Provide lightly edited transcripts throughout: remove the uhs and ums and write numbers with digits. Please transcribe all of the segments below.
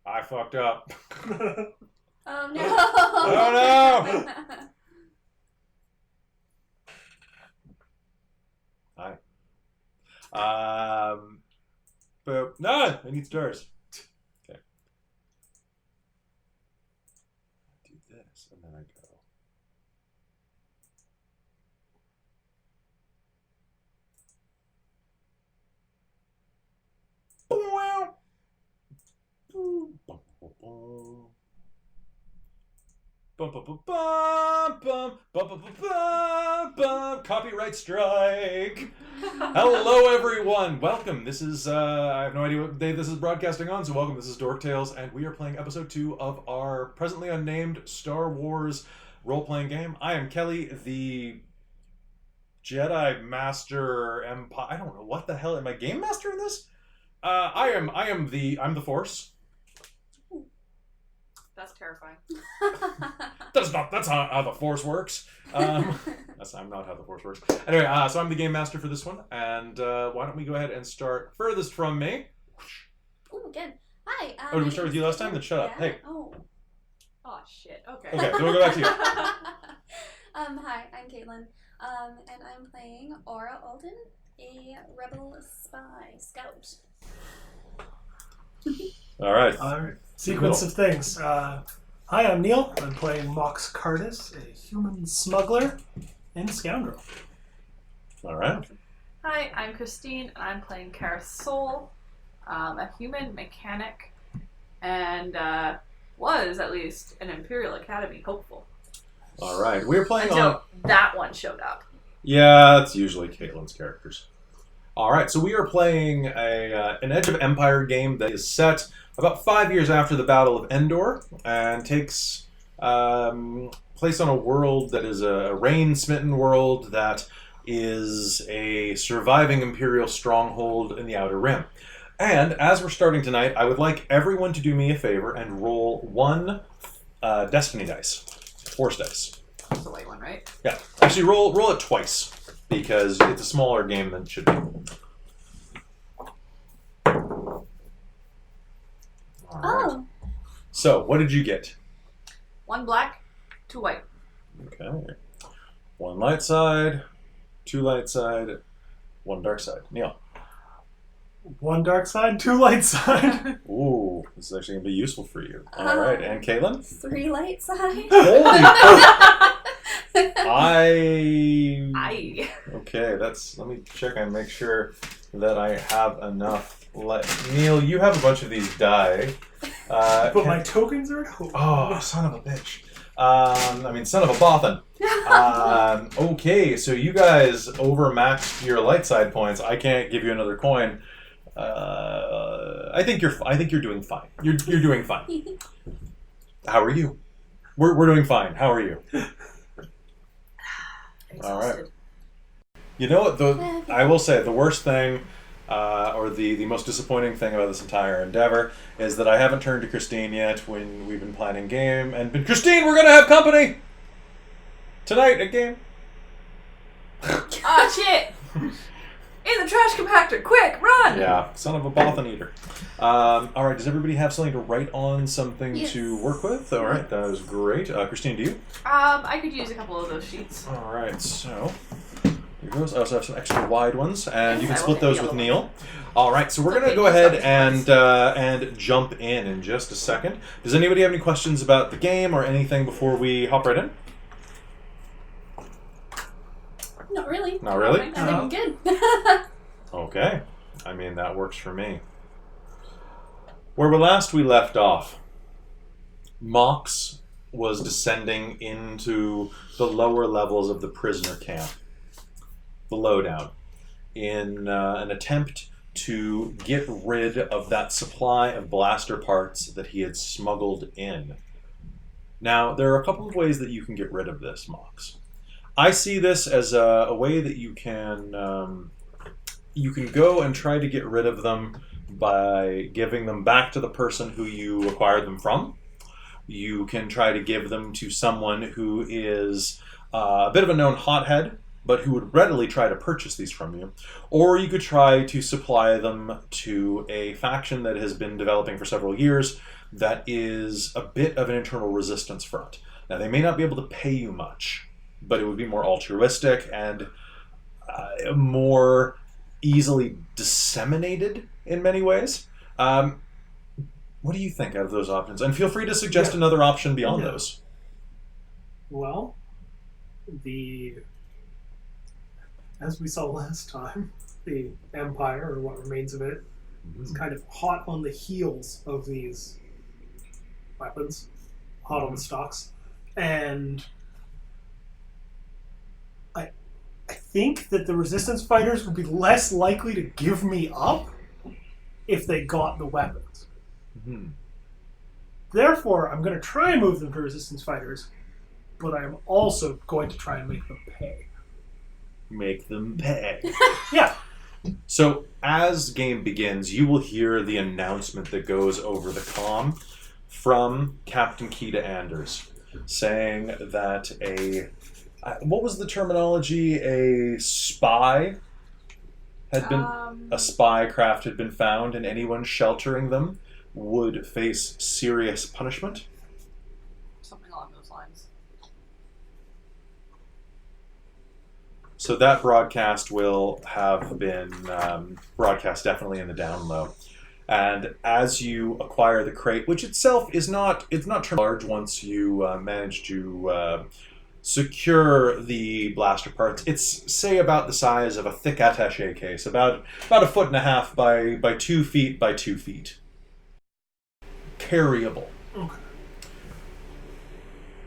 I fucked up. Oh no! Oh no! Hi. But no, I need stars. Okay. Do this, and then I go. Copyright strike. Hello everyone, welcome. This is I have no idea what day this is broadcasting on, so welcome. This is Dork Tales, and we are playing episode 2 of our presently unnamed Star Wars role-playing game. I am Kelly, the Jedi Master Empire. I don't know what the hell am I, Game Master in this? I'm the Force. That's terrifying. That's how the Force works. I'm not how the Force works. Anyway, so I'm the Game Master for this one, and why don't we go ahead and start furthest from me? Oh, good. Hi. Oh, did we start with you last time? Then shut up. Hey. Oh. Oh shit. Okay. Okay, so we'll go back to you. Hi, I'm Caitlin. And I'm playing Aura Alden, a rebel spy scout. All right. Sequence of things. Hi, I'm Neil. I'm playing Mox Cardis, a human smuggler and scoundrel. All right. Hi, I'm Christine, and I'm playing Kara Soul, a human mechanic, and was at least an Imperial Academy hopeful. All right. We're playing until that one showed up. Yeah, that's usually Caitlin's characters. All right. So we are playing an Edge of Empire game that is set about 5 years after the Battle of Endor, and takes place on a world that is a rain-smitten world that is a surviving Imperial stronghold in the Outer Rim. And as we're starting tonight, I would like everyone to do me a favor and roll one Destiny dice, Force dice. That's the white one, right? Yeah, actually roll it twice, because it's a smaller game than it should be. Oh. So, what did you get? 1 black, 2 white. Okay. 1 light side, 2 light side, 1 dark side. Neil. 1 dark side, 2 light side. Ooh, this is actually going to be useful for you. All right, and Caitlin? 3 light side. Holy Aye. Okay, let me check and make sure that I have enough. Neil, you have a bunch of these die. But my tokens are at home. Oh, son of a bitch. Son of a bothan. Okay, so you guys overmatched your light side points. I can't give you another coin. I think you're doing fine. You're doing fine. How are you? We're doing fine. How are you? All right. You know what? I will say the worst thing, or the most disappointing thing about this entire endeavor is that I haven't turned to Christine yet when we've been planning game and been, Christine, we're gonna have company tonight at game. Ah, shit! In the trash compactor, quick, run! Yeah, son of a bothan eater. All right, does everybody have something to write on, something to work with? All right, that is great. Christine, do you? I could use a couple of those sheets. All right, so here goes. I also have some extra wide ones, and you can I will split take those the with other Neil. All right, so we're going to Okay, go ahead just and jump in just a second. Does anybody have any questions about the game or anything before we hop right in? Not really. Not really? I think I'm good. Okay. I mean, that works for me. Where we left off, Mox was descending into the lower levels of the prisoner camp, the lowdown, in an attempt to get rid of that supply of blaster parts that he had smuggled in. Now, there are a couple of ways that you can get rid of this, Mox. I see this as a way that you can go and try to get rid of them by giving them back to the person who you acquired them from. You can try to give them to someone who is a bit of a known hothead but who would readily try to purchase these from you. Or you could try to supply them to a faction that has been developing for several years that is a bit of an internal resistance front. Now, they may not be able to pay you much, but it would be more altruistic and more easily disseminated in many ways. What do you think out of those options? And feel free to suggest another option beyond those. Well, as we saw last time, the Empire, or what remains of it, is kind of hot on the heels of these weapons, hot on the stocks. And I think that the Resistance fighters would be less likely to give me up if they got the weapons. Mm-hmm. Therefore, I'm going to try and move them to Resistance fighters, but I am also going to try and make them pay. Make them pay. Yeah. So, as game begins, you will hear the announcement that goes over the comm from Captain Keita Anders, saying that what was the terminology? A spy had been... a spy craft had been found, and anyone sheltering them would face serious punishment. Something along those lines. So that broadcast will have been broadcast definitely in the down low. And as you acquire the crate, which itself it's not large once you manage to secure the blaster parts. It's, say, about the size of a thick attaché case, about 1.5 feet by 2 feet by 2 feet. Carryable. Okay.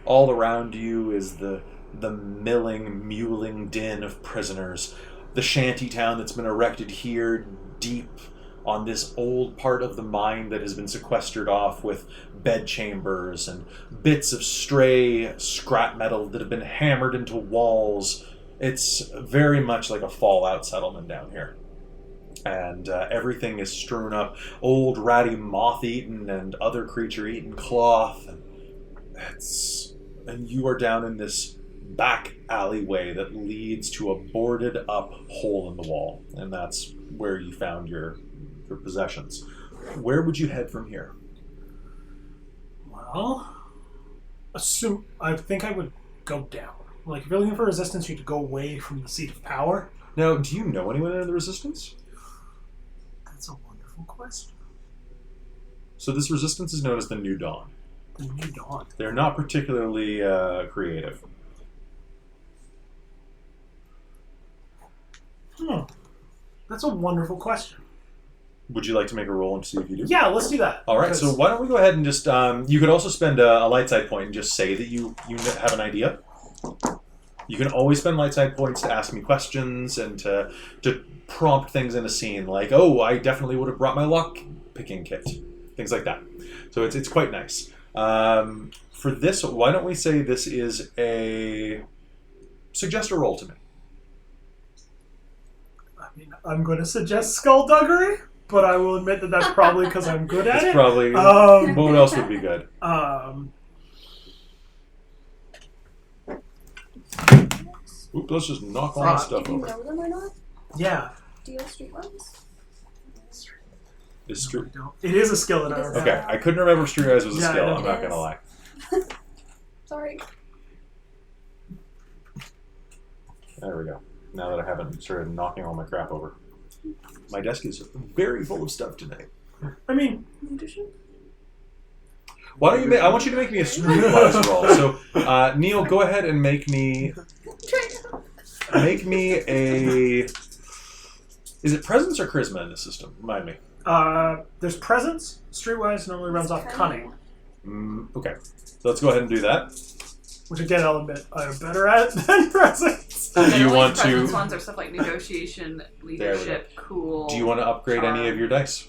All around you is the mewling din of prisoners. The shanty town that's been erected here deep on this old part of the mine that has been sequestered off with bed chambers and bits of stray scrap metal that have been hammered into walls. It's very much like a Fallout settlement down here. And everything is strewn up. Old, ratty, moth-eaten and other creature-eaten cloth. And you are down in this back alleyway that leads to a boarded-up hole in the wall. And that's where you found your possessions. Where would you head from here? Well, I think I would go down. Like, if you're looking for resistance, you have to go away from the seat of power. Now, do you know anyone in the Resistance? That's a wonderful question. So this Resistance is known as the New Dawn. The New Dawn. They're not particularly creative. That's a wonderful question. Would you like to make a roll and see if you do? Yeah, let's do that. All right, so why don't we go ahead and just... you could also spend a light side point and just say that you have an idea. You can always spend light side points to ask me questions and to prompt things in a scene, like, oh, I definitely would have brought my lock picking kit. Things like that. So it's quite nice. For this, why don't we say this is a... Suggest a roll to me. I mean, I'm going to suggest skullduggery, but I will admit that that's probably because I'm good at it. It's probably... what else would be good? Oop, let's just knock all that stuff Do you over. know them or not? Yeah. Do you have street ones? Is No, street... I don't. It is a skill that I It don't is. have. Okay, I couldn't remember if Street Eyes was a Yeah, I skill, know. I'm not It going to is. lie. Sorry. There we go. Now that I haven't started knocking all my crap over. My desk is very full of stuff today. I mean, Leadership? Why don't you I want you to make me a streetwise roll. So, Neil, go ahead and make me a... Is it presence or charisma in the system? Remind me. there's presence. Streetwise normally runs off cunning, Okay. So let's go ahead and do that. which again I'll admit I'm better at than presence. Do you Generally, want to... presence ones are stuff like negotiation, leadership, cool. Do you want to upgrade any of your dice?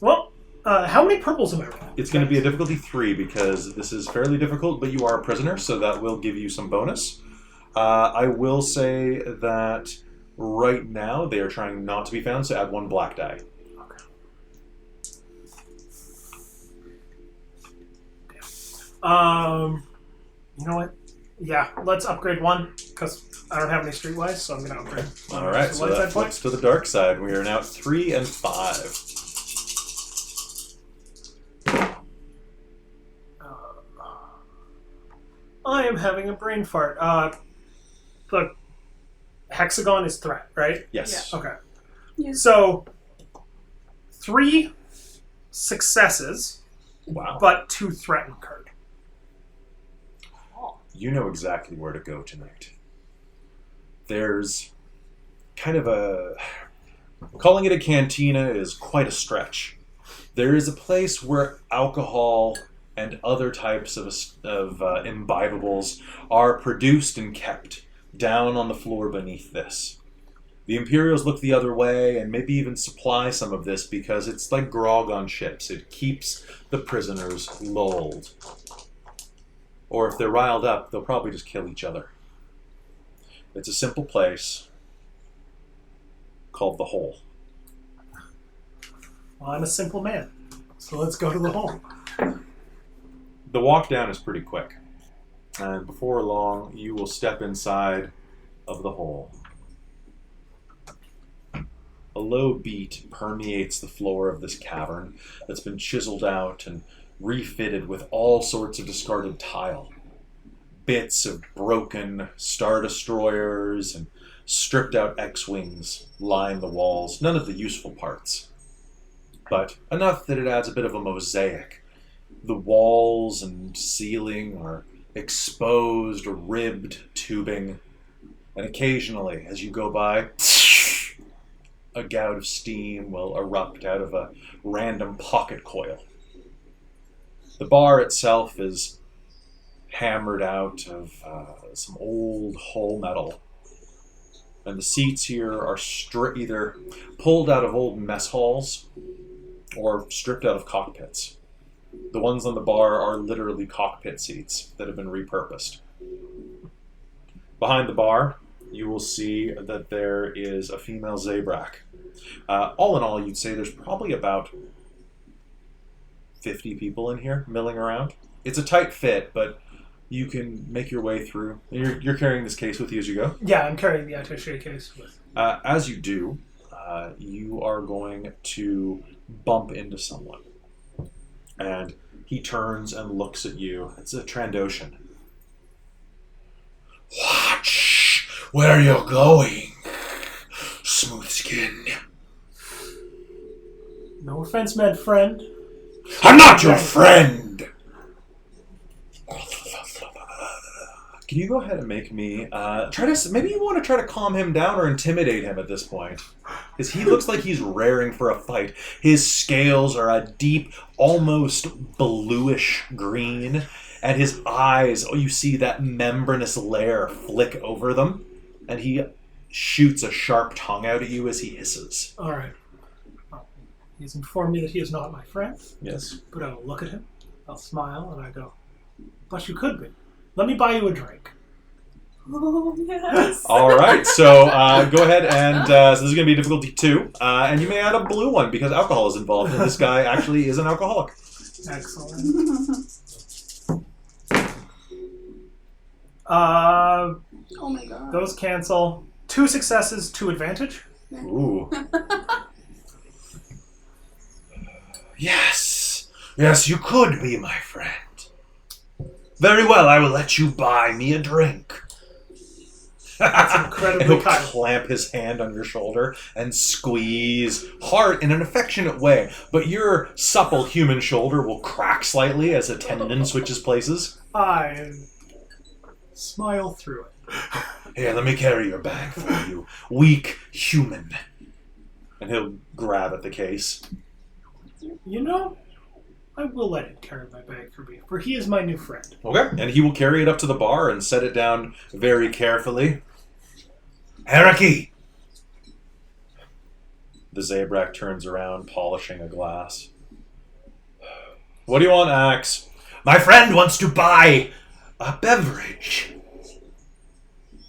Well, how many purples am I rolling? It's going to be a difficulty 3 because this is fairly difficult, but you are a prisoner, so that will give you some bonus. I will say that right now they are trying not to be found, so add 1 black die. Okay. You know what? Yeah, let's upgrade 1 because I don't have any streetwise, so I'm going to upgrade. All right, so that flips to the dark side. We are now at 3 and 5. I am having a brain fart. The hexagon is threat, right? Yes. Yeah. Okay. Yeah. So, 3 successes, Wow. but 2 threat incurred. You know exactly where to go tonight. There's kind of a... Calling it a cantina is quite a stretch. There is a place where alcohol and other types of imbibables are produced and kept down on the floor beneath this. The Imperials look the other way and maybe even supply some of this because it's like grog on ships. It keeps the prisoners lulled. Or if they're riled up, they'll probably just kill each other. It's a simple place called the Hole. Well, I'm a simple man, so let's go to the hole. The walk down is pretty quick, and before long, you will step inside of the hole. A low beat permeates the floor of this cavern that's been chiseled out and refitted with all sorts of discarded tile. Bits of broken Star Destroyers and stripped out X-Wings line the walls, none of the useful parts, but enough that it adds a bit of a mosaic. The walls and ceiling are exposed, ribbed tubing, and occasionally, as you go by, a gout of steam will erupt out of a random pocket coil. The bar itself is hammered out of some old hull metal, and the seats here are either pulled out of old mess halls or stripped out of cockpits. The ones on the bar are literally cockpit seats that have been repurposed. Behind the bar, you will see that there is a female Zabrak. All in all, you'd say there's probably about 50 people in here milling around. It's a tight fit, but you can make your way through. You're carrying this case with you as you go? Yeah, I'm carrying the attaché case with. As you do, you are going to bump into someone. And he turns and looks at you. It's a Trandoshan. Watch where you're going, smooth skin. No offense, meant friend. I'm not your friend! Can you go ahead and make me maybe you want to try to calm him down or intimidate him at this point? Because he looks like he's raring for a fight. His scales are a deep, almost bluish green, and his eyes, you see that membranous layer flick over them, and he shoots a sharp tongue out at you as he hisses. All right. Well, he's informed me that he is not my friend, Yes. but I'll look at him, I'll smile, and I go, but you could be. Let me buy you a drink. Oh, yes. All right, so go ahead and so this is going to be difficulty 2, and you may add a blue one because alcohol is involved, and this guy actually is an alcoholic. Excellent. Oh my god. Those cancel. 2 successes, 2 advantage. Ooh. Yes, you could be my friend. Very well, I will let you buy me a drink. That's incredibly He'll kind. clamp his hand on your shoulder and squeeze hard in an affectionate way, but your supple human shoulder will crack slightly as a tendon switches places. I smile through it. Here, let me carry your bag for you, weak human. And he'll grab at the case. You know, I will let him carry my bag for me, for he is my new friend. Okay, and he will carry it up to the bar and set it down very carefully. Eriki! The Zabrak turns around, polishing a glass. What do you want, Axe? My friend wants to buy a beverage.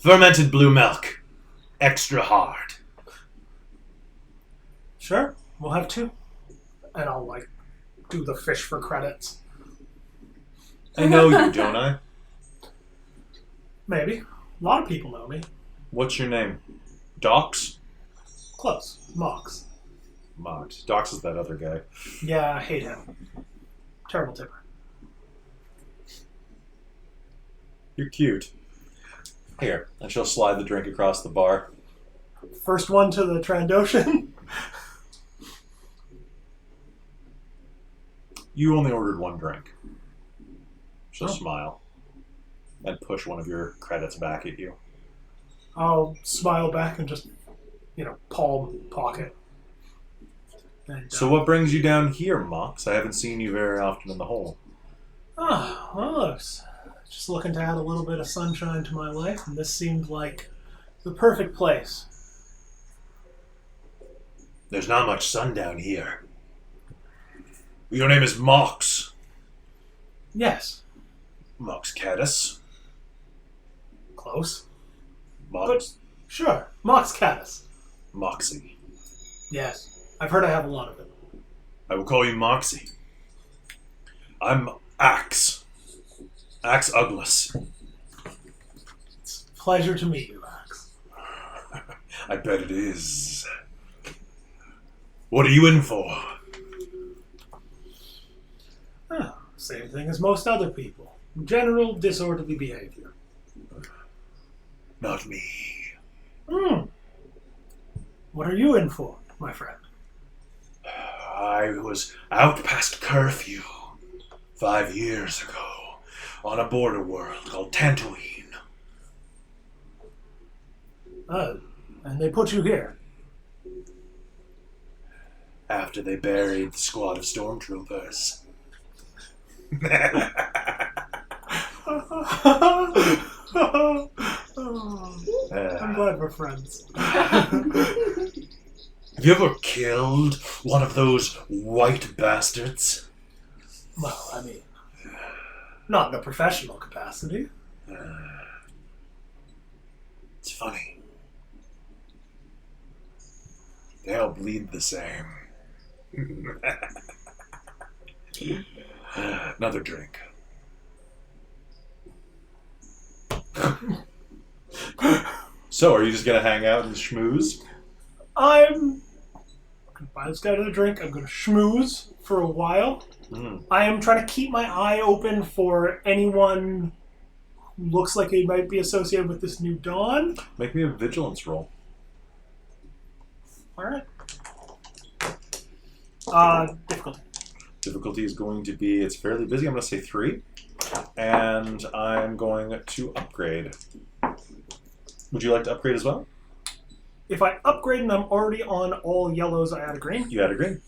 Fermented blue milk. Extra hard. Sure, we'll have 2. And I'll, do the fish for credits. I know you, don't I? Maybe. A lot of people know me. What's your name? Docs? Close. Mox. Mox. Docs is that other guy. Yeah, I hate him. Terrible tipper. You're cute. Here, and she'll slide the drink across the bar. First one to the Trandoshan. You only ordered one drink. She'll Oh. smile and push one of your credits back at you. I'll smile back and just, palm pocket. And, So what brings you down here, Mox? I haven't seen you very often in the hole. well, I was just looking to add a little bit of sunshine to my life, and this seemed like the perfect place. There's not much sun down here. Your name is Mox. Yes, Mox Caddis. close. Mox. Sure, Mox Caddis. Moxie. Yes, I've heard I have a lot of it. I will call you Moxie. I'm Axe. Axe Ugless. Pleasure to meet you, Axe. I bet it is. What are you in for? Same thing as most other people. General disorderly behavior. Not me. What are you in for, my friend? I was out past curfew 5 years ago on a border world called Tatooine. And they put you here. After they buried the squad of stormtroopers. I'm glad we're friends. Have you ever killed one of those white bastards? Well, I mean, not in a professional capacity. It's funny. They all bleed the same. Another drink. So, are you just gonna hang out and schmooze? I'm gonna buy this guy another drink. I'm gonna schmooze for a while. I am trying to keep my eye open for anyone who looks like they might be associated with this new dawn. Make me a vigilance roll. Alright. Difficulty. Difficulty is going to be, it's fairly busy, I'm going to say 3. And I'm going to upgrade. Would you like to upgrade as well? If I upgrade and I'm already on all yellows, I add a green. You add a green.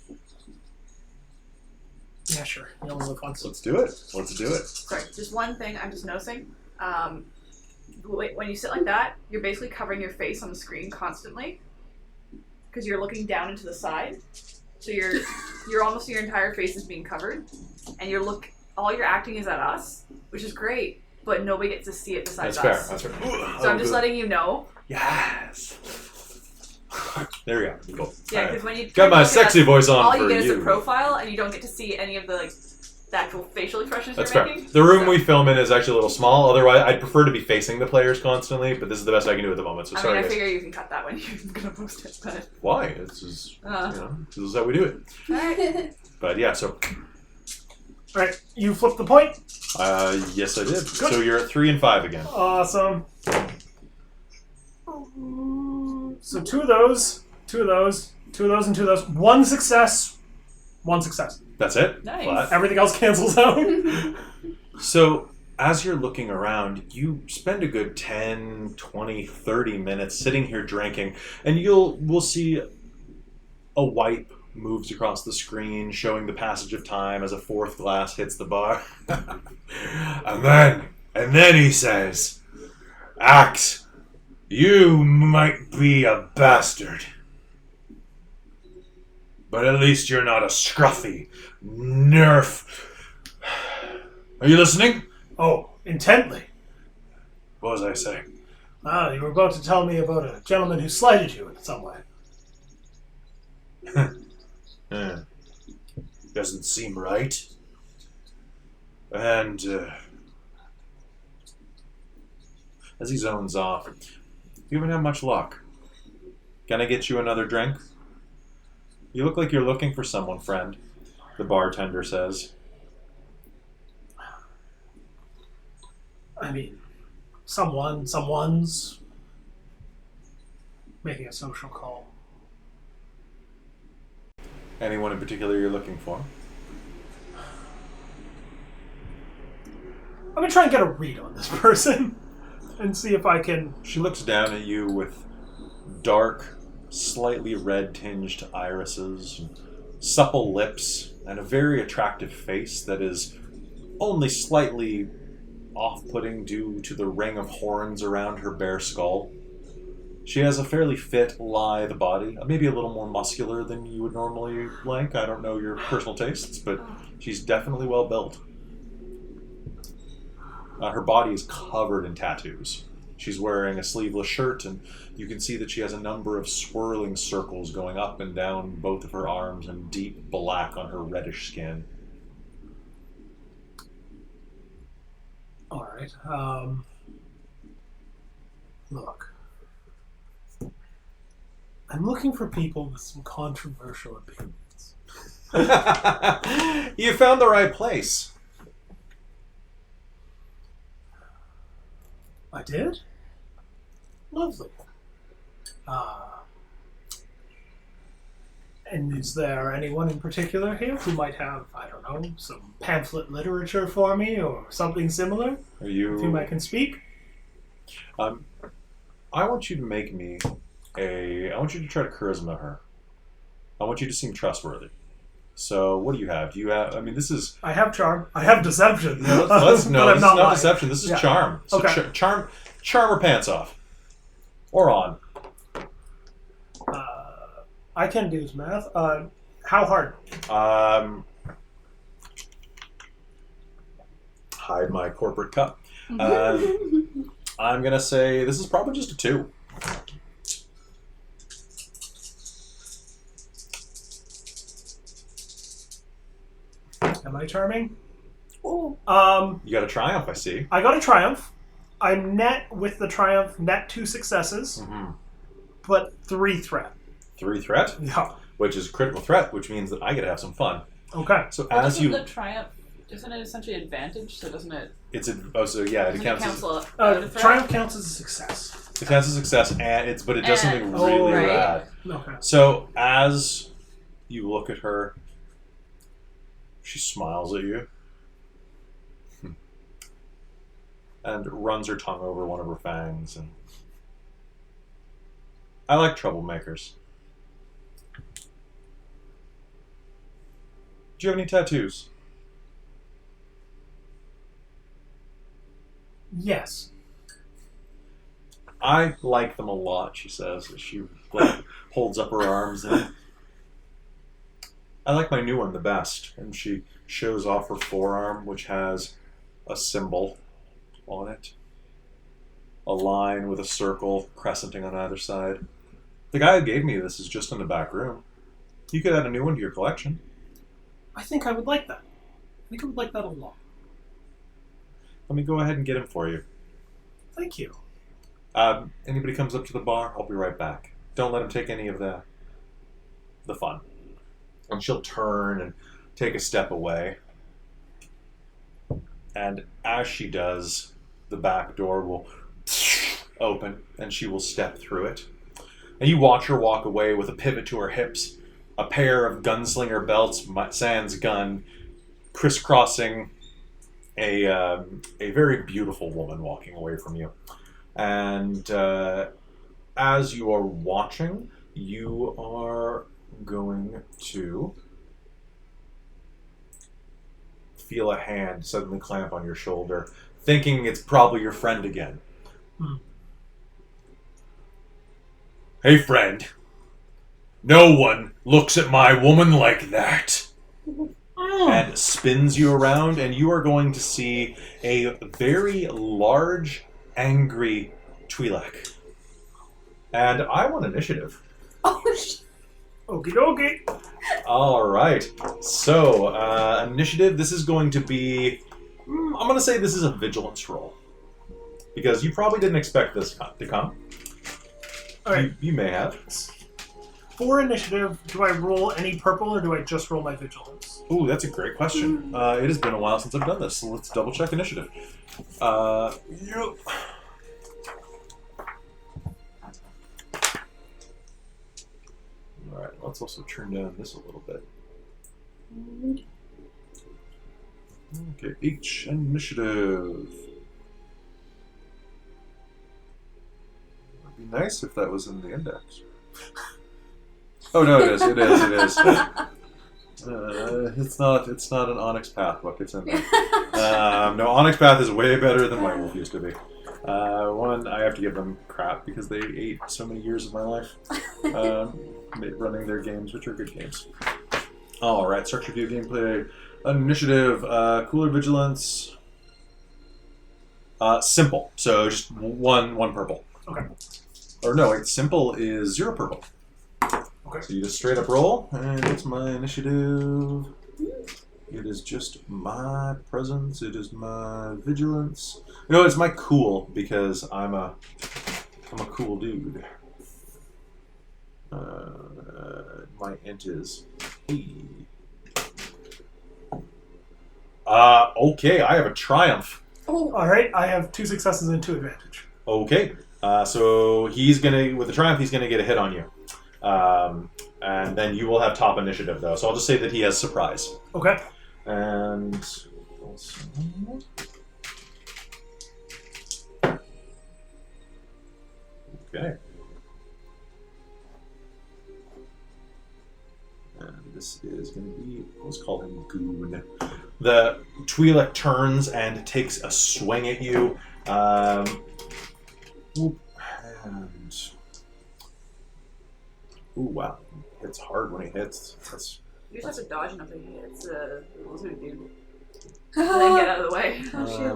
Yeah, sure. You only live once. Let's do it. Let's do it. Sorry, just one thing I'm just noticing. When you sit like that, you're basically covering your face on the screen constantly because you're looking down into the side. So you're almost your entire face is being covered, and all your acting is at us, which is great, but nobody gets to see it besides us. That's fair. So I'm just letting you know. Yes. There we go. Cool. Yeah, because when you Got my sexy voice on all for you get is a profile, and you don't get to see any of the actual facial expressions That's you're fair. making. The room we film in is actually a little small. Otherwise, I'd prefer to be facing the players constantly, but this is the best I can do at the moment. So sorry, I guys. figure you can cut that when you're gonna post it, but Why? This is this is how we do it. alright. But yeah, so Alright, you flip the point. yes, I did. Good. So you're at 3 and 5 again. Awesome. So two of those, and two of those. One success. That's it. Nice. Flat. Everything else cancels out. So as you're looking around, you spend a good 10, 20, 30 minutes sitting here drinking, and we'll see a wipe moves across the screen, showing the passage of time as a fourth glass hits the bar. and then he says, Axe, you might be a bastard, but at least you're not a scruffy nerf. Are you listening? Oh, intently. What was I saying? Ah, you were about to tell me about a gentleman who slighted you in some way. Doesn't seem right. And as he zones off, You haven't had much luck. Can I get you another drink? You look like you're looking for someone, friend, the bartender says. I mean, someone's making a social call. Anyone in particular you're looking for? I'm gonna try and get a read on this person and see if I can. She looks down at you with dark, slightly red-tinged irises, supple lips, and a very attractive face that is only slightly off-putting due to the ring of horns around her bare skull. She has a fairly fit, lithe body, maybe a little more muscular than you would normally like. I don't know your personal tastes, but she's definitely well built. Her body is covered in tattoos. She's wearing a sleeveless shirt, and you can see that she has a number of swirling circles going up and down both of her arms and deep black on her reddish skin. All right. Look. I'm looking for people with some controversial opinions. You found the right place. I did? Lovely. And is there anyone in particular here who might have, I don't know, some pamphlet literature for me or something similar Are you? with whom I can speak? I want you to make me I want you to try to charisma her. I want you to seem trustworthy. So, what do you have? Do you have? I mean, this is. I have charm. I have deception. No, but this is I'm not lying. deception. This is Yeah. charm. So Okay. charm her pants off, or on. I can do math. How hard? Hide my corporate cup. I'm gonna say this is probably just a 2. Am I charming? Ooh. You got a triumph, I see. I got a triumph. I'm net with the triumph, net 2 successes, but 3 threat. 3 threat, Yeah. which is a critical threat, which means that I get to have some fun. Okay. So Well, as doesn't you, the triumph, isn't it essentially advantage? So doesn't it? it's a so yeah, it Doesn't it counts as cancel out a threat? Triumph counts as a success. it counts as success, and but it does something And- really right. rad. Okay. So as you look at her, she smiles at you and runs her tongue over one of her fangs. And I like troublemakers. Do you have any tattoos? Yes. I like them a lot, she says as she holds up her arms. And I like my new one the best. And she shows off her forearm, which has a symbol on it. A line with a circle crescenting on either side. The guy who gave me this is just in the back room. You could add a new one to your collection. I think I would like that. I think I would like that a lot. Let me go ahead and get him for you. Thank you. Anybody comes up to the bar, I'll be right back. Don't let him take any of the fun. And she'll turn and take a step away. And as she does, the back door will open and she will step through it. And you watch her walk away with a pivot to her hips, a pair of gunslinger belts, sans gun, crisscrossing a very beautiful woman walking away from you. And as you are watching, you are going to feel a hand suddenly clamp on your shoulder, thinking it's probably your friend again. Hey, friend. No one looks at my woman like that. And spins you around, and you are going to see a very large, angry Twi'lek. And I want initiative. Oh, shit. Okie dokie. All right. So, initiative, this is going to be... I'm going to say this is a vigilance roll. Because you probably didn't expect this to come. All right. You may have. For initiative, do I roll any purple or do I just roll my vigilance? Ooh, that's a great question. It has been a while since I've done this, so let's double check initiative. Yep. Alright, let's also turn down this a little bit. Okay, H initiative. It'd be nice if that was in the index. Oh no, it is. It's not an Onyx Path book. It's in there. No, Onyx Path is way better than White Wolf used to be. One, I have to give them crap because they ate so many years of my life running their games, which are good games. All right, structure, view, gameplay, initiative, cooler vigilance, simple. So just one purple. Okay. Or no, wait, simple is 0 purple. Okay. So you just straight up roll, and it's my initiative. It is just my presence. It is my vigilance. No, it's my cool because I'm a cool dude. My int is okay, I have a triumph. Oh. All right, I have 2 successes and 2 advantage. Okay, so he's gonna with the triumph. He's gonna get a hit on you. And then you will have top initiative, though. So I'll just say that he has surprise. Okay. And okay. And this is going to be, let's call him Goon. The Twi'lek turns and takes a swing at you. Ooh, wow. Hits hard when he hits. That's... You just have to dodge enough that he hits the lizard dude. And then get out of the way. Oh, shit.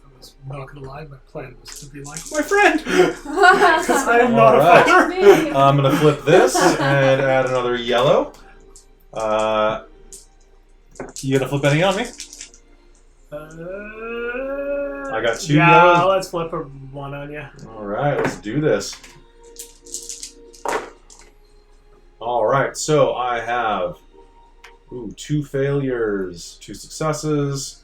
I was not going to lie, my plan was to be like, my friend! Because Because I am not a Alright. fighter. I'm going to flip this and add another yellow. You going to flip any on me? I got 2 yeah, yellows. let's flip a 1 on you. Alright, let's do this. Alright, so I have 2 failures, 2 successes.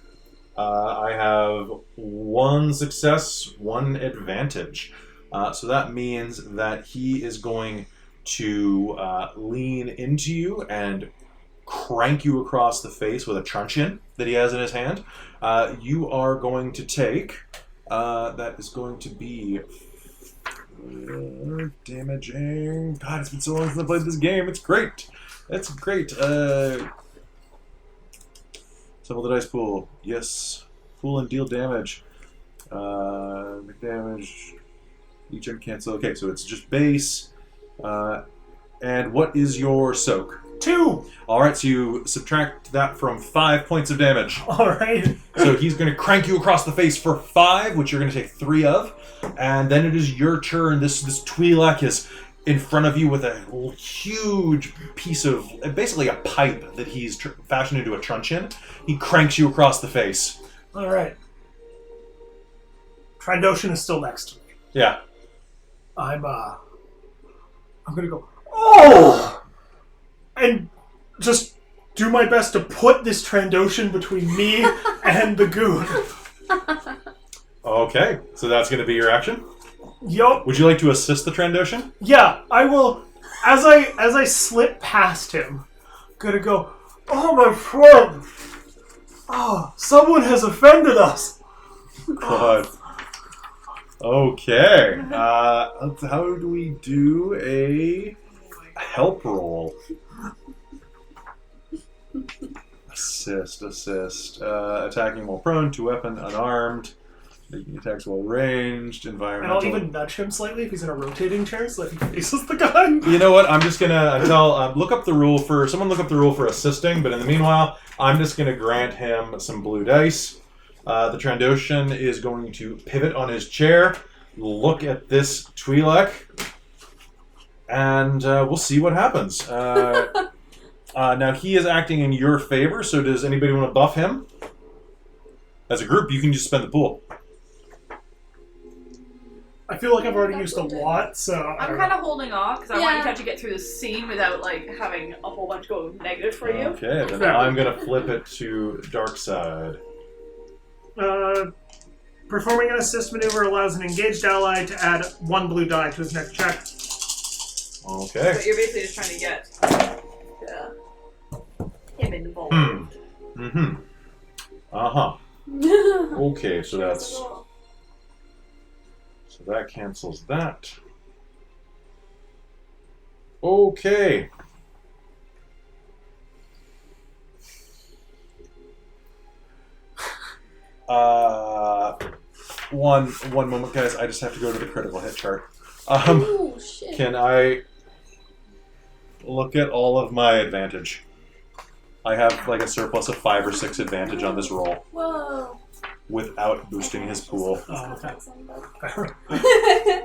I have 1 success, 1 advantage. So that means that he is going to lean into you and crank you across the face with a truncheon that he has in his hand. You are going to take, that is going to be damaging. God, it's been so long since I played this game. It's great. It's great. Assemble the dice pool. Yes. Pool and deal damage. Make damage. Each cancel. Okay, so it's just base. And what is your soak? 2! Alright, so you subtract that from 5 points of damage. Alright. So he's going to crank you across the face for 5, which you're going to take 3 of. And then it is your turn. This Twi'lek is in front of you with a huge piece of, basically a pipe that he's fashioned into a truncheon. He cranks you across the face. Alright. Trandoshan is still next to me. Yeah. I'm gonna go, oh! And just do my best to put this Trandoshan between me and the goon. Okay, so that's going to be your action. Yup. Would you like to assist the Trandoshan? Yeah, I will. As I slip past him, gonna go, oh my friend! Oh, someone has offended us! God. Okay. How do we do a help roll? Assist. Attacking while prone, 2 weapon, unarmed. Making attacks while ranged, And environmental. I'll even nudge him slightly if he's in a rotating chair so that he faces the gun. You know what? I'm just gonna tell. Look up the rule for assisting. But in the meanwhile, I'm just gonna grant him some blue dice. The Trandoshan is going to pivot on his chair, look at this Twi'lek, and we'll see what happens. Now he is acting in your favor. So does anybody want to buff him? As a group, you can just spend the pool. I feel like I've already used a lot, so I'm kind of holding off because I want you to actually get through this scene without like having a whole bunch go negative for you. Okay, then I'm gonna flip it to dark side. Performing an assist maneuver allows an engaged ally to add 1 blue die to his next check. Okay. So you're basically just trying to get him involved. Mm-hmm. Uh-huh. Okay, so that's... So that cancels that. Okay. One moment, guys. I just have to go to the critical hit chart. Oh, shit. Can I look at all of my advantage? I have like a surplus of 5 or 6 advantage on this roll. Whoa. Without boosting his pool. Oh, okay. I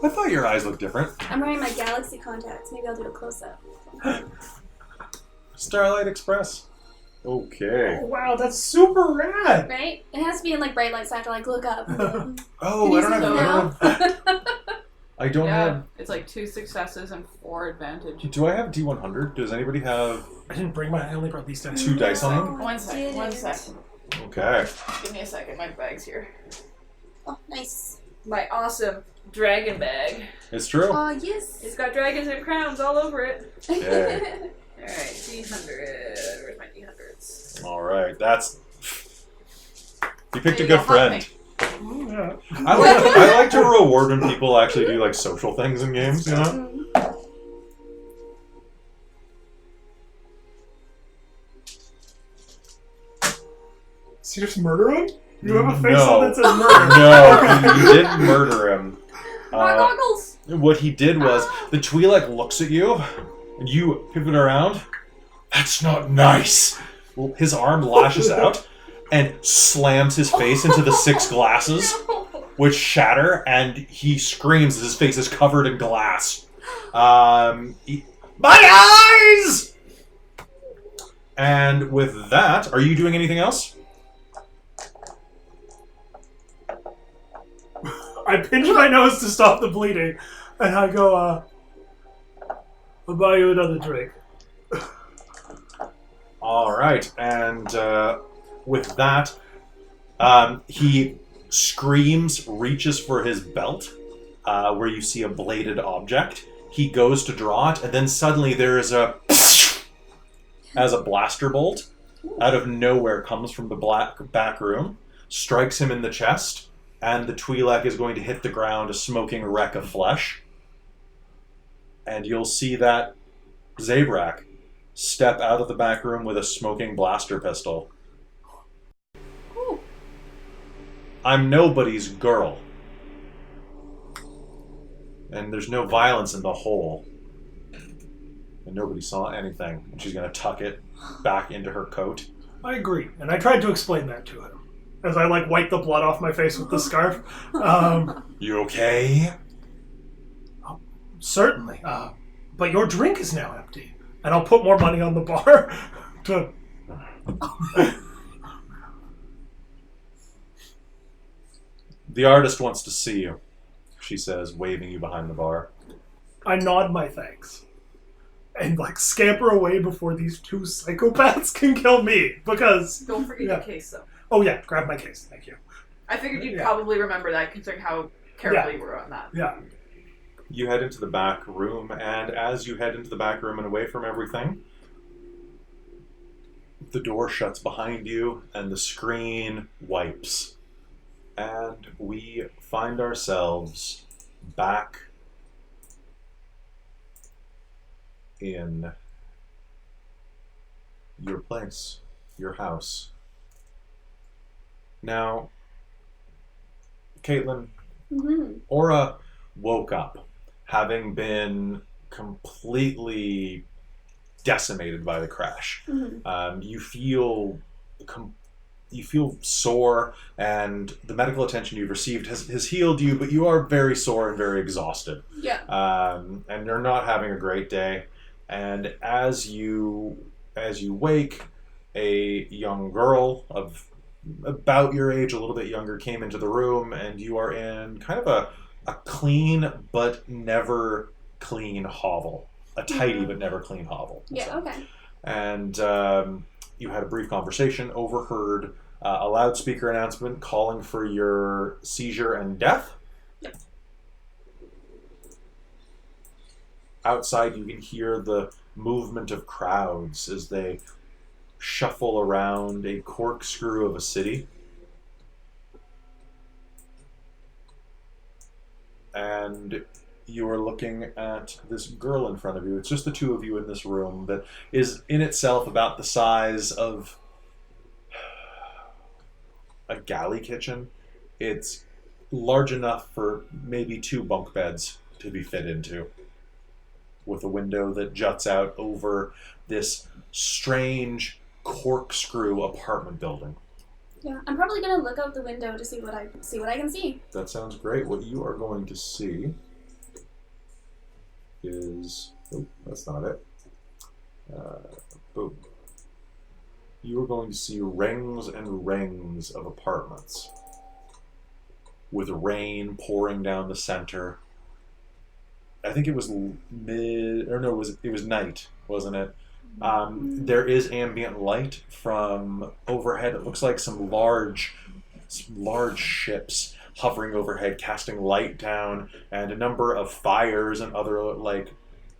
thought your eyes looked different. I'm wearing my Galaxy contacts. Maybe I'll do a close-up. Starlight Express. Okay. Oh, wow, that's super rad! Right? It has to be in like bright lights, so I have to like look up. Oh, I don't have... I don't Yeah, have... it's like 2 successes and 4 advantage. Do I have D100? Does anybody have... I didn't bring I only brought these down. 2 dice on them? One sec. Okay. Give me a second, my bag's here. Oh, nice. My awesome dragon bag. It's true. Oh, yes. It's got dragons and crowns all over it. Yay. Alright, D100. Where's my D100s? Alright, that's... You picked There a you good go, hug friend. Yeah. I like to reward when people actually do like social things in games, you know? So you just murder him? You have a face No. on that says murder. No, you didn't murder him. My goggles! What he did was, the Twi'lek looks at you, and you pivot around. That's not nice! Well, his arm lashes out and slams his face into the 6 glasses, which shatter, and he screams as his face is covered in glass. My eyes! And with that, are you doing anything else? I pinch my nose to stop the bleeding, and I go, I'll buy you another drink. Alright, and with that, he screams, reaches for his belt, where you see a bladed object. He goes to draw it, and then suddenly there is as a blaster bolt out of nowhere comes from the back room, strikes him in the chest, and the Twi'lek is going to hit the ground, a smoking wreck of flesh. And you'll see that Zabrak step out of the back room with a smoking blaster pistol. Ooh. I'm nobody's girl. And there's no violence in the hole. And nobody saw anything. And she's going to tuck it back into her coat. I agree, and I tried to explain that to him. As I, wipe the blood off my face with the scarf. You okay? Certainly. But your drink is now empty. And I'll put more money on the bar to... The artist wants to see you, she says, waving you behind the bar. I nod my thanks. And, scamper away before these 2 psychopaths can kill me. Because... Don't forget your case, though. Oh, yeah. Grab my case. Thank you. I figured you'd probably remember that, considering how careful you were on that. Yeah. You head into the back room, and as you head into the back room and away from everything, the door shuts behind you, and the screen wipes. And we find ourselves back in your place, your house. Now, Caitlin, Aura woke up, having been completely decimated by the crash. You feel sore, and the medical attention you've received has healed you, but you are very sore and very exhausted. Yeah. And you're not having a great day. And as you wake, a young girl of about your age, a little bit younger, came into the room, and you are in kind of a clean but never clean hovel. A tidy but never clean hovel. Yeah, So. okay. And you had a brief conversation, overheard a loudspeaker announcement calling for your seizure and death. Yep. Outside, you can hear the movement of crowds as they shuffle around a corkscrew of a city. And you are looking at this girl in front of you. It's just the two of you in this room that is in itself about the size of a galley kitchen. It's large enough for maybe 2 bunk beds to be fit into, with a window that juts out over this strange corkscrew apartment building. Yeah, I'm probably gonna look out the window to see what I can see. That sounds great. What you are going to see is... Oh, that's not it. Boom. You are going to see rings and rings of apartments with rain pouring down the center. I think it was it was night, wasn't it? There is ambient light from overhead. It looks like some large ships hovering overhead, casting light down, and a number of fires and other like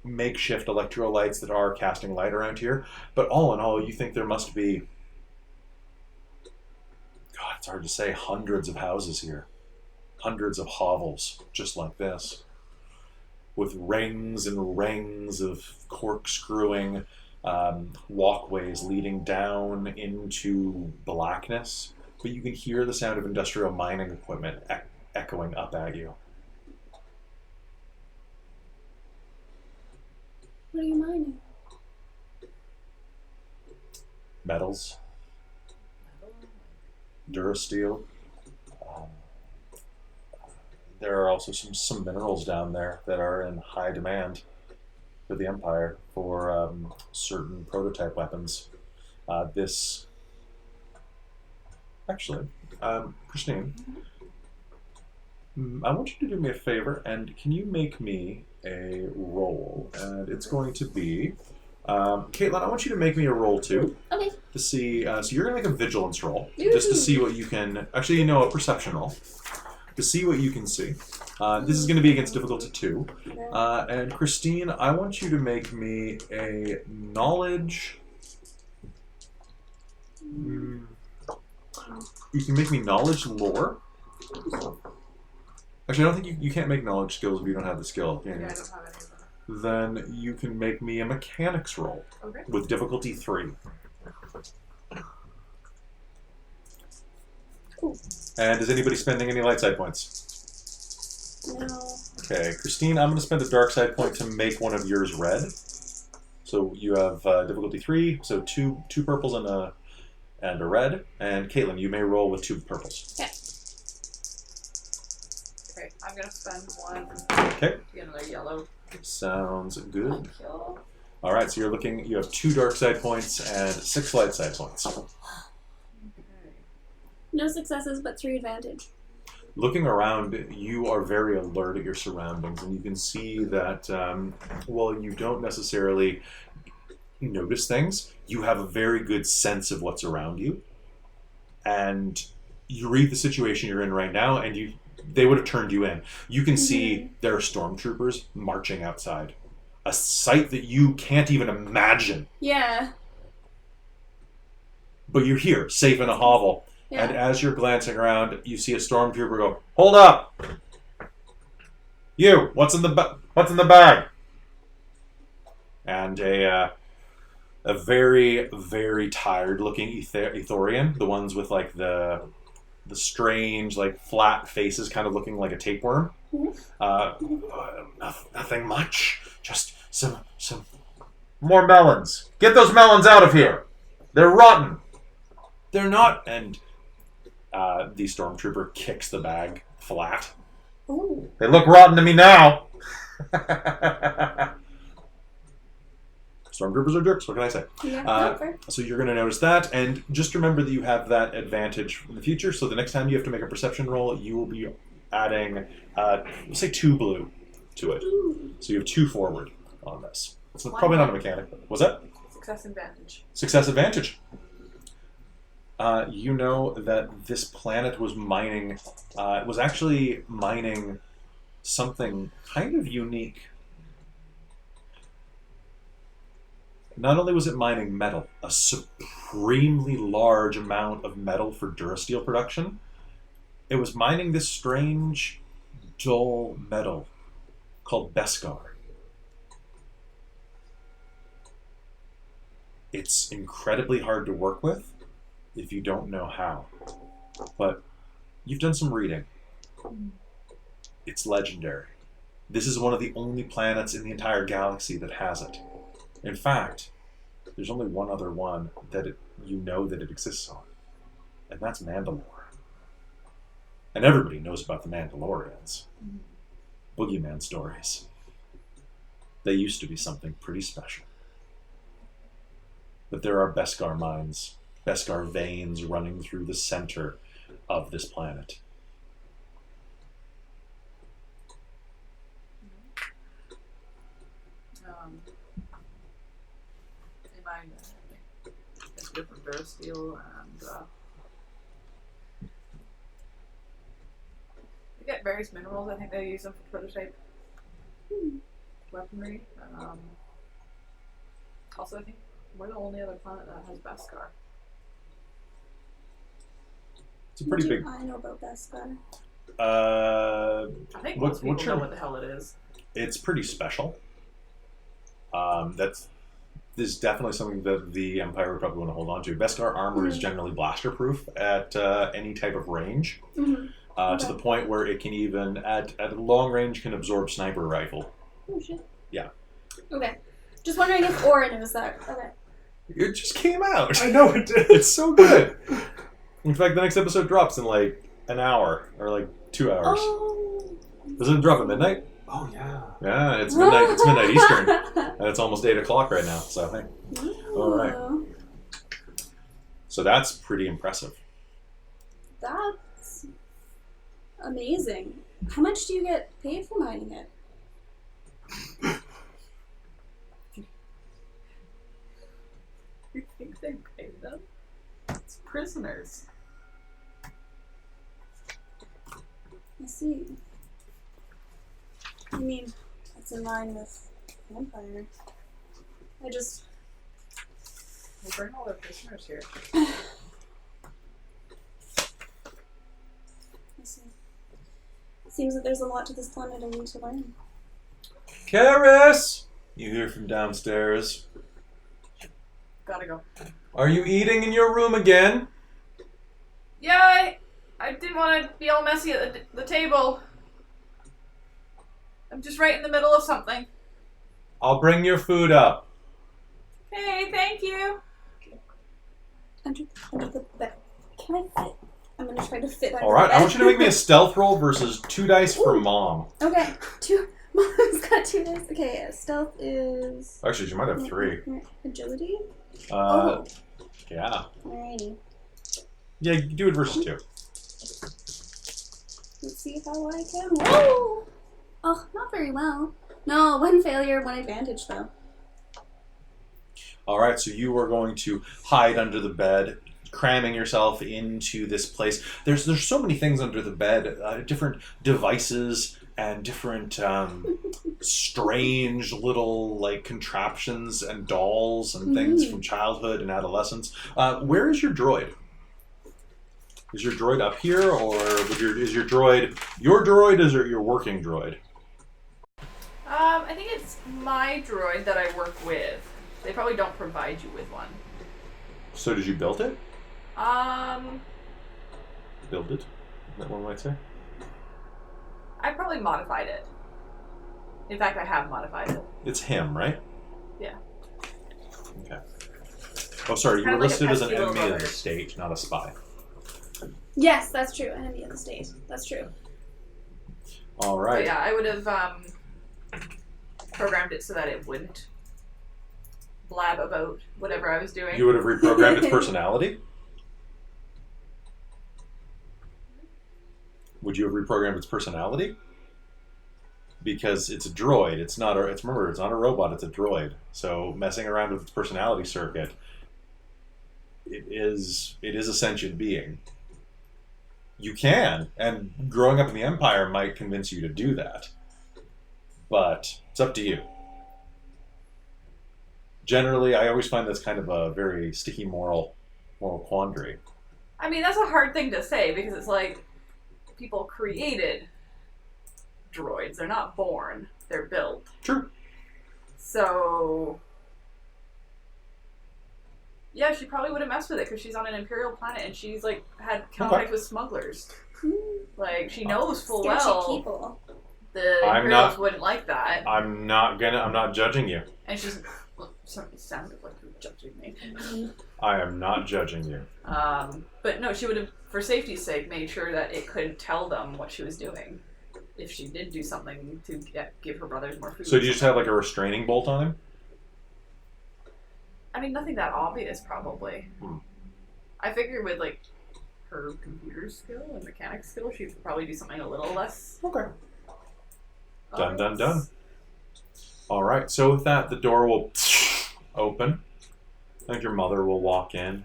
makeshift electrolytes that are casting light around here. But all in all, you think there must be, God, it's hard to say, hundreds of houses here, hundreds of hovels just like this, with rings and rings of corkscrewing walkways leading down into blackness. But you can hear the sound of industrial mining equipment echoing up at you. What are you mining? Metals, Durasteel. There are also some minerals down there that are in high demand for the Empire for certain prototype weapons. Christine, I want you to do me a favor, and can you make me a roll? And it's going to be, Caitlin, I want you to make me a roll too. Okay. To see, so you're going to make a vigilance roll, just to see what you can, actually, a perception roll, to see what you can see. This is going to be against difficulty 2. And Christine, I want you to make me a knowledge... You can make me knowledge lore. Actually, I don't think you can't make knowledge skills if you don't have the skill. Can you? Yeah, I don't have any of them. Then you can make me a mechanics roll with difficulty 3. Ooh. And is anybody spending any light side points? No. Okay, Christine, I'm going to spend a dark side point to make one of yours red. So you have difficulty 3, so two purples and a red. And Caitlin, you may roll with 2 purples. Okay. Okay, I'm gonna spend 1 Okay. to get another yellow. Sounds good. Thank you. All right, so you have 2 dark side points and 6 light side points. Okay. No successes, but 3 advantage. Looking around, you are very alert at your surroundings, and you can see that while you don't necessarily notice things, you have a very good sense of what's around you. And you read the situation you're in right now, and they would have turned you in. You can see there are stormtroopers marching outside. A sight that you can't even imagine. Yeah. But you're here, safe in a hovel. Yeah. And as you're glancing around, you see a stormtrooper go, "Hold up! You, what's in the bag?" And a very, very tired-looking Ithorian, the ones with like the strange, like flat faces, kind of looking like a tapeworm. Nothing much. Just some more melons. Get those melons out of here. They're rotten. They're not. And the stormtrooper kicks the bag flat. Ooh. They look rotten to me now. Stormtroopers are jerks, what can I say? Yeah, so you're going to notice that, and just remember that you have that advantage in the future, so the next time you have to make a perception roll, you will be adding, we'll say 2 blue to it. Ooh. So you have 2 forward on this. So probably not a mechanic. Was that? Success advantage. Success advantage. You know that this planet was mining, was actually mining something kind of unique. Not only was it mining metal, a supremely large amount of metal for Durasteel production, it was mining this strange, dull metal called Beskar. It's incredibly hard to work with if you don't know how. But you've done some reading. It's legendary. This is one of the only planets in the entire galaxy that has it. In fact, there's only one other one that you know that it exists on, and that's Mandalore. And everybody knows about the Mandalorians. Boogeyman stories. They used to be something pretty special. But there are Beskar mines, Beskar veins running through the center of this planet. It's different Durasteel and they get various minerals. I think they use them for prototype weaponry. Also, I think we're the only other planet that has Beskar. It's a pretty big. I know about Beskar. I think most people know what the hell it is. It's pretty special. This is definitely something that the Empire would probably want to hold on to. Beskar armor is generally blaster proof at any type of range, to the point where it can even at long range can absorb sniper rifle. Oh shit. Yeah. Okay. Just wondering if Aura knows that. Okay. It just came out. I know it did. It's so good. In fact, the next episode drops in like an hour or like 2 hours. Oh. Doesn't it drop at midnight? Oh yeah. Yeah, it's midnight. It's midnight Eastern, and it's almost 8 o'clock right now. So hey, all right. So that's pretty impressive. That's amazing. How much do you get paid for mining it? You think they pay them? It's prisoners. I see. I mean, that's in line with Empire. I just... We'll bring all their prisoners here. I see. Seems that there's a lot to this planet I need to learn. Karis! You hear from downstairs. Gotta go. Are you eating in your room again? Yeah, I didn't want to be all messy at the table. I'm just right in the middle of something. I'll bring your food up. Hey, thank you. Under the bed. Can I fit? I'm gonna try to fit under Alright, the bed. I want you to make me a stealth roll versus 2 dice for Mom. Okay, 2. Mom's got 2 dice. Okay, stealth is... Actually, she might have 3. Agility? Yeah. Alrighty. Yeah, you do it versus 2. Let's see how I can roll. Oh, not very well. No, 1 failure, 1 advantage though. Alright, so you are going to hide under the bed, cramming yourself into this place. There's so many things under the bed, different devices and different strange little like contraptions and dolls and things from childhood and adolescence. Where is your droid? Is your droid up here, or is your droid your droid? Is it your working droid? I think it's my droid that I work with. They probably don't provide you with one. So did you build it? Build it? Is that what one might say? I probably modified it. In fact, I have modified it. It's him, right? Yeah. Okay. Oh, sorry. You Kind were of like a listed as an pesky little enemy of brother. the state, not a spy. Yes, that's true. Enemy of the state. That's true. All But right. yeah, I would have programmed it so that it wouldn't blab about whatever I was doing. You would have reprogrammed its personality? Would you have reprogrammed its personality? Because it's a droid. It's not a. Remember, it's not a robot. It's a droid. So messing around with its personality circuit, it is a sentient being. You can, and growing up in the Empire might convince you to do that. But it's up to you. Generally, I always find that's kind of a very sticky moral quandary. I mean, that's a hard thing to say because it's like people created droids. They're not born. They're built. True. So, yeah, she probably would have messed with it because she's on an Imperial planet and she's like had contact with smugglers. Like she knows full Sketchy well people. the I'm Imperials not- wouldn't like that. I'm not judging you. And she's it sounded like you were judging me. I am not judging you. But no, she would have, for safety's sake, made sure that it couldn't tell them what she was doing if she did do something to give her brothers more food. So do you just have like a restraining bolt on him? I mean, nothing that obvious, probably. I figure with like her computer skill and mechanic skill, she could probably do something a little less. Okay. Done. obvious. All right. So with that, the door will open. I think your mother will walk in.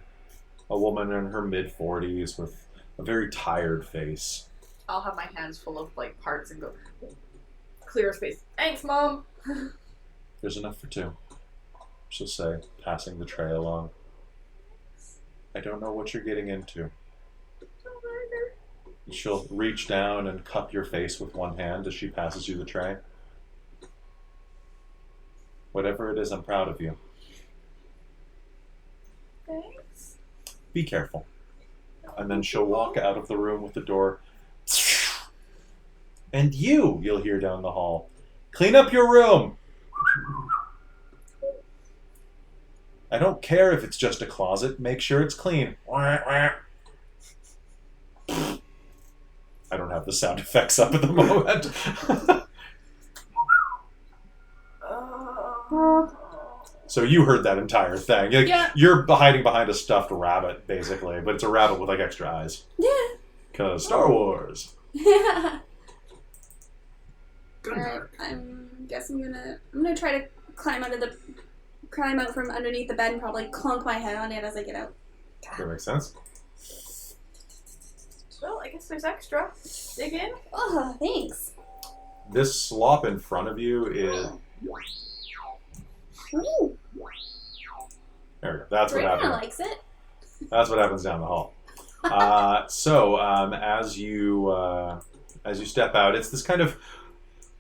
A woman in her mid-40s with a very tired face. I'll have my hands full of like parts and go clear a space. Thanks, Mom. There's enough for two. She'll say, passing the tray along. I don't know what you're getting into. She'll reach down and cup your face with one hand as she passes you the tray. Whatever it is, I'm proud of you. Thanks. Be careful. And then she'll walk out of the room with the door. And you'll hear down the hall. Clean up your room! I don't care if it's just a closet. Make sure it's clean. I don't have the sound effects up at the moment. So you heard that entire thing. Like, Yeah. You're hiding behind a stuffed rabbit, basically, but it's a rabbit with like extra eyes. Yeah. Because Star Wars. Yeah. Good Alright, Dork. I'm gonna try to climb out from underneath the bed and probably clunk my head on it as I get out. That makes sense. Well, I guess there's extra. Dig in. Oh, thanks. This slop in front of you is... Ooh, There we go. That's what Brianna happens. likes it. That's what happens down the hall. As you step out, it's this kind of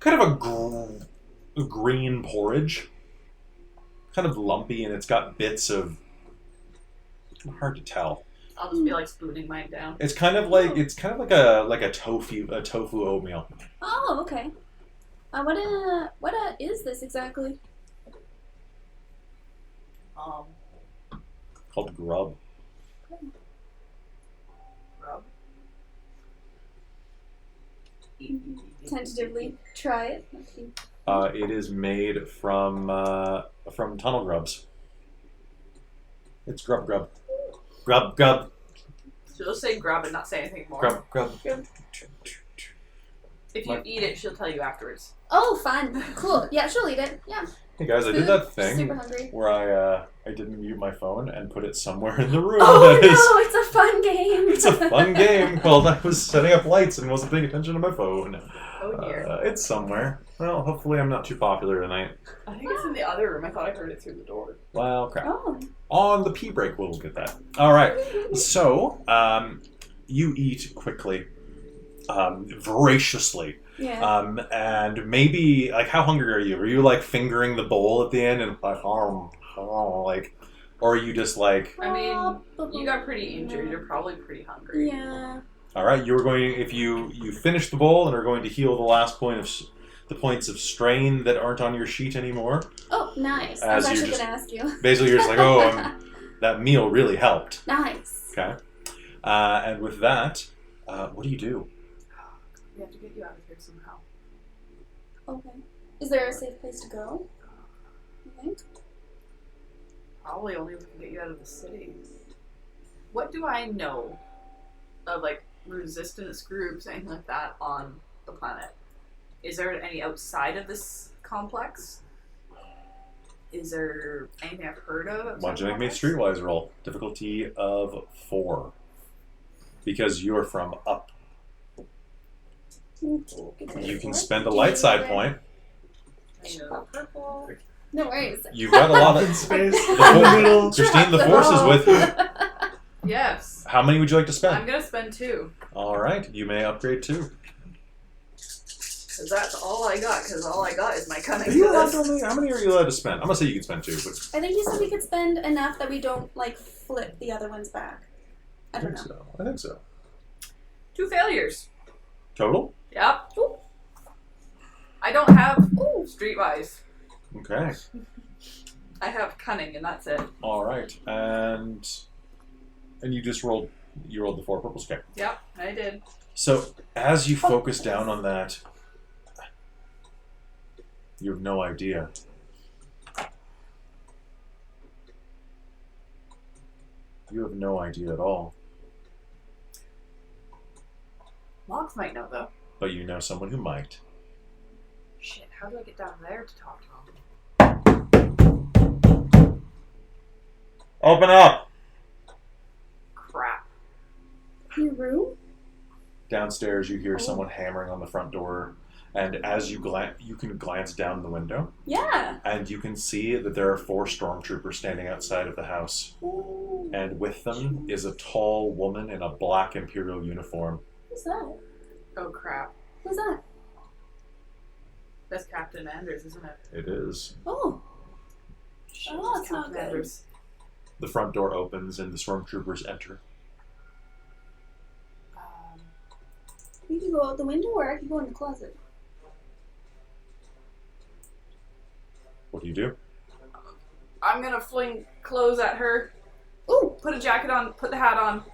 a green porridge, kind of lumpy, and it's got bits of hard to tell. I'll just be like spooning mine down. It's kind of like a tofu oatmeal. Oh, okay. What is this exactly? Called grub. Rub. Tentatively try it. It is made from tunnel grubs. It's grub. She'll just say grub and not say anything more. Grub. If you eat it, she'll tell you afterwards. Oh, fun. Cool. Yeah, she'll eat it. Yeah. Hey guys, I did Food. that thing Super hungry. where I didn't mute my phone and put it somewhere in the room. Oh that is- no, it's a fun game. It's a fun game called I was setting up lights and wasn't paying attention to my phone. Oh dear. It's somewhere. Well, hopefully I'm not too popular tonight. I think it's in the other room. I thought I heard it through the door. Well, crap. Oh. On the pee break, we'll get that. All right. So, you eat quickly, voraciously. Yeah. And maybe, like, how hungry are you? Are you, like, fingering the bowl at the end and, like, like, or are you just, like... I mean, you got pretty injured. You're probably pretty hungry. Yeah. All right, you are going, if you finish the bowl and are going to heal the last the points of strain that aren't on your sheet anymore. Oh, nice. I was As you're actually just- going to ask you. Basically, you're just like, oh, that meal really helped. Nice. Okay. And with that, what do you do? We have to get you out of here somehow. Okay. Is there a safe place to go? You think? Probably only if we can get you out of the city. What do I know of, like, resistance groups, anything like that on the planet. Is there any outside of this complex? Is there anything I've heard of? Why don't you make me a streetwise roll? Difficulty of 4. Because you're from up. You can spend a light side point. Purple. No worries. You've got a lot In of space. The In the middle. Christine, the force is with you. Yes. How many would you like to I'm spend? gonna spend 2. All right, you may upgrade 2. Because that's all I got, because all I got is my cunning Are you for allowed this. to only, how many are you allowed to spend? I'm gonna say you can spend 2, but I think you said we could spend enough that we don't like flip the other ones back. I don't know. so. I think so. 2 failures. Total? Yep. Ooh. I don't have streetwise. Okay. I have cunning, and that's it. All right, and you just rolled. You rolled the 4 purples. Okay. Yep, I did. So as you focus down on that, you have no idea. You have no idea at all. Mox might know, though. But you know someone who might. Shit, how do I get down there to talk to him? Open up! Crap. Your room? Downstairs, you hear someone hammering on the front door, and as you you can glance down the window, Yeah. and you can see that there are 4 stormtroopers standing outside of the house, Ooh. and with them is a tall woman in a black Imperial uniform. Who's that? Oh, crap. Who's that? That's Captain Anders, isn't it? It is. Oh. Shit, Oh, it's it's not Captain good. Anders. The front door opens, and the stormtroopers enter. You can go out the window or I can go in the closet. What do you do? I'm gonna fling clothes at her. Ooh. Put a jacket on, put the hat on.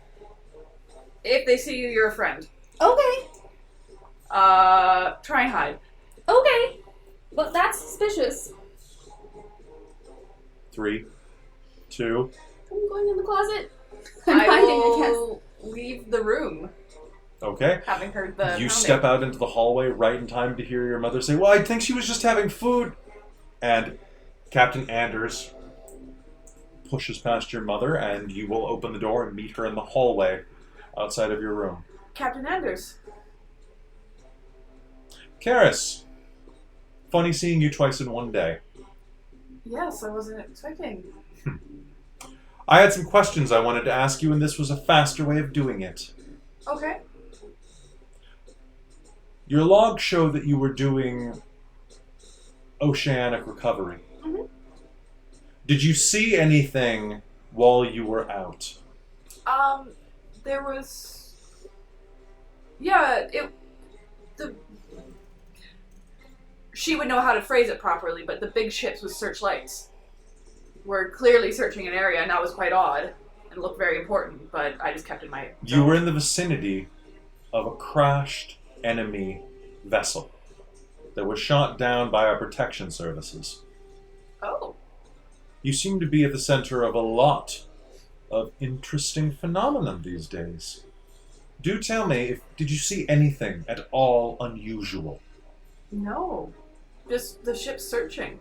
If they see you, you're a friend. Okay. Try and hide. Okay. Well, that's suspicious. 3, 2. I'm going in the closet. I'm I hiding, I guess. will leave the room, Okay. having heard the You pounding. step out into the hallway right in time to hear your mother say, "Well, I think she was just having food." And Captain Anders pushes past your mother, and you will open the door and meet her in the hallway outside of your room. Captain Anders. Karis, funny seeing you twice in one day. Yes, I wasn't expecting. I had some questions I wanted to ask you, and this was a faster way of doing it. Okay. Your logs show that you were doing oceanic recovery. Mhm. Did you see anything while you were out? There was. Yeah, she would know how to phrase it properly, but the big ships with searchlights were clearly searching an area, and that was quite odd and looked very important, but I just kept in my... You were in the vicinity of a crashed enemy vessel that was shot down by our protection services. Oh. You seem to be at the center of a lot of interesting phenomenon these days. Do tell me, did you see anything at all unusual? No. Just the ship searching.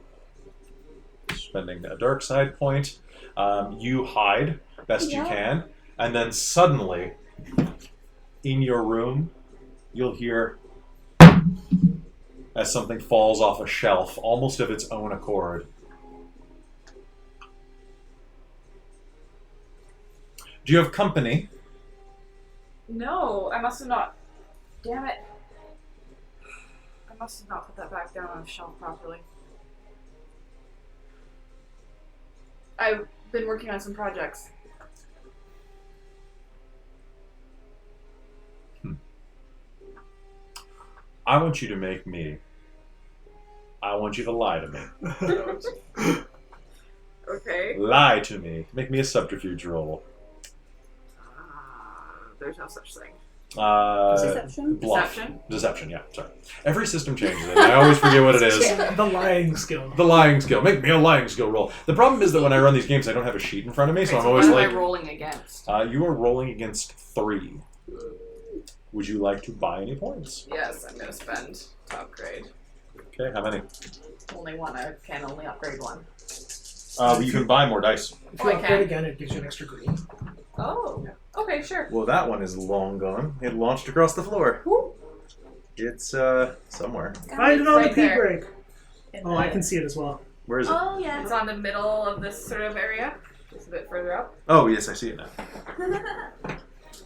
Spending a dark side point, you hide best you Yeah. can, and then suddenly, in your room, you'll hear as something falls off a shelf, almost of its own accord. Do you have company? No, I must have not... Damn it. I must have not put that back down on the shelf properly. I've been working on some projects. I want you to make me. I want you to lie to me. Okay. Lie to me. Make me a subterfuge roll. There's no such thing. Deception? Bluff. Deception? Deception, yeah, sorry. Every system changes it. I always forget what it is. The lying skill. The lying skill. Make me a lying skill roll. The problem is that when I run these games, I don't have a sheet in front of me, so Okay, I'm so always what like... am I rolling against? You are rolling against 3. Would you like to buy any points? Yes, I'm gonna spend to upgrade. Okay, how many? Only one. I can only upgrade one. You can buy more dice. If you I upgrade can. again, it gives you an extra green. Oh. Okay, sure. Well, that one is long gone. It launched across the floor. Woo. It's somewhere. Find it on right the pee there. break. In Oh, the- I can see it as well. Where is it? Oh, yeah. It's on the middle of this sort of area. Just a bit further up. Oh, yes, I see it now.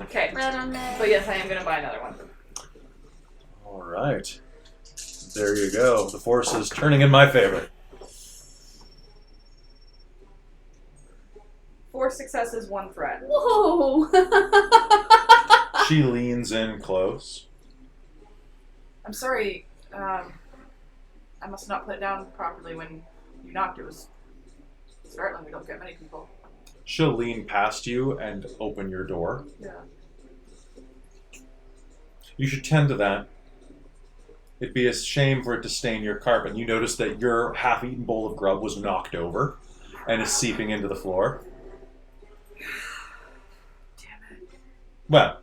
Okay. Red on there. But yes, I am gonna buy another one. All right. There you go. The force is turning in my favor. 4 successes, 1 threat. Whoa! She leans in close. I'm sorry. I must not put it down properly when you knocked. It was startling. We don't get many people. She'll lean past you and open your door. Yeah. You should tend to that. It'd be a shame for it to stain your carpet. You notice that your half-eaten bowl of grub was knocked over and is seeping into the floor. Damn it. Well,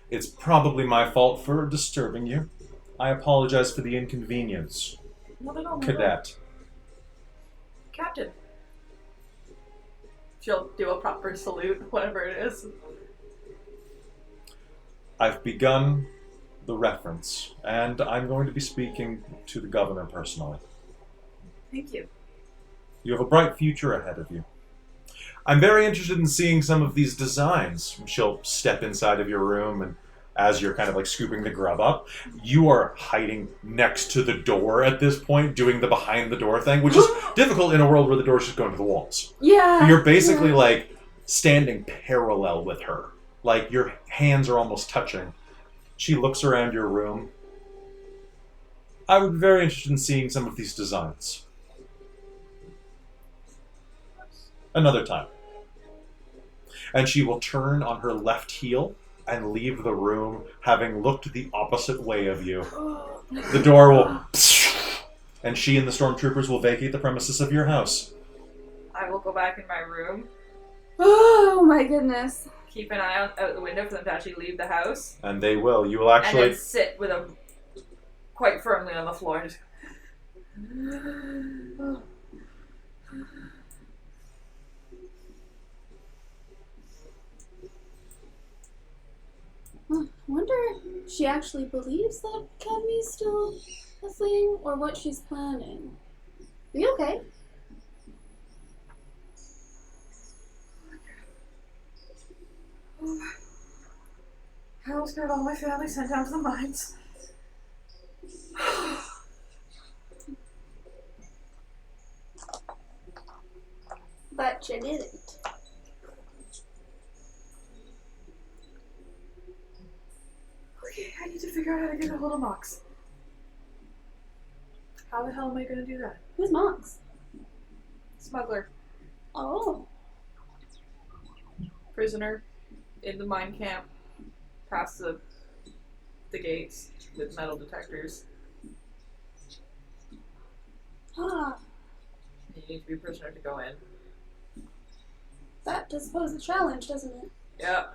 it's probably my fault for disturbing you. I apologize for the inconvenience, Not at all. Cadet. Captain. She'll do a proper salute, whatever it is. I've begun the reference, and I'm going to be speaking to the governor personally. Thank you. You have a bright future ahead of you. I'm very interested in seeing some of these designs. She'll step inside of your room, and as you're kind of like scooping the grub up, you are hiding next to the door at this point, doing the behind the door thing, which is difficult in a world where the door's just going to the walls. Yeah. You're basically like standing parallel with her. Like your hands are almost touching. She looks around your room. I would be very interested in seeing some of these designs. Another time. And she will turn on her left heel and leave the room, having looked the opposite way of you. The door will... And she and the stormtroopers will vacate the premises of your house. I will go back in my room, Oh my goodness. keep an eye out the window for them to actually leave the house, And they will. You will and actually... then sit with them quite firmly on the floor. Just... I wonder if she actually believes that Academy's still a thing, or what she's planning. Are you okay? I almost got all my family sent down to the mines. But you didn't. Okay, I need to figure out how to get a hold of Mox. How the hell am I going to do that? Who's Mox? Smuggler. Oh. Prisoner in the mine camp, past the gates with metal detectors. Ah. You need to be a prisoner to go in. That does pose a challenge, doesn't it? Yeah.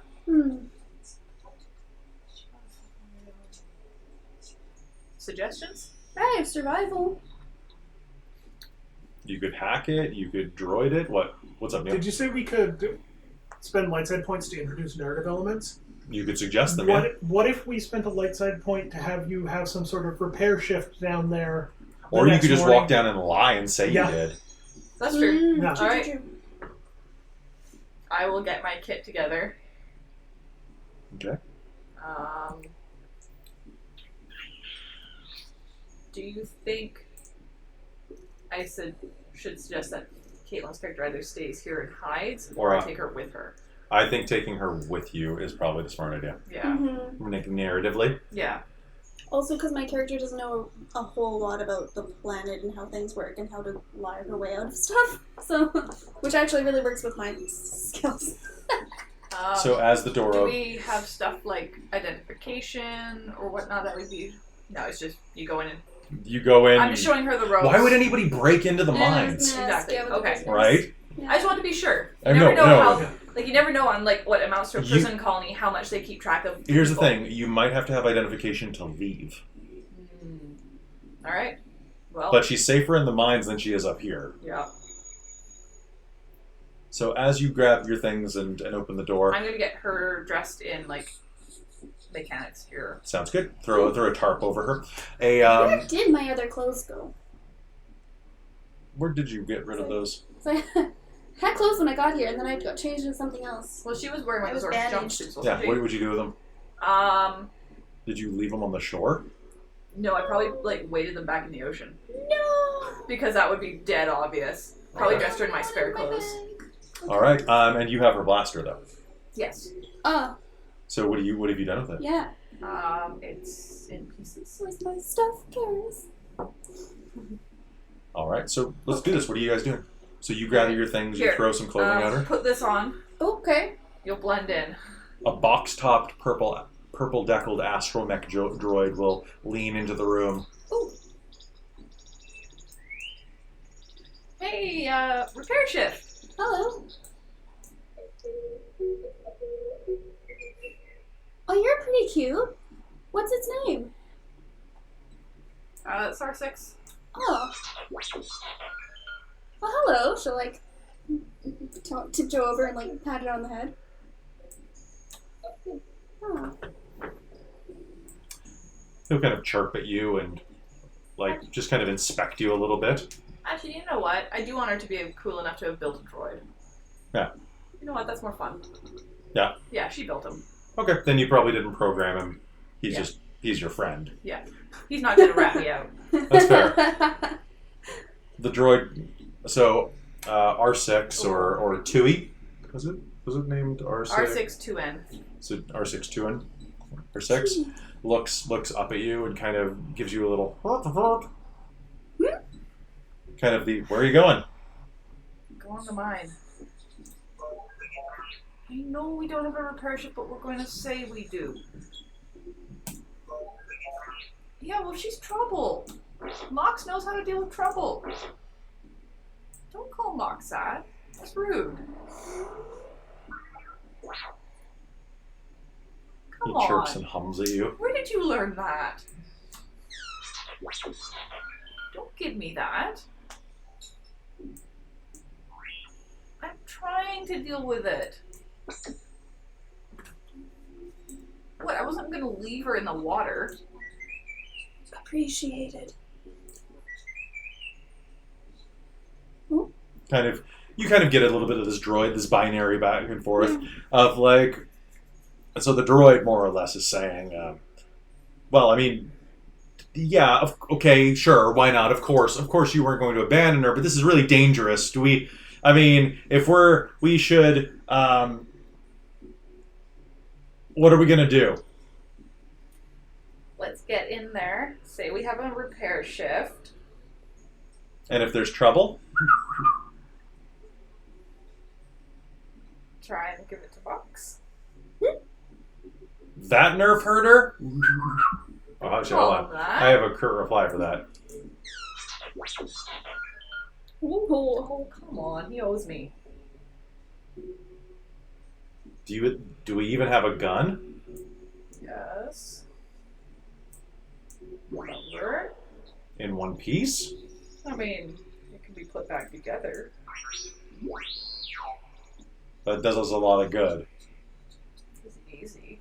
Suggestions? Hey, survival. You could hack it, you could droid it. What's up, Neil? Did you say we could spend light side points to introduce narrative elements? You could suggest them, yeah. What if we spent a light side point to have you have some sort of repair shift down there? Or the you next could just morning? walk down and lie and say Yeah. you did. That's true. Yeah. True, Alright. true. I will get my kit together. Okay. Do you think I should suggest that Caitlin's character either stays here and hides, or I take her with her? I think taking her with you is probably the smart idea. Yeah. Narratively. Yeah. Also, because my character doesn't know a whole lot about the planet and how things work and how to lie her way out of stuff. So, which actually really works with my skills. So as the door Do opens... we have stuff like identification or whatnot that would be... No, it's just you go in and... You go in... I'm just showing her the ropes. Why would anybody break into the mines? Exactly. Okay. Right? Yeah. I just want to be sure. I You never know, know no. how Like, you never know on, like, what amounts to a prison colony, how much they keep track of Here's people. the thing. You might have to have identification to leave. Alright. Well. But she's safer in the mines than she is up here. Yeah. So as you grab your things and open the door... I'm going to get her dressed in, like, mechanics gear. Sounds good. Throw a tarp over her. Where did my other clothes go? Where did you get rid of those? So I had clothes when I got here, and then I got changed into something else. Well, she was wearing one I of those was jumpsuits, wasn't Yeah, she? what would you do with them? Did you leave them on the shore? No, I probably, like, weighted them back in the ocean. No! Because that would be dead obvious. Probably Okay. dressed her in my spare clothes. Okay. Alright, and you have her blaster, though. Yes. Oh, So what have you done with it? yeah. It's in pieces. Where's my stuff, Karis? Alright, so let's do this. What are you guys doing? So you gather your things, you Here, throw some clothing at her. Put this on. Okay. You'll blend in. A box-topped purple-deckled astromech droid will lean into the room. Ooh. Hey, repair shift. Hello. Oh, you're pretty cute. What's its name? It's R6. Oh. Well, hello. She'll, like, tiptoe over and, like, pat it on the head. Oh. He'll kind of chirp at you and, like, just kind of inspect you a little bit. Actually, you know what? I do want her to be cool enough to have built a droid. Yeah. You know what? That's more fun. Yeah. Yeah, she built him. Okay, then you probably didn't program him. Yeah. He's your friend. Yeah. He's not gonna rat me out. That's fair. The droid, so R6 or Tui, was it named R6? R6-2N. So R6 2N, R6 looks up at you and kind of gives you a little kind of the where are you going? Go on the mine. I know we don't have a repair ship, but we're going to say we do. Yeah, well, she's trouble. Mox knows how to deal with trouble. Don't call Mox that. That's rude. Come He on. chirps and hums at you. Where did you learn that? Don't give me that. I'm trying to deal with it. What, I wasn't gonna leave her in the water. Appreciated. You kind of get a little bit of this droid, this binary back and forth of like, so the droid more or less is saying, well, I mean, yeah, okay, sure, why not? Of course you weren't going to abandon her, but this is really dangerous. If we should, what are we gonna do? Let's get in there. Say we have a repair shift. And if there's trouble? Try and give it to Box. That nerf herder? Oh, actually, hold on. That. I have a curt reply for that. Oh, come on. He owes me. Do we even have a gun? Yes. Remember? In one piece? I mean, it can be put back together. That does us a lot of good. It's easy.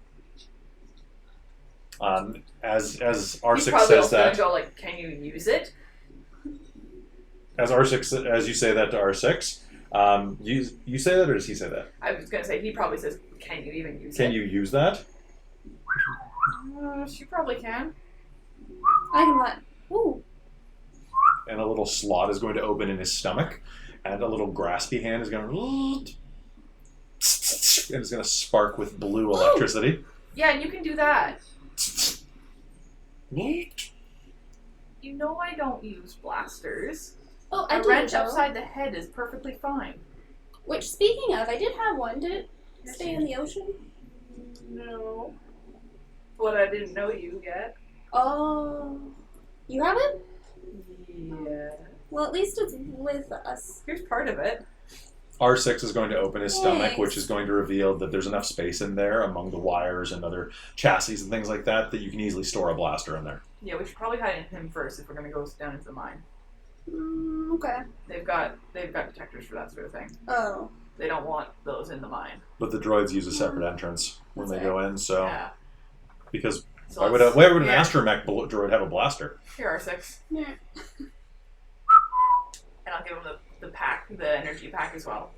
As He's R6 probably says also that, gonna go like, can you use it? as you say that to R6, you say that or does he say that? I was gonna say, he probably says, can you even use it? Can you use that? She probably can. I can what? Ooh. And a little slot is going to open in his stomach, and a little graspy hand is going to, and it's going to spark with blue electricity. Yeah, and you can do that. You know I don't use blasters. Oh, I A do. wrench though. upside the head is perfectly fine. Which, speaking of, I did have one. Did it Yes, stay you in the ocean? No. But I didn't know you yet. Oh. You have it? Yeah. Well, at least it's with us. Here's part of it. R6 is going to open his stomach, Thanks. which is going to reveal that there's enough space in there among the wires and other chassis and things like that you can easily store a blaster in there. Yeah, we should probably hide him first if we're gonna go down into the mine. Okay. They've got detectors for that sort of thing. Oh. They don't want those in the mine. But the droids use a separate entrance when they go in, so... Yeah. Because So why would an astromech droid have a blaster? Here are 6. Yeah. And I'll give him the pack, the energy pack as well.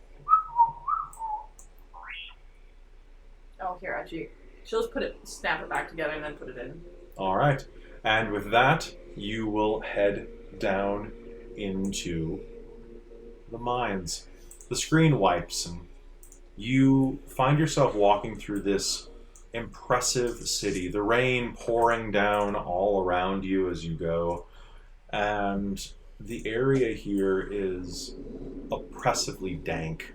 Oh, here, actually. She'll just snap it back together and then put it in. Alright. And with that, you will head down into the mines. The screen wipes and you find yourself walking through this impressive city. The rain pouring down all around you as you go. And the area here is oppressively dank.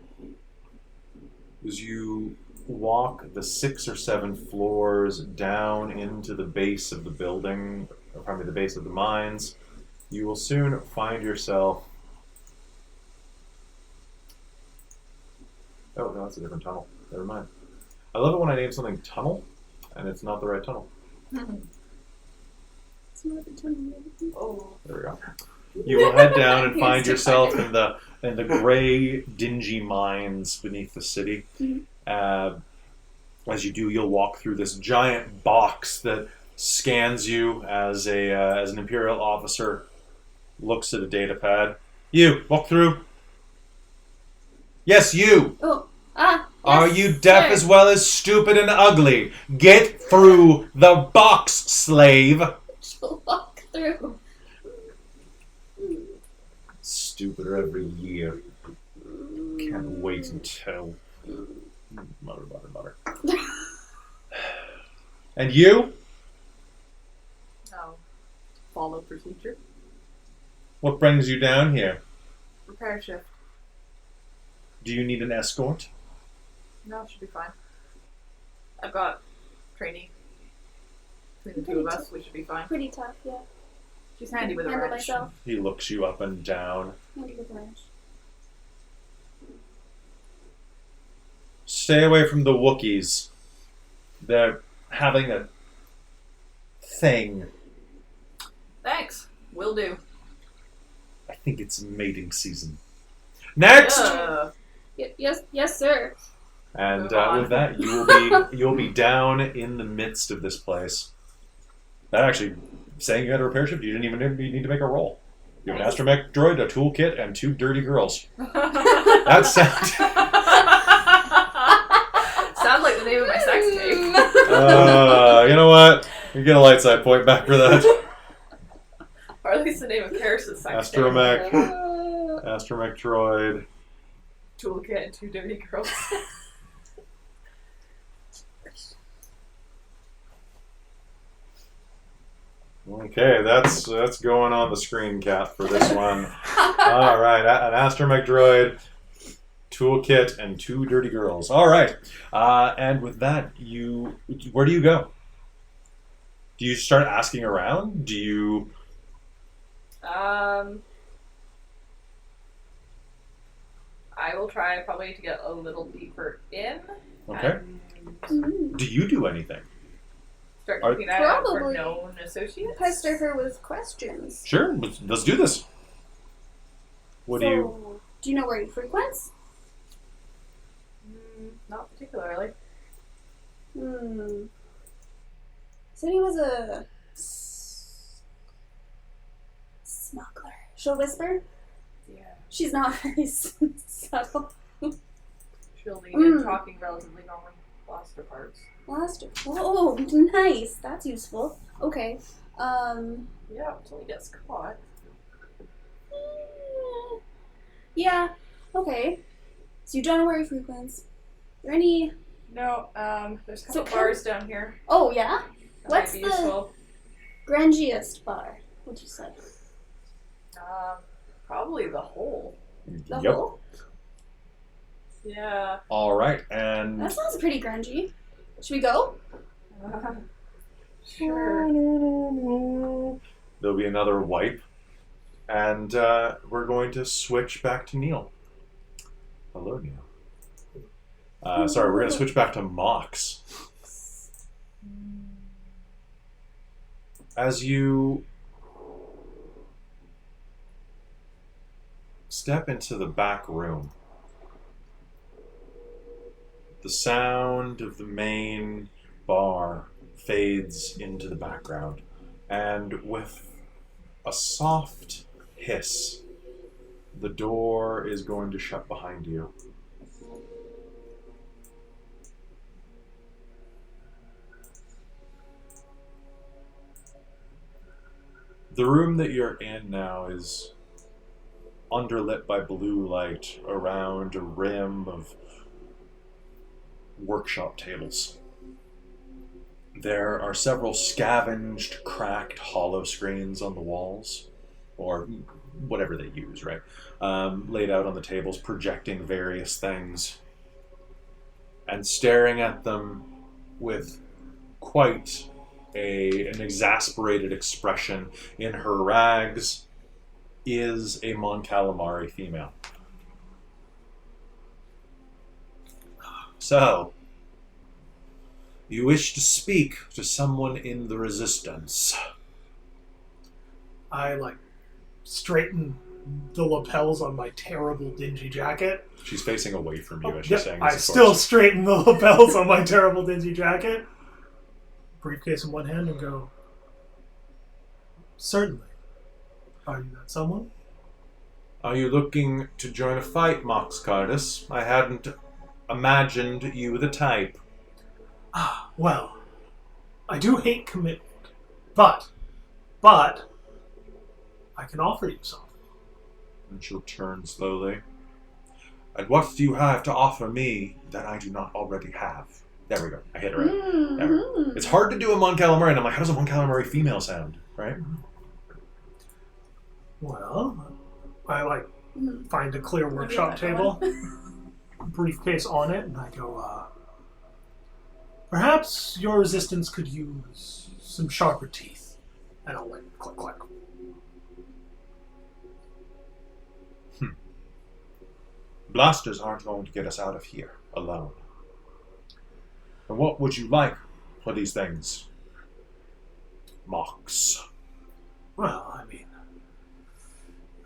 As you walk the 6 or 7 floors down into the base of the building, or probably the base of the mines, you will soon find yourself... Oh, no, that's a different tunnel. Never mind. I love it when I name something tunnel, and it's not the right tunnel. It's not a tunnel. Oh. There we go. You will head down and find yourself in the gray, dingy mines beneath the city. As you do, you'll walk through this giant box that scans you as an Imperial officer looks at a data pad. You, walk through. Yes, you! Oh. Are Yes, you deaf sir. as well as stupid and ugly? Get through the box, slave! She'll walk through. Stupider every year. Can't wait until... Butter. And you? Oh. Follow procedure. What brings you down here? Repair shift. Do you need an escort? No, it should be fine. I've got training. Between the two of us, we should be fine. Pretty tough, yeah. She's handy with a Handle wrench. myself. He looks you up and down. Handy with a wrench. Stay away from the Wookiees. They're having a thing. Thanks. Will do. I think it's mating season. Next! Yes, sir. And Move on. with that, you'll be down in the midst of this place. That actually, saying you had a repair shift, you didn't even need to make a roll. You have an astromech droid, a toolkit, and 2 dirty girls. That sounds... Sounds like the name of my sex tape. You know what? You get a light side point back for that. Or at least the name of Karis's sex tape. Astromech droid. Toolkit and 2 dirty girls. Okay, that's going on the screen cap for this one. All right, an astromech droid, toolkit, and 2 dirty girls. All right, and with that, where do you go? Do you start asking around? Do you? I will try probably to get a little deeper in. Okay. And Do you do anything? start keeping an eye out for Probably. known associates. Pester her with questions. Sure, let's do this. What do you? Do you know where he frequents? Not particularly. Said he was a smuggler. She'll whisper. Yeah. She's not very subtle. She'll lean in talking relatively normal blaster parts. Blaster. Oh, nice. That's useful. Okay. Yeah, until he gets caught. Yeah. Okay. So you don't know where he frequents. Are there any? No, there's a couple So bars down here. Oh yeah. That What's might be the useful. grandiest bar? What'd you say? Probably the hole. The Yep. hole? Yeah. All right, and That sounds pretty grungy. Should we go? Sure. there'll be another wipe, and we're going to switch back to Neil. Hello, Neil. Sorry, we're going to switch back to Mox. As you step into the back room, the sound of the main bar fades into the background, and with a soft hiss, the door is going to shut behind you. The room that you're in now is underlit by blue light around a rim of workshop tables. There are several scavenged, cracked hollow screens on the walls, or whatever they use, right? Laid out on the tables, projecting various things. And staring at them with quite an exasperated expression in her rags is a Mon Calamari female. So, you wish to speak to someone in the Resistance. I, straighten the lapels on my terrible, dingy jacket. She's facing away from you as she's saying I this, of still course. straighten the lapels on my terrible, dingy jacket. Briefcase in one hand and go, certainly. Are you that someone? Are you looking to join a fight, Mox Cardus? I hadn't imagined you the type. Well, I do hate commitment, but I can offer you something. And she'll turn slowly. And what do you have to offer me that I do not already have? There we go. I hit it right. There. It's hard to do a Mon Calamari, and I'm like, how does a Mon Calamari female sound? Right? Well, I find a clear workshop table, briefcase on it, and I go, perhaps your Resistance could use some sharper teeth. And I'll click, click. Blasters aren't going to get us out of here alone. And what would you like for these things, Mox? Well, I mean,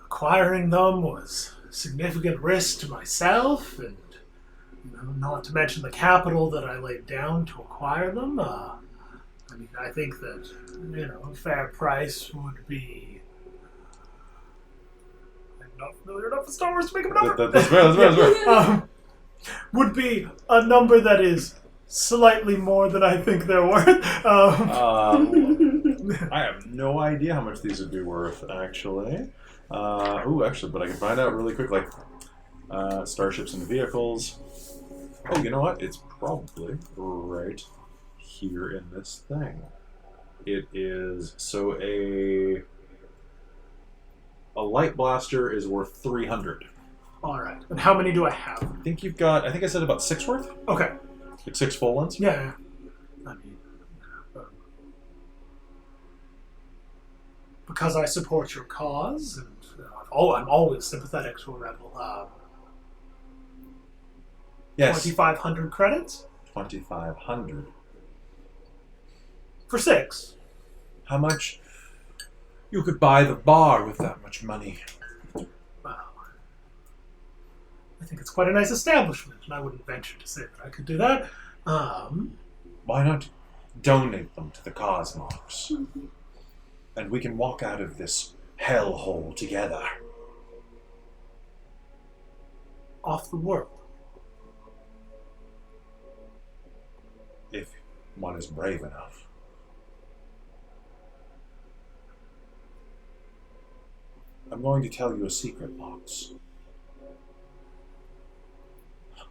acquiring them was a significant risk to myself, and not to mention the capital that I laid down to acquire them. I think that, a fair price would be... I'm not familiar enough with Star Wars to make up a number. That's fair. Would be a number that is slightly more than I think they're worth. I have no idea how much these would be worth, actually. But I can find out really quick, starships and vehicles. Oh, you know what? It's probably right here in this thing. It is, so a light blaster is worth 300. Alright. And how many do I have? I think I said about 6 worth? Okay. Like 6 full ones? Yeah. Because I support your cause, and I'm always sympathetic to a rebel. Yes. 2,500 credits? 2,500. For 6. How much? You could buy the bar with that much money. Well, I think it's quite a nice establishment, and I wouldn't venture to say that I could do that. Why not donate them to the Cosmos? And we can walk out of this hellhole together. Off the world. If one is brave enough. I'm going to tell you a secret, Mox.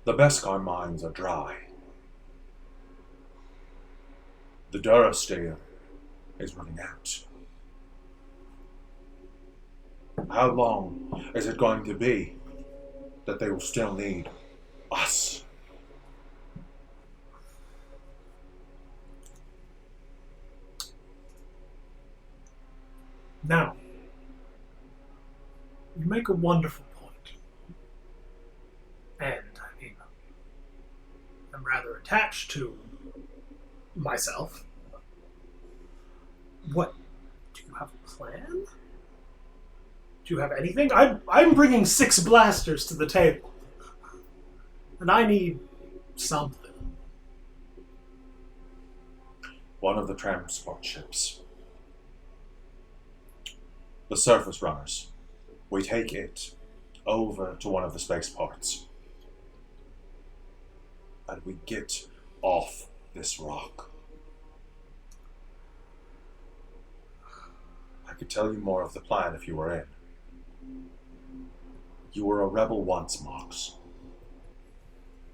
The Beskar mines are dry. The Durastale is running out. How long is it going to be that they will still need us? Now, you make a wonderful point. And attached to myself. What? Do you have a plan? Do you have anything? I'm bringing 6 blasters to the table. And I need something. One of the transport ships. The surface runners. We take it over to one of the spaceports. And we get off this rock. I could tell you more of the plan if you were in. You were a rebel once, Mox.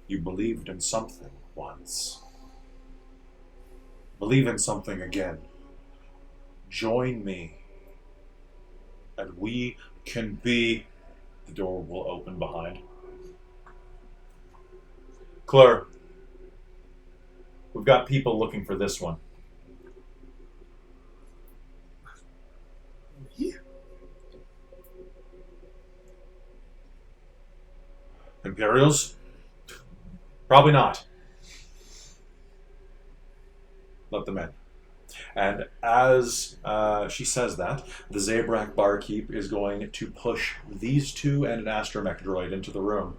You believed in something once. Believe in something again. Join me. And we can be... The door will open behind. Claire, we've got people looking for this one. Me? Imperials? Probably not. Let them in. And as she says that, the Zabrak barkeep is going to push these two and an astromech droid into the room.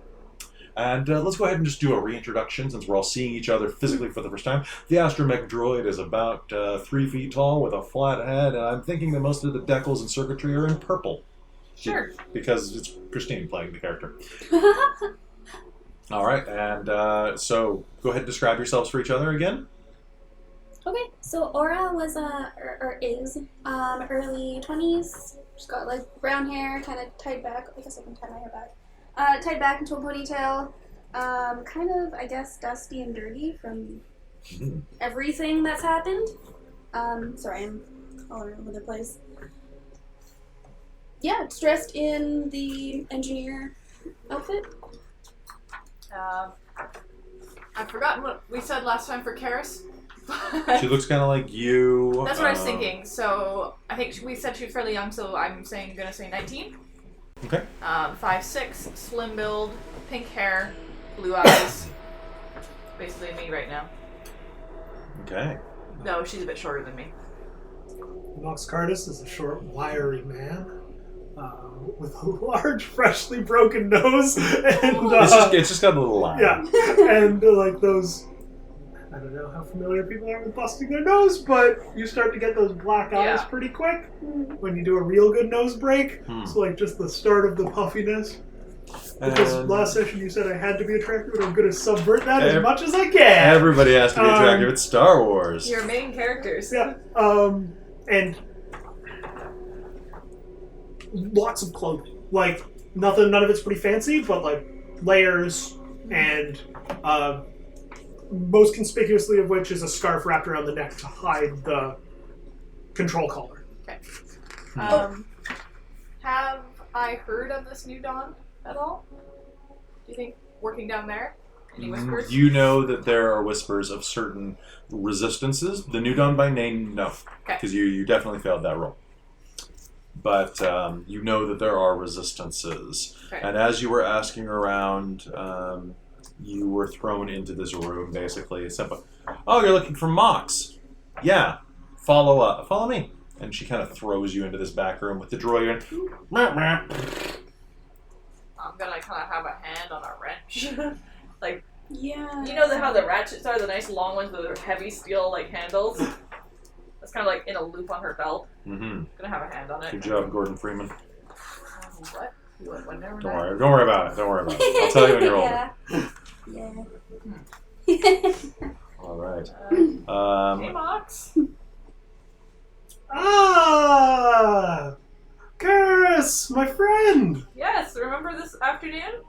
And let's go ahead and just do a reintroduction since we're all seeing each other physically for the first time. The astromech droid is about 3 feet tall with a flat head, and I'm thinking that most of the decals and circuitry are in purple. Sure. Because it's Christine playing the character. All right, and so go ahead and describe yourselves for each other again. Okay, so Aura was or is early 20s. She's got like brown hair, kind of tied back. I guess I can tie my hair back. Tied back into a ponytail. Kind of, I guess, dusty and dirty from everything that's happened. Sorry, I'm all over the place. Yeah, it's dressed in the engineer outfit. I've forgotten what we said last time for Karis. She looks kind of like you. That's what I was thinking. So I think we said she was fairly young, so I'm gonna say 19. Okay. 5'6", slim build, pink hair, blue eyes. Basically me right now. Okay. No, she's a bit shorter than me. Nox Cardis is a short, wiry man with a large, freshly broken nose, and It's just got a little line. yeah, and like those. I don't know how familiar people are with busting their nose, but you start to get those black eyes Yeah. pretty quick when you do a real good nose break. So like just the start of the puffiness. Because last session you said I had to be attractive, and I'm going to subvert that as much as I can. Everybody has to be attractive. It's Star Wars. Your main characters. Yeah, and lots of clothing. Like none of it's pretty fancy, but like layers and. Most conspicuously of which is a scarf wrapped around the neck to hide the control collar. Okay. Have I heard of this New Dawn at all? Do you think working down there? Any whispers? You know that there are whispers of certain resistances. The New Dawn by name, no. Okay. Because you definitely failed that roll. But you know that there are resistances. Okay. And as you were asking around, you were thrown into this room, basically. Simple. Oh, you're looking for Mox. Yeah. Follow me. And she kind of throws you into this back room with the droid. I'm gonna kind of have a hand on a wrench. Like, Yeah. you know how the ratchets are, the nice long ones with their heavy steel like handles? That's kind of like in a loop on her belt. Mm-hmm. Gonna have a hand on it. Good job, Gordon Freeman. What? You went when they were Don't there? worry. Don't worry about it. Don't worry about it. I'll tell you when you're older. Yeah. All right. Hey, Mox. Ah! Karis, my friend! Yes, remember this afternoon?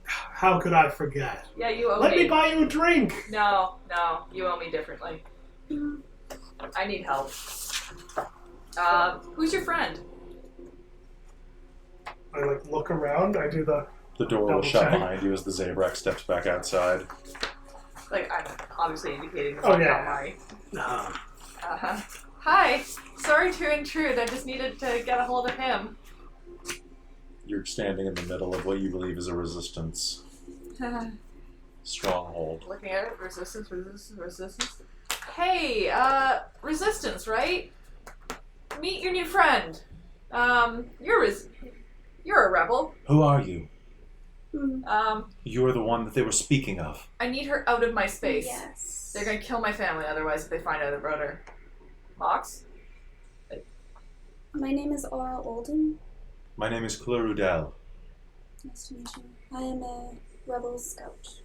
How could I forget? Yeah, you owe Let me buy you a drink! No, you owe me differently. I need help. Who's your friend? I like look around, I do the... The door will Double shut check. behind you as the Zabrak steps back outside. Like, I'm obviously indicating Oh, about yeah. my... Hi. Sorry to intrude. I just needed to get a hold of him. You're standing in the middle of what you believe is a resistance. stronghold. Looking at it, resistance. Hey, resistance, right? Meet your new friend. You're a rebel. Who are you? You're the one that they were speaking of. I need her out of my space. Yes. They're gonna kill my family otherwise if they find out about her. Mox? My name is Aura Olden. My name is Clarudel. Nice to meet you. I am a rebel scout.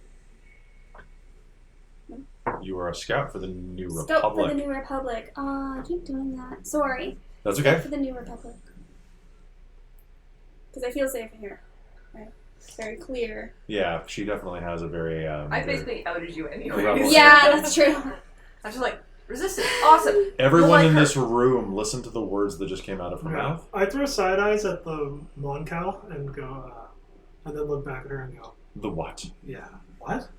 You are a scout for the New Scout Republic. for the New Republic. I keep doing that. Sorry. That's okay. For the New Republic. Because I feel safe here. Right? It's very clear. Yeah, she definitely has a very... I basically outed you Rebel. anyways. Yeah, that's true. I'm just like, resistance, awesome. Everyone Like in her. this room, listen to the words that just came out of her mouth. I throw side eyes at the Moncal and go, and then look back at her and go, The what? yeah, what?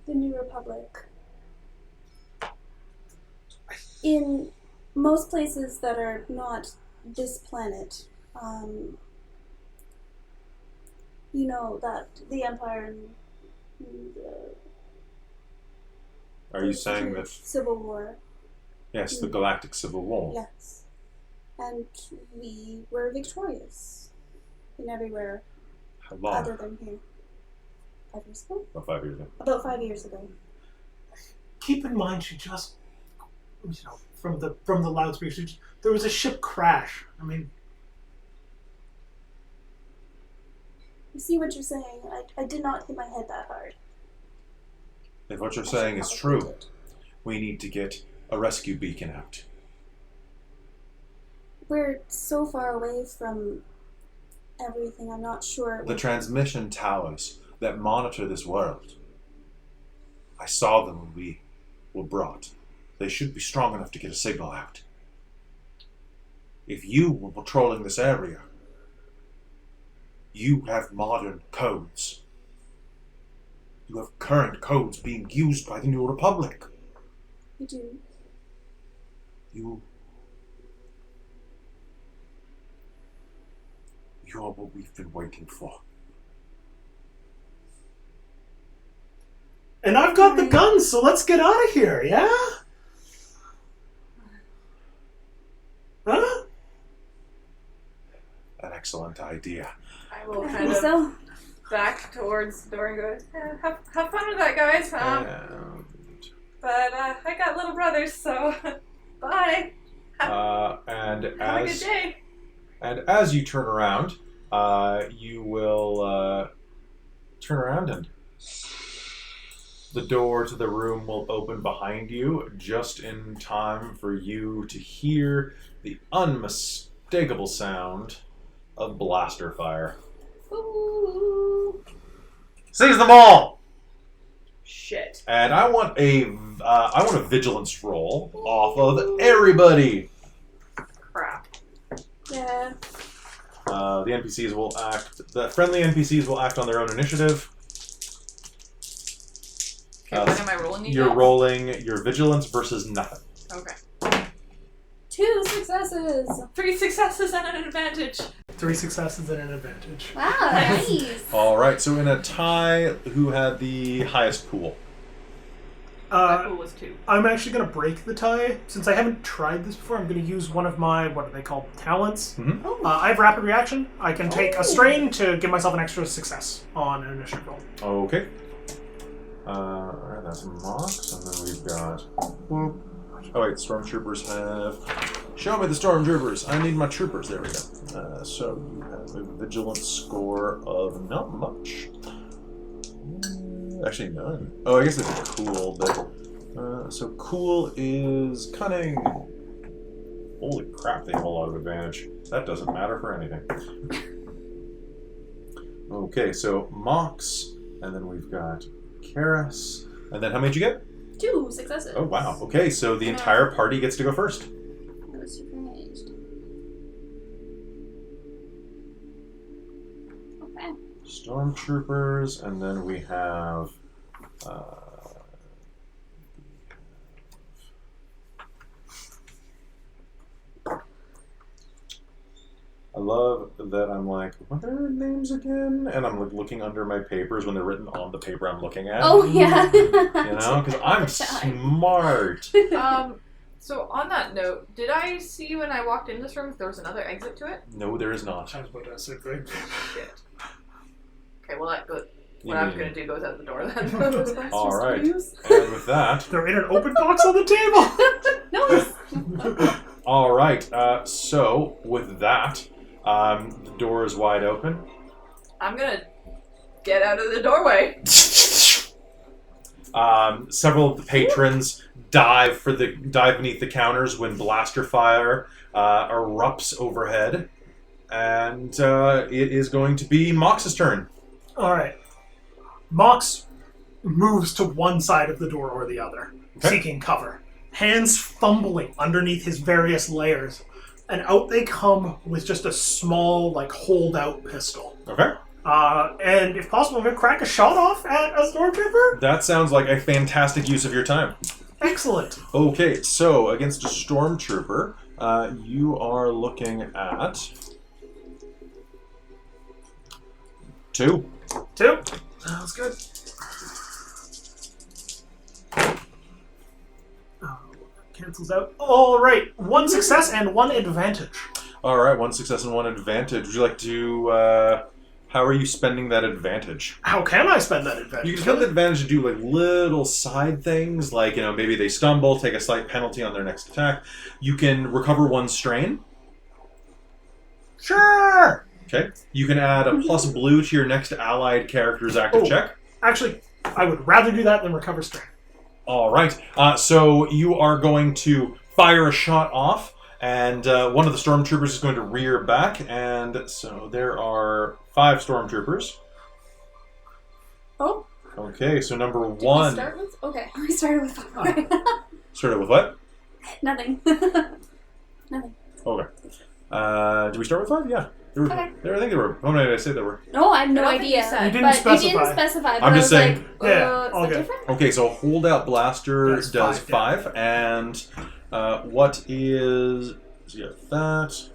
The New Republic. In most places that are not this planet, you know that the Empire and the Are you saying that... Civil War. Yes, the Galactic Civil War. Yes. And we were victorious in everywhere How long? other than here. 5 years ago? About 5 years ago. About 5 years ago. Keep in mind, she just, from the loudspeaker, there was a ship crash. I mean, I see what you're saying. I did not hit my head that hard. If what you're I saying should is probably true, did. we need to get a rescue beacon out. We're so far away from everything, I'm not sure. The transmission towers that monitor this world. I saw them when we were brought. They should be strong enough to get a signal out. If you were patrolling this area, you have modern codes. You have current codes being used by the New Republic. We do. You're what we've been waiting for. and I've got the guns, so let's get out of here, yeah? Huh? An excellent idea. I will I kind think of so. back towards the door and go, have fun with that, guys. But I got little brothers, so bye. And Have a good day. And as you turn around, you will turn around and the door to the room will open behind you just in time for you to hear the unmistakable sound of blaster fire. Ooh. Seize them all! Shit. And I want a vigilance roll off of everybody. Crap. Yeah. The NPCs will act. The friendly NPCs will act on their own initiative. Okay, when am I rolling again? You're rolling your vigilance versus nothing. Okay. 2 successes. 3 successes and an advantage. 3 successes and an advantage. Wow, nice. All right. So in a tie, who had the highest pool? My pool was 2. I'm actually going to break the tie. Since I haven't tried this before, I'm going to use one of my, what are they called, talents. Mm-hmm. Oh. I have rapid reaction. I can take Oh. a strain to give myself an extra success on an initiative roll. Okay. All right. That's Mox, and then we've got. Oh wait, stormtroopers have. Show me the stormtroopers. I need my troopers. There we go. So you have a vigilance score of not much. Actually, none. Oh, I guess it's cool, but so cool is cunning. Holy crap! They have a lot of advantage. That doesn't matter for anything. Okay, so Mox, and then we've got Karis, and then how many did you get? 2 successes. Oh wow. Okay, so the entire party gets to go first. I was surprised. Okay. Stormtroopers, and then we have love that I'm like, what are their names again? And I'm like looking under my papers when they're written on the paper I'm looking at. Oh, yeah. You know, because I'm smart. So on that note, did I see when I walked in this room if there was another exit to it? No, there is not. I was about to say thing. Shit. Okay, well that goes. What I was gonna do goes out the door then. All right. And with that, They're in an open box on the table. No. all right. So with that, the door is wide open. I'm gonna get out of the doorway. Several of the patrons dive beneath the counters when blaster fire erupts overhead, and it is going to be Mox's turn. All right. Mox moves to one side of the door or the other, seeking cover. Hands fumbling underneath his various layers, and out they come with just a small, hold-out pistol. Okay. And if possible, I'm going to crack a shot off at a stormtrooper. That sounds like a fantastic use of your time. Excellent. Okay, so against a stormtrooper, you are looking at 2. 2. Sounds good. Oh, cancels out. All right. 1 success and 1 advantage. All right, 1 success and 1 advantage. Would you like to? How are you spending that advantage? How can I spend that advantage? You can spend the advantage to do little side things, like maybe they stumble, take a slight penalty on their next attack. You can recover 1 strain. Sure. Okay. You can add a plus blue to your next allied character's active check. Actually, I would rather do that than recover strain. All right. So you are going to fire a shot off, and one of the stormtroopers is going to rear back, and so there are 5 stormtroopers. Oh. Okay, so number Did 1. we start with? Okay, we started with 5. Started with what? Nothing. Nothing. Okay. Did we start with 5? Yeah. There were, Okay. I think there were. How many did I say there were? No, I have no I don't think you idea. said. You didn't but specify. You didn't specify. But I'm I just was saying. Like, Yeah, is all that good. different? Okay, so holdout blaster Does does 5, 5, and what is... So you got that.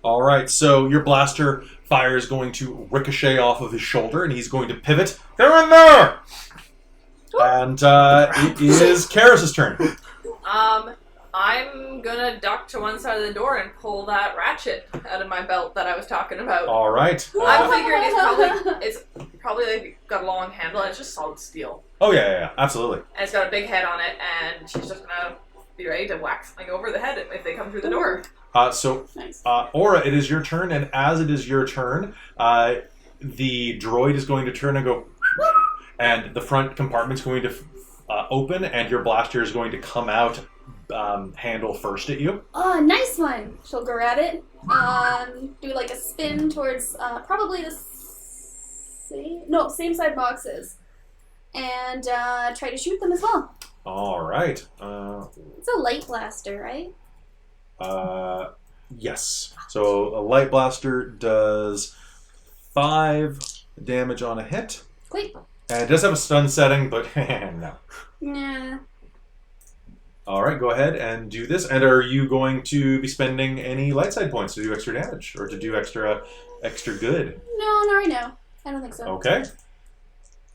All right, so your blaster fire is going to ricochet off of his shoulder, and he's going to pivot. They're in there! And it is Karis's turn. I'm gonna duck to one side of the door and pull that ratchet out of my belt that I was talking about. All right. I'm figuring it's probably got a long handle and it's just solid steel. Oh, yeah, absolutely. And it's got a big head on it, and she's just gonna be ready to whack something over the head if they come through the door. So, Nice. Aura, it is your turn, and as it is your turn, the droid is going to turn and go, and the front compartment's going to open, and your blaster is going to come out handle first at you. Oh, nice one. She'll go at it. Do a spin towards probably the same side boxes, and try to shoot them as well. All right. It's a light blaster, right? Yes. So a light blaster does 5 damage on a hit. Quick. And it does have a stun setting, but no. Yeah. All right, go ahead and do this. And are you going to be spending any light side points to do extra damage or to do extra good? No, not right now. I don't think so. Okay.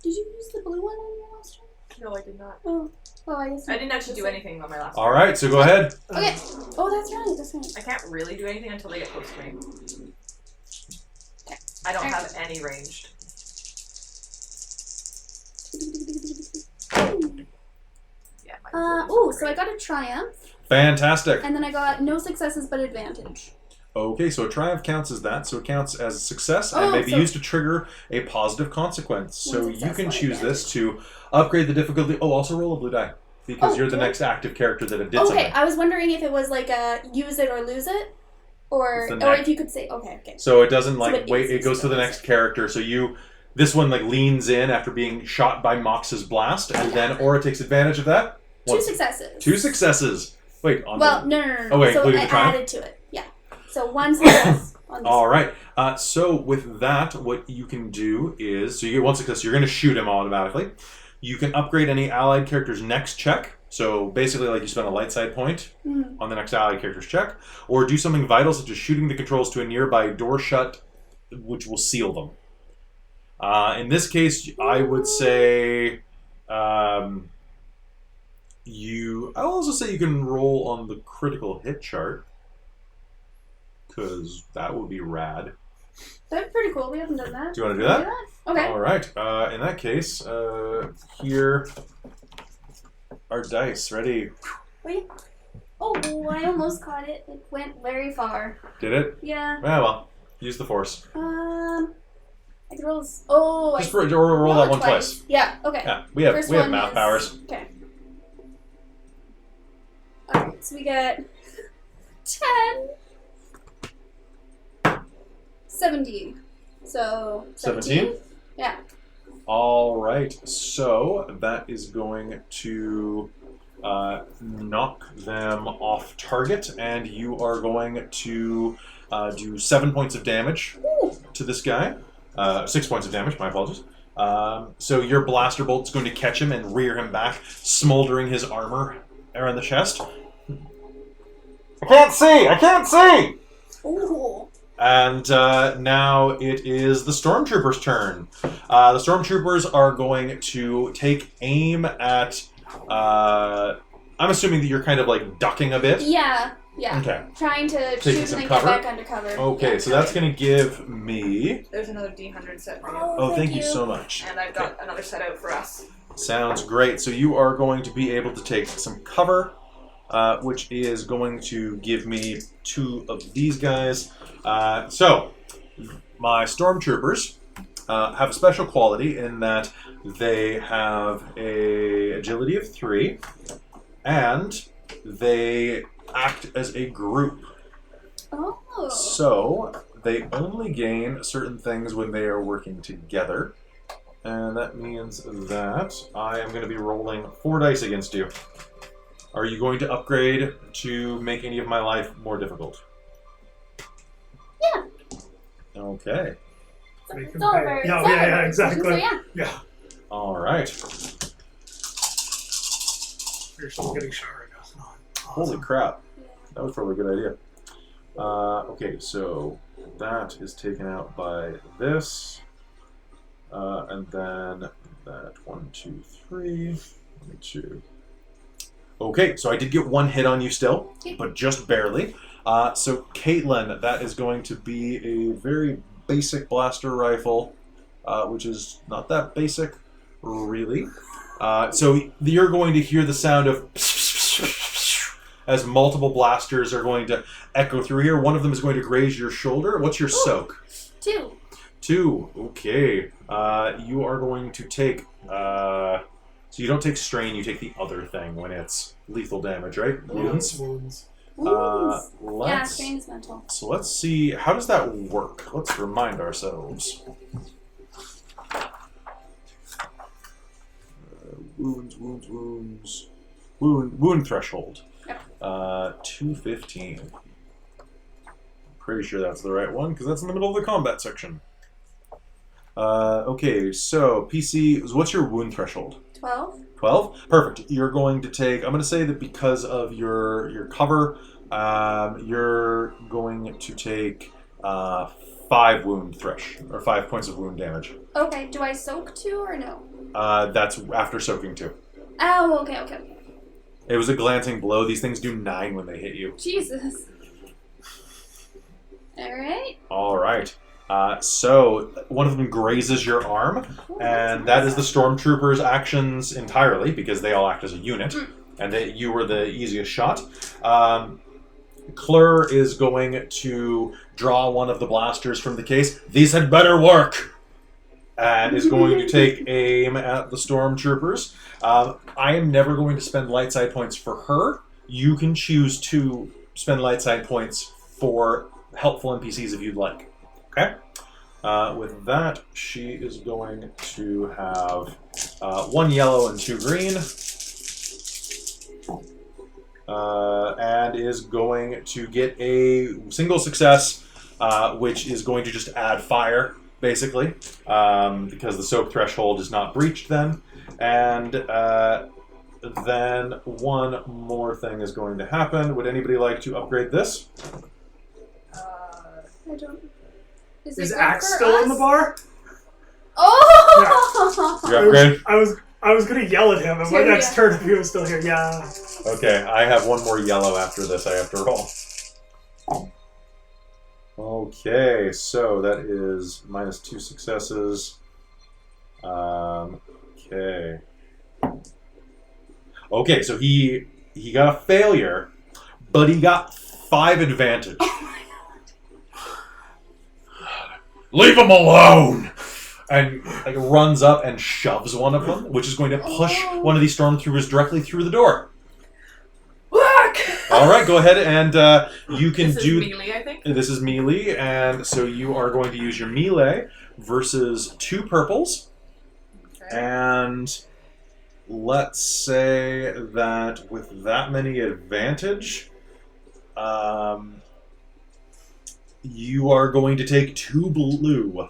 Did you use the blue one on your last turn? No, I did not. Oh, I guess I didn't actually do anything on my last All right, so go ahead. Okay. Oh, that's right. That's right. I can't really do anything until they get close to me. Okay. I don't have any ranged. Yeah. So I got a triumph, Fantastic. and then I got no successes but advantage. Okay, so a triumph counts as that, so it counts as a success and Oh, may be so- used to trigger a positive consequence. So One you success, can one choose advantage. this to upgrade the difficulty. Oh, also roll a blue die because Oh, you're the do I? next active character that it did Okay, something. I was wondering if it was like a use it or lose it, or It's the or next- if you could say okay. So it doesn't So it wait. is It goes to the next character. So this one leans in after being shot by Mox's blast, and then Aura takes advantage of that. 2 successes. 2 successes. Wait. On Well, the, no. Oh, wait, So including I the triumph? added to it. Yeah. So 1 success on this. All right. So with that, what you can do is, so you get 1 success. You're going to shoot him automatically. You can upgrade any allied character's next check So basically, like you spend a light side point Mhm. on the next ally character's check, or do something vital such as shooting the controls to a nearby door shut, which will seal them. In this case, I would say I'll also say you can roll on the critical hit chart, because that would be rad. That'd be pretty cool. We haven't done that. Do you want to do Can we that? Okay. All right. In that case, here are dice. Ready? Wait. Oh, I almost caught it. It went very far. Did it? Yeah. Yeah, well, use the force. I could roll this. Oh, Just roll that one twice. Yeah, okay. Yeah, we have First we have one math is- powers. Okay. Alright, so we got 10, 17. So 17? Yeah. All right. So that is going to knock them off target, and you are going to do 7 points of damage Ooh. to this guy. 6 points of damage. My apologies. So your blaster bolt's going to catch him and rear him back, smoldering his armor around the chest. I can't see! I can't see! Ooh. And now it is the Stormtroopers' turn. The Stormtroopers are going to take aim at... I'm assuming that you're kind of like ducking a bit. Yeah. Yeah. Okay. Trying to Taking shoot some and then cover? get back under cover. Okay, Yeah. so that's going to give me... There's another D100 set for you. Oh, thank you so much. And I've got another set out for us. Sounds great. So you are going to be able to take some cover, which is going to give me 2 of these guys. So my Stormtroopers have a special quality in that they have a agility of 3, and they act as a group. Oh. So they only gain certain things when they are working together. And that means that I am going to be rolling 4 dice against you. Are you going to upgrade to make any of my life more difficult? Yeah. They Okay. It's can all pay. very- Yeah, it's all yeah, very exactly. So yeah. Yeah. All right. You're still getting shot right now. It's not Holy awesome. crap. That was probably a good idea. Okay, so that is taken out by this. And then that 1, 2, 3. 2. Okay, so I did get 1 hit on you still, but just barely. So Caitlin, that is going to be a very basic blaster rifle, which is not that basic, really. So you're going to hear the sound of as multiple blasters are going to echo through here. One of them is going to graze your shoulder. What's your soak? 2. 2. Okay. You are going to take... so you don't take strain, you take the other thing when it's lethal damage, right? Wounds. Wounds. Yeah, Let's... strain's mental. So let's see, how does that work? Let's remind ourselves. Wounds. Wound threshold. Yep. 215. Pretty sure that's the right one, because that's in the middle of the combat section. Okay, so PC, what's your wound threshold? 12. 12? Perfect. You're going to take, I'm going to say that because of your cover, you're going to take 5 wound thresh, or 5 points of wound damage. Okay, do I soak 2 or no? That's after soaking 2. Oh, okay. It was a glancing blow. These things do 9 when they hit you. Jesus. Alright. All right. So one of them grazes your arm, and that is the Stormtroopers' actions entirely, because they all act as a unit, and you were the easiest shot. Klur is going to draw one of the blasters from the case. These had better work! And is going to take aim at the Stormtroopers. I am never going to spend light side points for her. You can choose to spend light side points for helpful NPCs if you'd like. Okay? With that, she is going to have 1 yellow and 2 green. And is going to get a single success, which is going to just add fire, basically, because the soak threshold is not breached then. And then one more thing is going to happen. Would anybody like to upgrade this? I don't. Is Is it Axe for still us? in the bar? Oh! You upgrade? I was gonna yell at him, and my next turn if he was still here. Yeah. Okay, I have one more yellow after this I have to roll. Okay, so that is minus 2 successes. Okay. Okay, so he got a failure, but he got 5 advantage. Oh my god. Leave him alone! And like runs up and shoves one of them, which is going to push one of these stormtroopers directly through the door. Whack! All right, go ahead and you can This do. is melee, I think. This is melee, and so you are going to use your melee versus 2 purples, Okay. and let's say that with that many advantage, you are going to take 2 blue.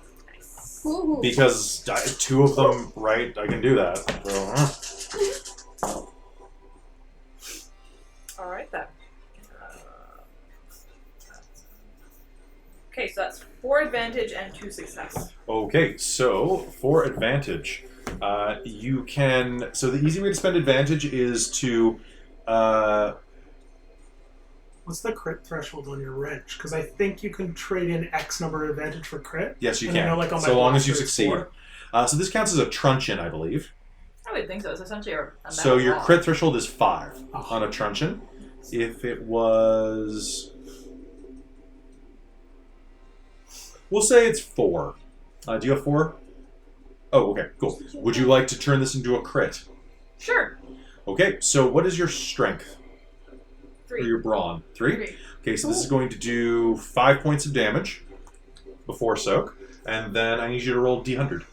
Ooh. Because 2 of them, right? I can do that. So, All right then. Okay, so that's 4 advantage and 2 success. okay, so for advantage, you can. So the easy way to spend advantage is to. What's the crit threshold on your wrench? Because I think you can trade in X number of advantage for crit. Yes, you And I can. know, like, on my So long as you blaster, it's succeed. 4. So this counts as a truncheon, I believe. I would think so. It's essentially a So metal your wall. crit threshold is 5 Oh. on a truncheon. If it was, we'll say it's 4. Do you have 4? Oh, okay, cool. Would you like to turn this into a crit? Sure. Okay, so what is your strength? 3. Or your brawn? 3? 3. Okay, so this is going to do 5 points of damage before soak, and then I need you to roll d100.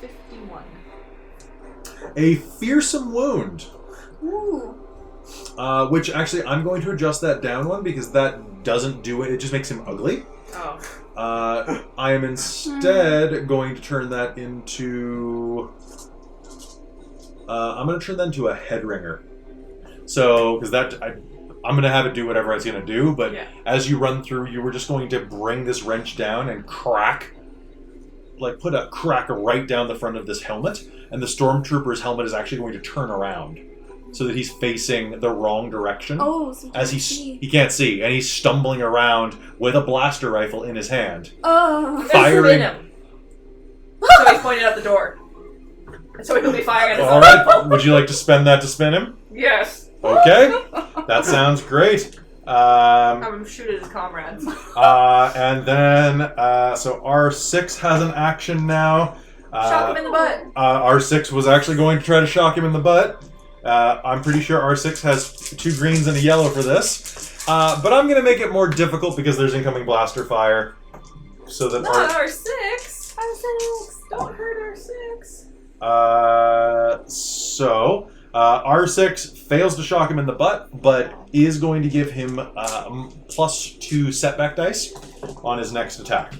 51. A fearsome wound, Ooh. which actually I'm going to adjust that down one because that doesn't do it. It just makes him ugly. Oh. I am instead going to turn that into. I'm going to turn that into a head ringer. So, because I'm going to have it do whatever it's going to do, but Yeah. as you run through, you were just going to bring this wrench down and crack, like put a crack right down the front of this helmet, and the stormtrooper's helmet is actually going to turn around so that he's facing the wrong direction. Oh, so As he he can't see, and he's stumbling around with a blaster rifle in his hand. Oh. Firing- Spin him. So he's pointing out the door. So he'll be firing at his All right, would you like to spend that to spin him? Yes. Okay, that sounds great. Have him shoot at his comrades. And then, so R6 has an action now. Shock him in the butt. R6 was actually going to try to shock him in the butt. I'm pretty sure R6 has 2 greens and a yellow for this. But I'm going to make it more difficult because there's incoming blaster fire. So that Not R6. R6. Don't hurt R6. So R6 fails to shock him in the butt, but is going to give him +2 setback dice on his next attack.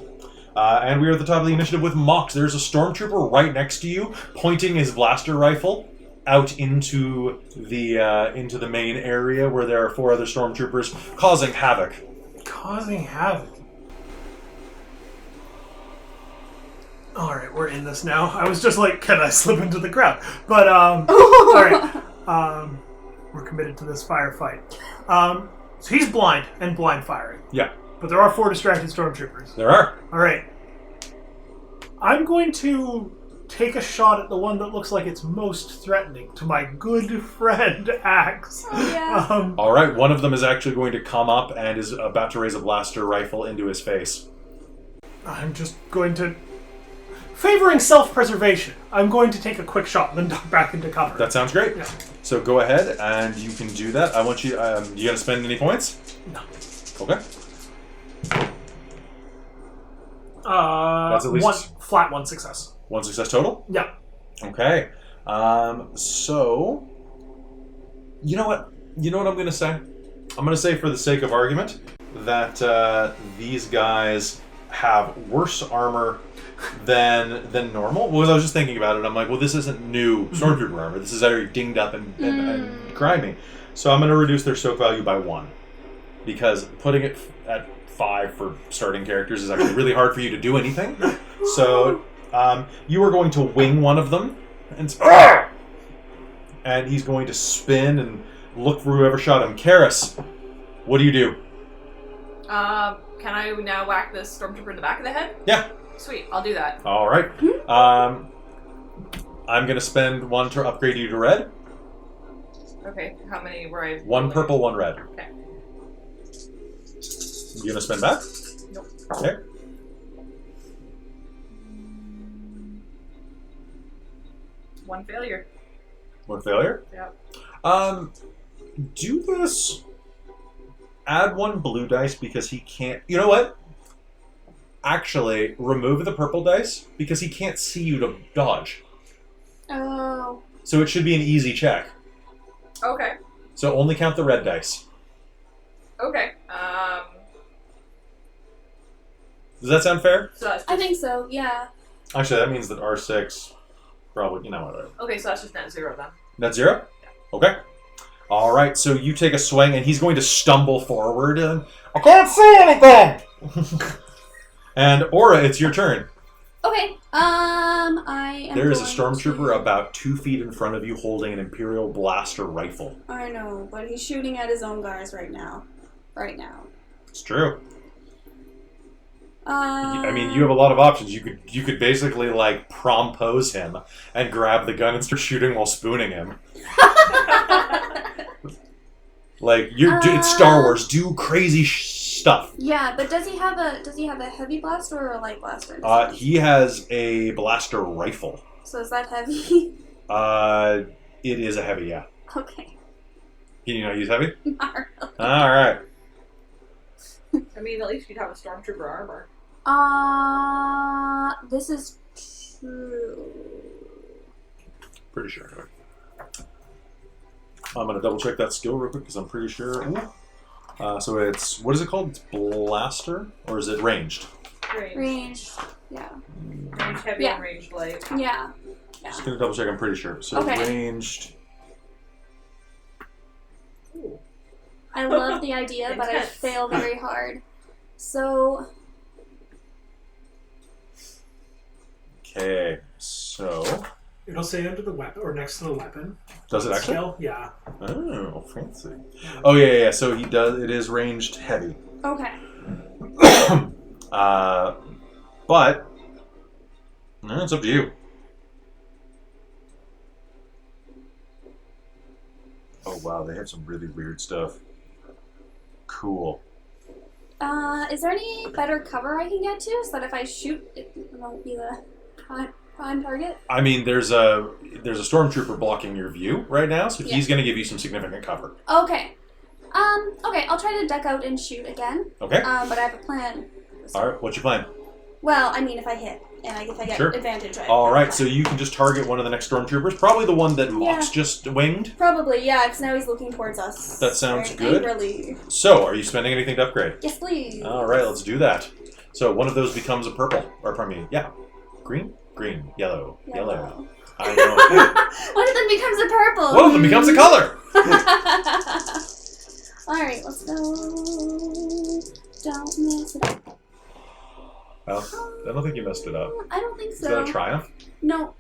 And we are at the top of the initiative with Mox. There's a stormtrooper right next to you, pointing his blaster rifle out into the main area where there are 4 other stormtroopers, causing havoc. Causing havoc. Alright, we're in this now. I was just like, can I slip into the crowd? But, alright. We're committed to this firefight. So he's blind and blind firing. Yeah, But there are 4 distracted stormtroopers. there are. Alright. I'm going to take a shot at the one that looks like it's most threatening to my good friend Axe. Oh, yeah. All right, one of them is actually going to come up and is about to raise a blaster rifle into his face. I'm just going to... Favoring self-preservation, I'm going to take a quick shot and then duck back into cover. That sounds great. Yeah. So go ahead and you can do that. I want you. You gonna spend any points? No. Okay. That's at least- One success. 1 success total. Yeah. Okay. So you know what? You know what I'm gonna say? I'm gonna say, for the sake of argument, that these guys have worse armor than normal. Well, I was just thinking about it. I'm like, well, this isn't new Stormtrooper armor. This is already dinged up and grimy. So I'm going to reduce their soak value by 1. Because putting it at 5 for starting characters is actually really hard for you to do anything. So you are going to wing one of them. And he's going to spin and look for whoever shot him. Karis, what do you do? Can I now whack this stormtrooper in the back of the head? Yeah. Sweet, I'll do that. All right. I'm going to spend 1 to upgrade you to red. Okay, how many were I? 1 purple, 1 red. Okay. You going to spend back? Nope. Okay. One failure. 1 failure? Yep. Do this. Add 1 blue dice because he can't... You know what? Actually, remove the purple dice because he can't see you to dodge. Oh. So it should be an easy check. Okay. So only count the red dice. Okay. Does that sound fair? So that's just, I think so, yeah. Actually, that means that R6 probably... You know what? okay, so that's just net 0 then. Net 0? Okay. All right, so you take a swing, and he's going to stumble forward, and I can't see anything! And Aura, it's your turn. Okay, I am There is a going stormtrooper to... about 2 feet in front of you holding an Imperial blaster rifle. I know, but he's shooting at his own guys right now. It's true. I mean, you Um, have a lot of options. You could basically, like, prom-pose him and grab the gun and start shooting while spooning him. Like, it's Star Wars. Do crazy stuff. Yeah, but does he have a heavy blaster or a light blaster? He has a blaster rifle. So is that heavy? It is a heavy, yeah. Okay. Can you not use heavy? Not really. All right. I mean, at least you'd have a stormtrooper armor. This is true. Pretty sure. I'm going to double check that skill real quick because I'm pretty sure. So it's, what is it called? It's blaster? Or is it ranged? Range. Yeah. Range heavy Yeah. and range light. Yeah. Just going to double check, I'm pretty sure. So Okay. ranged. Ooh. I love the idea, but I Intense. fail very hard. So, Okay, so. It'll say under the weapon or next to the weapon. Does it actually? Skill? Yeah. Oh, fancy. Oh, yeah. So he does, it is ranged heavy. okay. But, it's up to you. Oh, wow, they have some really weird stuff. Cool. Is there any better cover I can get to so that if I shoot, it won't be the prime target? I mean, there's a stormtrooper blocking your view right now, so Yeah. he's going to give you some significant cover. Okay. Okay, I'll try to duck out and shoot again. Okay? But I have a plan. All right, what's your plan? Well, I mean, if I hit and if I get Sure. advantage, I All right, so you can just target one of the next stormtroopers, probably the one that Mox Yeah. just winged. Probably, yeah, because now he's looking towards us. That sounds very good. Angrily. So, are you spending anything to upgrade? Yes, please. All right, let's do that. So one of those becomes a purple, or pardon me, yeah, green, yellow. I know. One of them becomes a purple. One of them becomes a color. Alright, let's go. Don't mess it up. Well, I don't think you messed it up. I don't think so. Is that a triumph? No,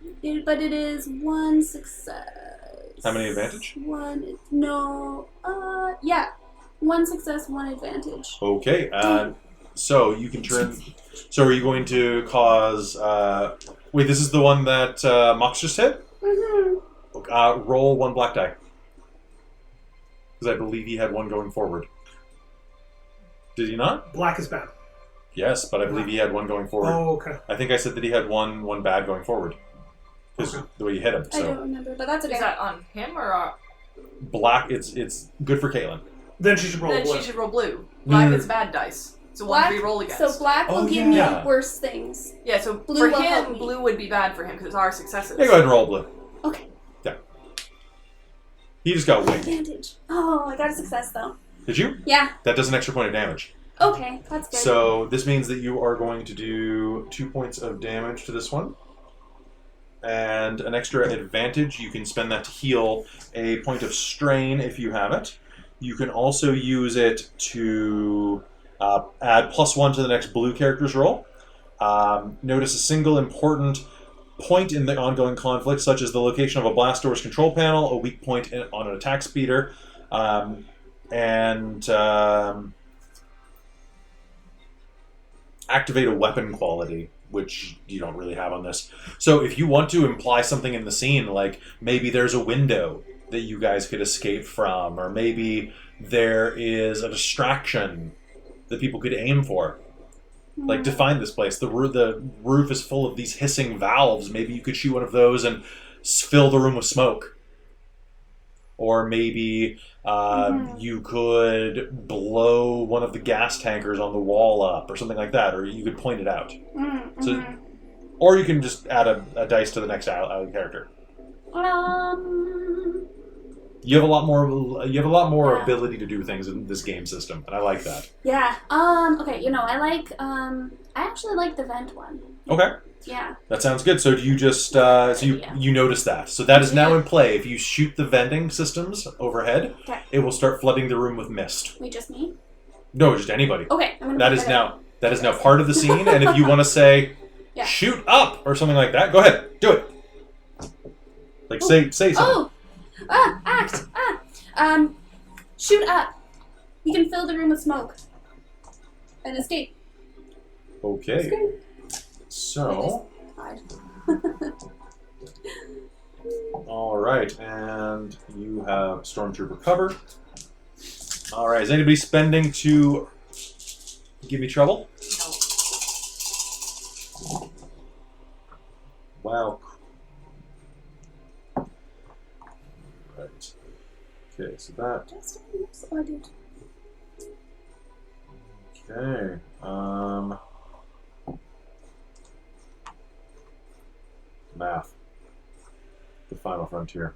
but it is 1 success. How many advantage? 1, no, yeah. 1 success, 1 advantage. Okay, so you can turn. So are you going to cause? Wait, this is the one that Mox just hit. Mm-hmm. Roll 1 black die, because I believe he had 1 going forward. Did he not? Black is bad. Yes, but I believe he had 1 going forward. Oh, okay. I think I said that he had one bad going forward. Because Okay. the way you hit him. I don't So remember, but that's okay. Is that on him or black, it's good for Caitlin. Then she should roll then blue. she should roll blue. No, Black no, no. is bad dice. So Black, one to re-roll against. so black will Oh, give me yeah. worse things. yeah, so Blue for will help him, me. blue would be bad for him because it's our successes. Yeah, go ahead and roll blue. Okay. Yeah. He just got winged. Advantage. Oh, I got a success though. Did you? Yeah. That does an extra point of damage. Okay, that's good. So this means that you are going to do 2 points of damage to this one. And an extra advantage, you can spend that to heal a point of strain if you have it. You can also use it to add +1 to the next blue character's roll. Notice a single important point in the ongoing conflict, such as the location of a blast door's control panel, a weak point on an attack speeder, and activate a weapon quality, which you don't really have on this. So if you want to imply something in the scene, like maybe there's a window that you guys could escape from, or maybe there is a distraction that people could aim for. Like, define this place. The roof is full of these hissing valves. Maybe you could shoot one of those and fill the room with smoke. Or maybe you could blow one of the gas tankers on the wall up, or something like that. Or you could point it out. So, or you can just add a dice to the next ally character. You have a lot more ability to do things in this game system, and I like that. Yeah. Okay. I actually like the vent one. Okay. Yeah. That sounds good. So do you just you notice that? So that is now in play. If you shoot the vending systems overhead, it will start flooding the room with mist. Wait, just me? No, just anybody. Okay. That is now part of the scene. And if you want to say shoot up or something like that, go ahead, do it. Like say something. Oh. Act! Shoot up! You can fill the room with smoke. And escape. Okay. So... Alright, and you have Stormtrooper cover. Alright, is anybody spending to give me trouble? No. Wow. Right. Okay, so that... Okay. Math. The final frontier.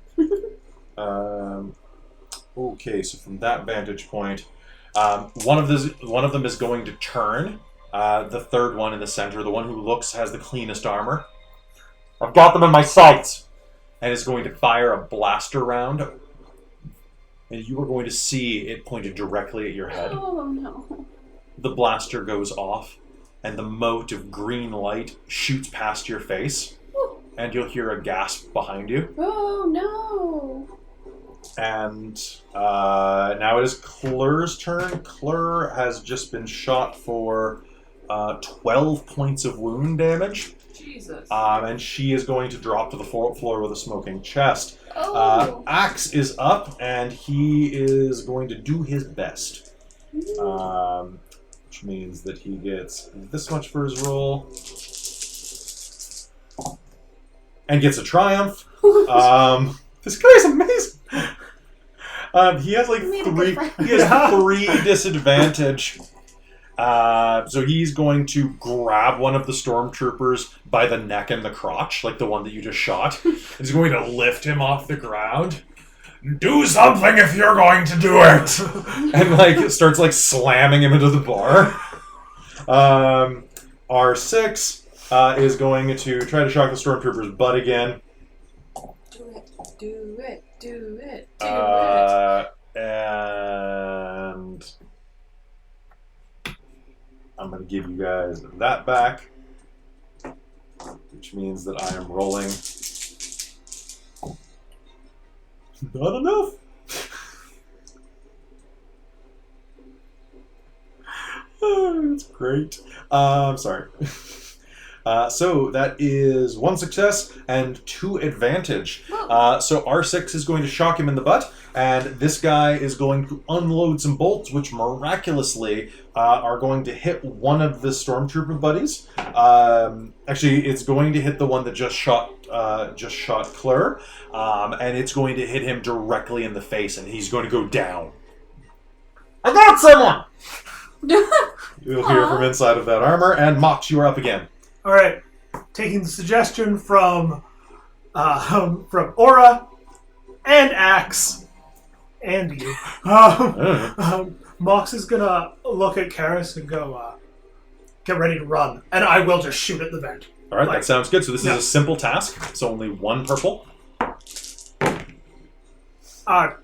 Okay, so from that vantage point, one of them is going to turn. The third one in the center, the one who has the cleanest armor. I've got them in my sights! And is going to fire a blaster round. And you are going to see it pointed directly at your head. Oh, no. The blaster goes off, and the mote of green light shoots past your face. And you'll hear a gasp behind you. Oh, no. And now it is Clur's turn. Clur has just been shot for 12 points of wound damage. Jesus. And she is going to drop to the floor with a smoking chest. Oh. Axe is up, and he is going to do his best. Which means that he gets this much for his roll. And gets a triumph. This guy's amazing. He has like three disadvantage. So he's going to grab one of the stormtroopers by the neck and the crotch, like the one that you just shot. He's going to lift him off the ground. Do something if you're going to do it! And like starts like slamming him into the bar. R6 is going to try to shock the stormtrooper's butt again. Do it. And I'm going to give you guys that back, which means that I am rolling not enough. Oh, it's great. I'm sorry. So that is 1 success and 2 advantage. So R6 is going to shock him in the butt, and this guy is going to unload some bolts, which miraculously are going to hit one of the stormtrooper buddies. Actually, it's going to hit the one that just shot Clur, and it's going to hit him directly in the face, and he's going to go down. I got someone! You'll hear from inside of that armor, and Mox, you are up again. All right, taking the suggestion from Aura and Axe and you, Mox is gonna look at Karis and go, get ready to run. And I will just shoot at the vent. All right, that sounds good. So this is Yeah. a simple task. It's only 1 purple. What?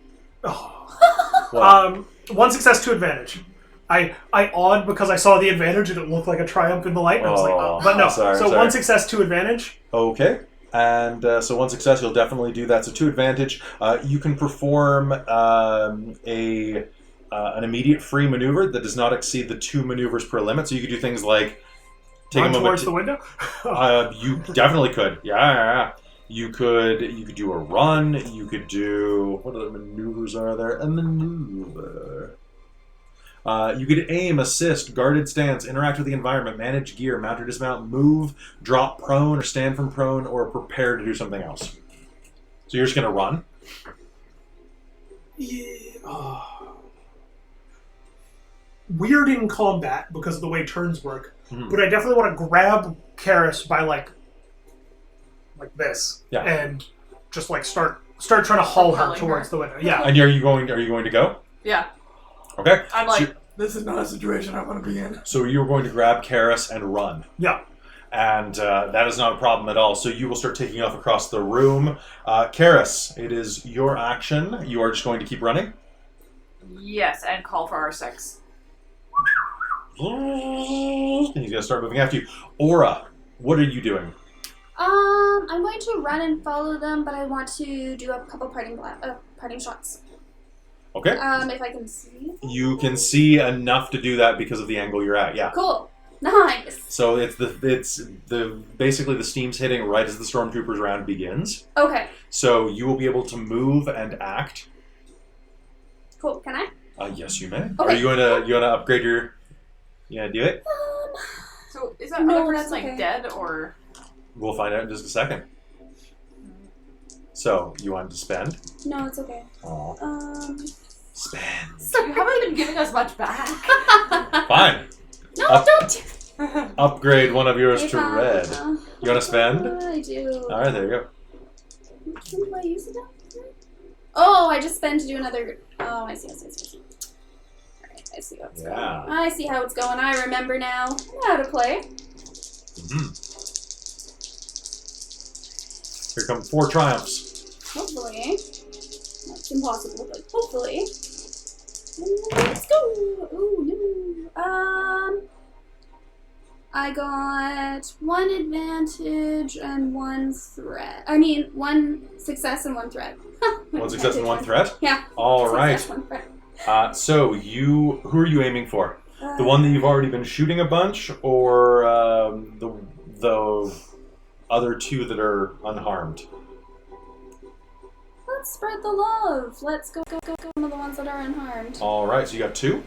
1 success, 2 advantage. I awed because I saw the advantage and it looked like a triumph in the light. And I was like, Oh, but no. sorry, so sorry. 1 success, 2 advantage. Okay. And so 1 success, you'll definitely do that. So 2 advantage. You can perform an immediate free maneuver that does not exceed the 2 maneuvers per limit. So you could do things like take Run a moment towards the window. you definitely could. Yeah. You could do a run. You could do, what other maneuvers are there? A maneuver. You could aim, assist, guarded stance, interact with the environment, manage gear, mount or dismount, move, drop prone or stand from prone, or prepare to do something else. So you're just going to run? Yeah. Weird in combat because of the way turns work, but I definitely want to grab Karis by like this, Yeah. and just like start trying to haul her Propelling towards her. the window. Yeah. And are you going to go? Yeah. Okay. I'm like, So, This is not a situation I want to be in. so you're going to grab Karis and run. Yeah. And that is not a problem at all. So you will start taking off across the room. Karis, it is your action. You are just going to keep running. yes, and call for R6. And he's going to start moving after you. Aura, what are you doing? I'm going to run and follow them, but I want to do a couple parting shots. Okay. If I can see. You can see enough to do that because of the angle you're at. Yeah. Cool. Nice. So it's basically the steam's hitting right as the stormtroopers round begins. Okay. So you will be able to move and act. Cool. Can I? Yes, you may. Okay. Are you going to upgrade your? Yeah, do it. So is that No, other person that's like okay. dead or? We'll find out in just a second. So you want to spend? No, it's okay. Oh, spend. You haven't been giving us much back. Fine. No, Up- don't. Upgrade one of yours If to I- red. You want to spend? I do. All right, there you go. Which one do I use it on? Oh, I just spend to do another. Oh, I see. Alright, I see how it's going. Yeah. I see how it's going. I remember now. I know how to play. Here come 4 triumphs. Hopefully. That's impossible, but hopefully. Let's go! Ooh, no. I got 1 advantage and 1 threat. I mean, 1 success and 1 threat. 1 success and 1 threat. Yeah. All right. Success, 1 threat. So who are you aiming for? The one that you've already been shooting a bunch, or the other 2 that are unharmed? Let's spread the love. Let's go one of the ones that are unharmed. All right. So you got 2.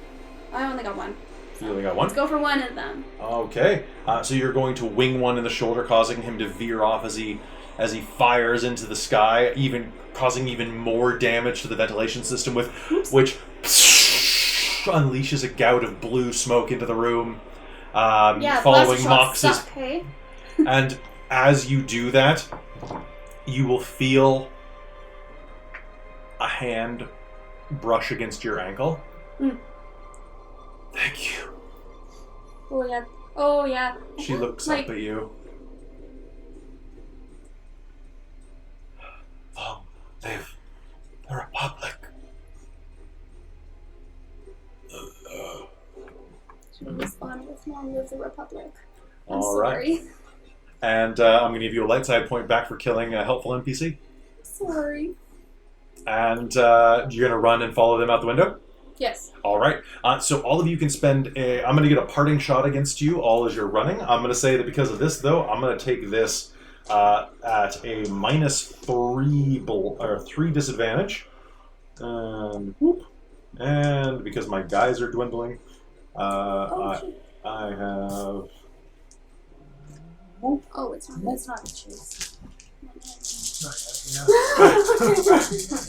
I only got 1. You only got 1. Let's go for 1 of them. Okay. So you're going to wing 1 in the shoulder, causing him to veer off as he fires into the sky, even causing even more damage to the ventilation system, which unleashes a gout of blue smoke into the room, Yeah, following blaster shots Mox's. suck, hey? And as you do that, you will feel a hand brush against your ankle. Mm. Thank you. Oh yeah. Oh yeah. She looks Like- up at you. Long live the Republic. Should respond with "Long live the Republic." I'm All right. sorry. And I'm going to give you a light side point back for killing a helpful NPC. Sorry. And you're going to run and follow them out the window? Yes. All right. So all of you can spend I'm going to get a parting shot against you all as you're running. I'm going to say that because of this, though, I'm going to take this at a -3 disadvantage. And whoop. And because my guys are dwindling, Shit. I have... Oh, it's not the chase. Not yet,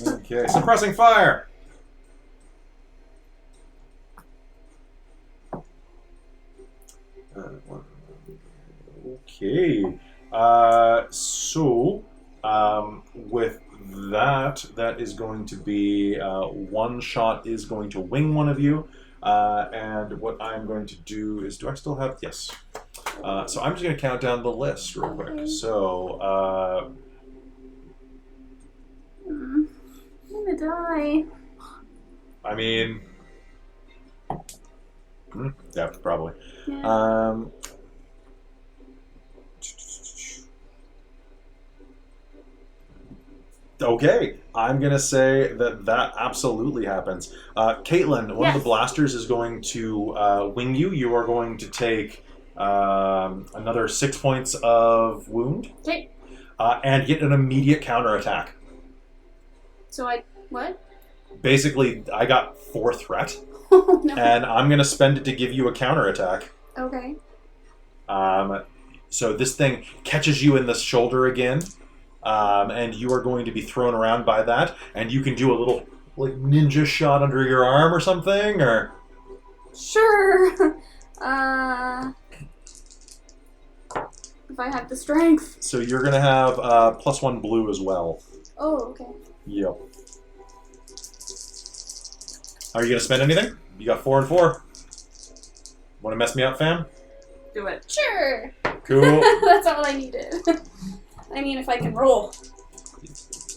yeah. Okay, suppressing fire! Okay. With that is going to be 1 shot is going to wing one of you. And what I'm going to do is, do I still have, yes. So I'm just going to count down the list real quick. Okay. So, I'm gonna die. I mean, yeah, probably. Yeah. Okay, I'm going to say that absolutely happens. Caitlin, one of the Yes. blasters is going to wing you. You are going to take another 6 points of wound Okay. and get an immediate counterattack. So what? Basically, I got 4 threat, Oh no. and I'm going to spend it to give you a counterattack. Okay. So this thing catches you in the shoulder again, and you are going to be thrown around by that, and you can do a little like ninja shot under your arm or something, or Sure. If I have the strength. so you're going to have +1 blue as well. Oh, okay. Yep. Are you going to spend anything? You got 4 and 4. Want to mess me up, fam? Do it. Sure. Cool. That's all I needed. I mean, if I can roll.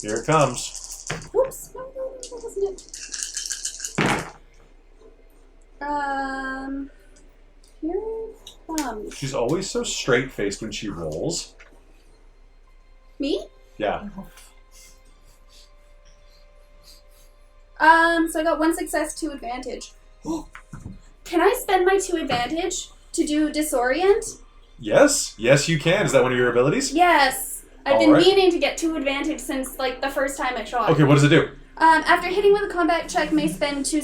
Here it comes. Whoops. No, that wasn't it. Here it comes. She's always so straight-faced when she rolls. Me? Yeah. So I got 1 success, 2 advantage. Can I spend my 2 advantage to do disorient? Yes. Yes, you can. Is that one of your abilities? Yes. I've been Alright. meaning to get 2 advantage since like the first time I shot. Okay, what does it do? After hitting with a combat check, may spend 2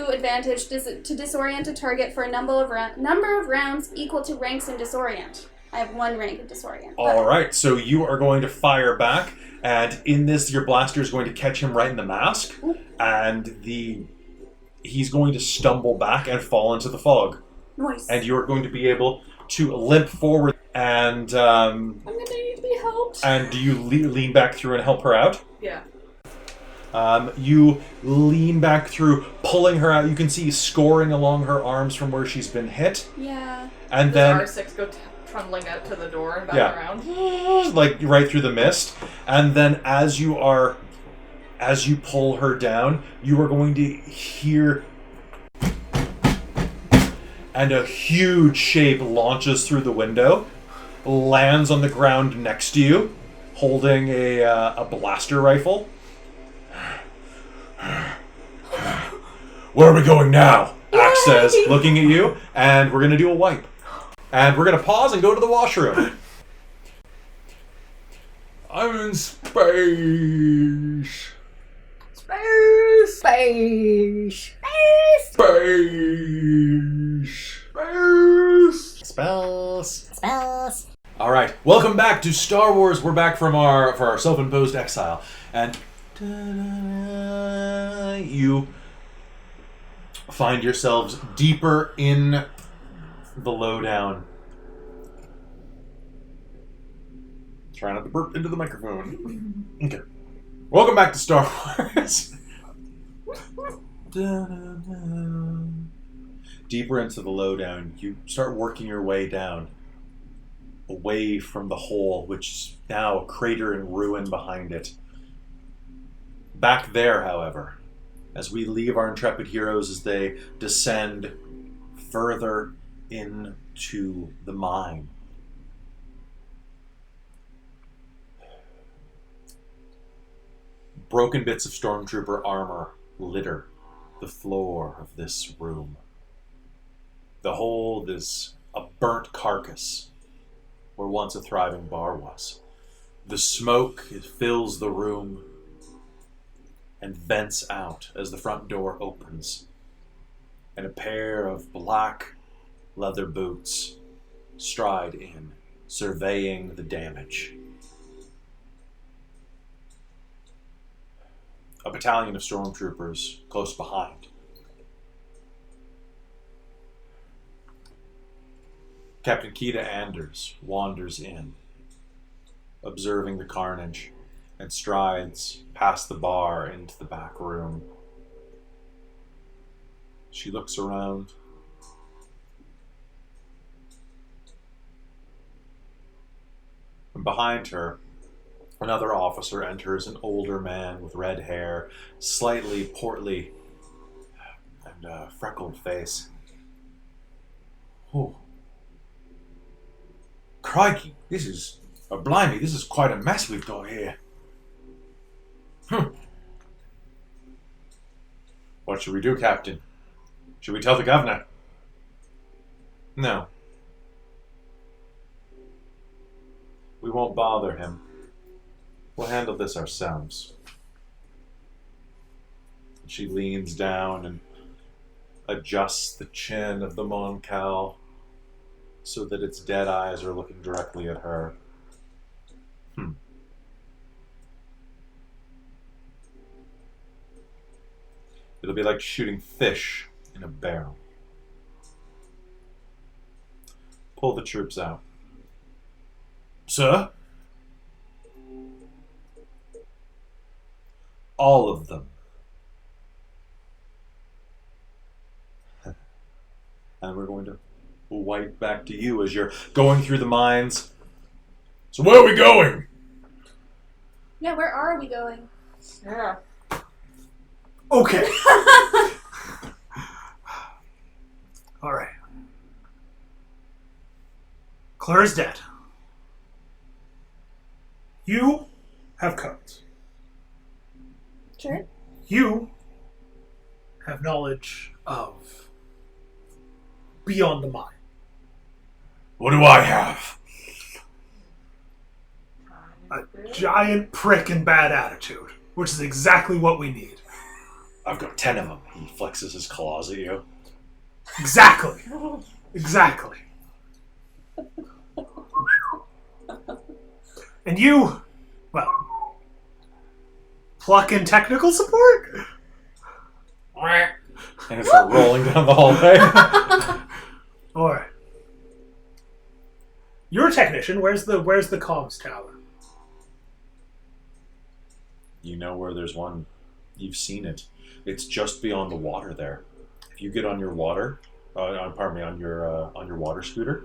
advantage to disorient a target for a number of rounds equal to ranks in disorient. I have 1 rank in disorient. All right, so you are going to fire back, and in this, your blaster is going to catch him right in the mask, and he's going to stumble back and fall into the fog, Nice. and you are going to be able to limp forward. And I'm gonna need to be helped. and do you lean back through and help her out? Yeah. You lean back through, pulling her out. You can see scoring along her arms from where she's been hit, Yeah. and Does then R6 go trundling out to the door and back Yeah. around? like right through the mist, and then as you pull her down, you are going to hear, and a huge shape launches through the window, lands on the ground next to you, holding a blaster rifle. Where are we going now? Axe says, looking at you, and we're going to do a wipe. And we're going to pause and go to the washroom. I'm in space. Space! Space. Spells. All right, welcome back to Star Wars. We're back for our self-imposed exile, and you find yourselves deeper in the lowdown. Try not to burp into the microphone. Okay. Welcome back to Star Wars. Deeper into the lowdown, you start working your way down, away from the hole, which is now a crater and ruin behind it. Back there, however, as we leave our intrepid heroes as they descend further into the mine. Broken bits of stormtrooper armor litter the floor of this room. The hold is a burnt carcass where once a thriving bar was. The smoke fills the room and vents out as the front door opens, and a pair of black leather boots stride in, surveying the damage. A battalion of stormtroopers close behind. Captain Keita Anders wanders in, observing the carnage, and strides past the bar into the back room. She looks around. And behind her, another officer enters, an older man with red hair, slightly portly, and a freckled face. Oh. Crikey, this is quite a mess we've got here. What should we do, Captain? Should we tell the governor? No. We won't bother him. We'll handle this ourselves. She leans down and adjusts the chin of the Moncal so that its dead eyes are looking directly at her. It'll be like shooting fish in a barrel. Pull the troops out. Sir? All of them. And we're going to wipe back to you as you're going through the mines. So where are we going? Yeah, where are we going? Yeah. Okay. All right. Claire's dead. You have codes. Sure. You have knowledge of beyond the mind. What do I have? A giant prick and bad attitude, which is exactly what we need. I've got 10 of them. He flexes his claws at you. Exactly. Exactly. And you, well, pluck in technical support? And it's rolling down the hallway. Alright. You're a technician. Where's the comms tower? You know where there's one. You've seen it. It's just beyond the water there. If you get on your water, on your water scooter,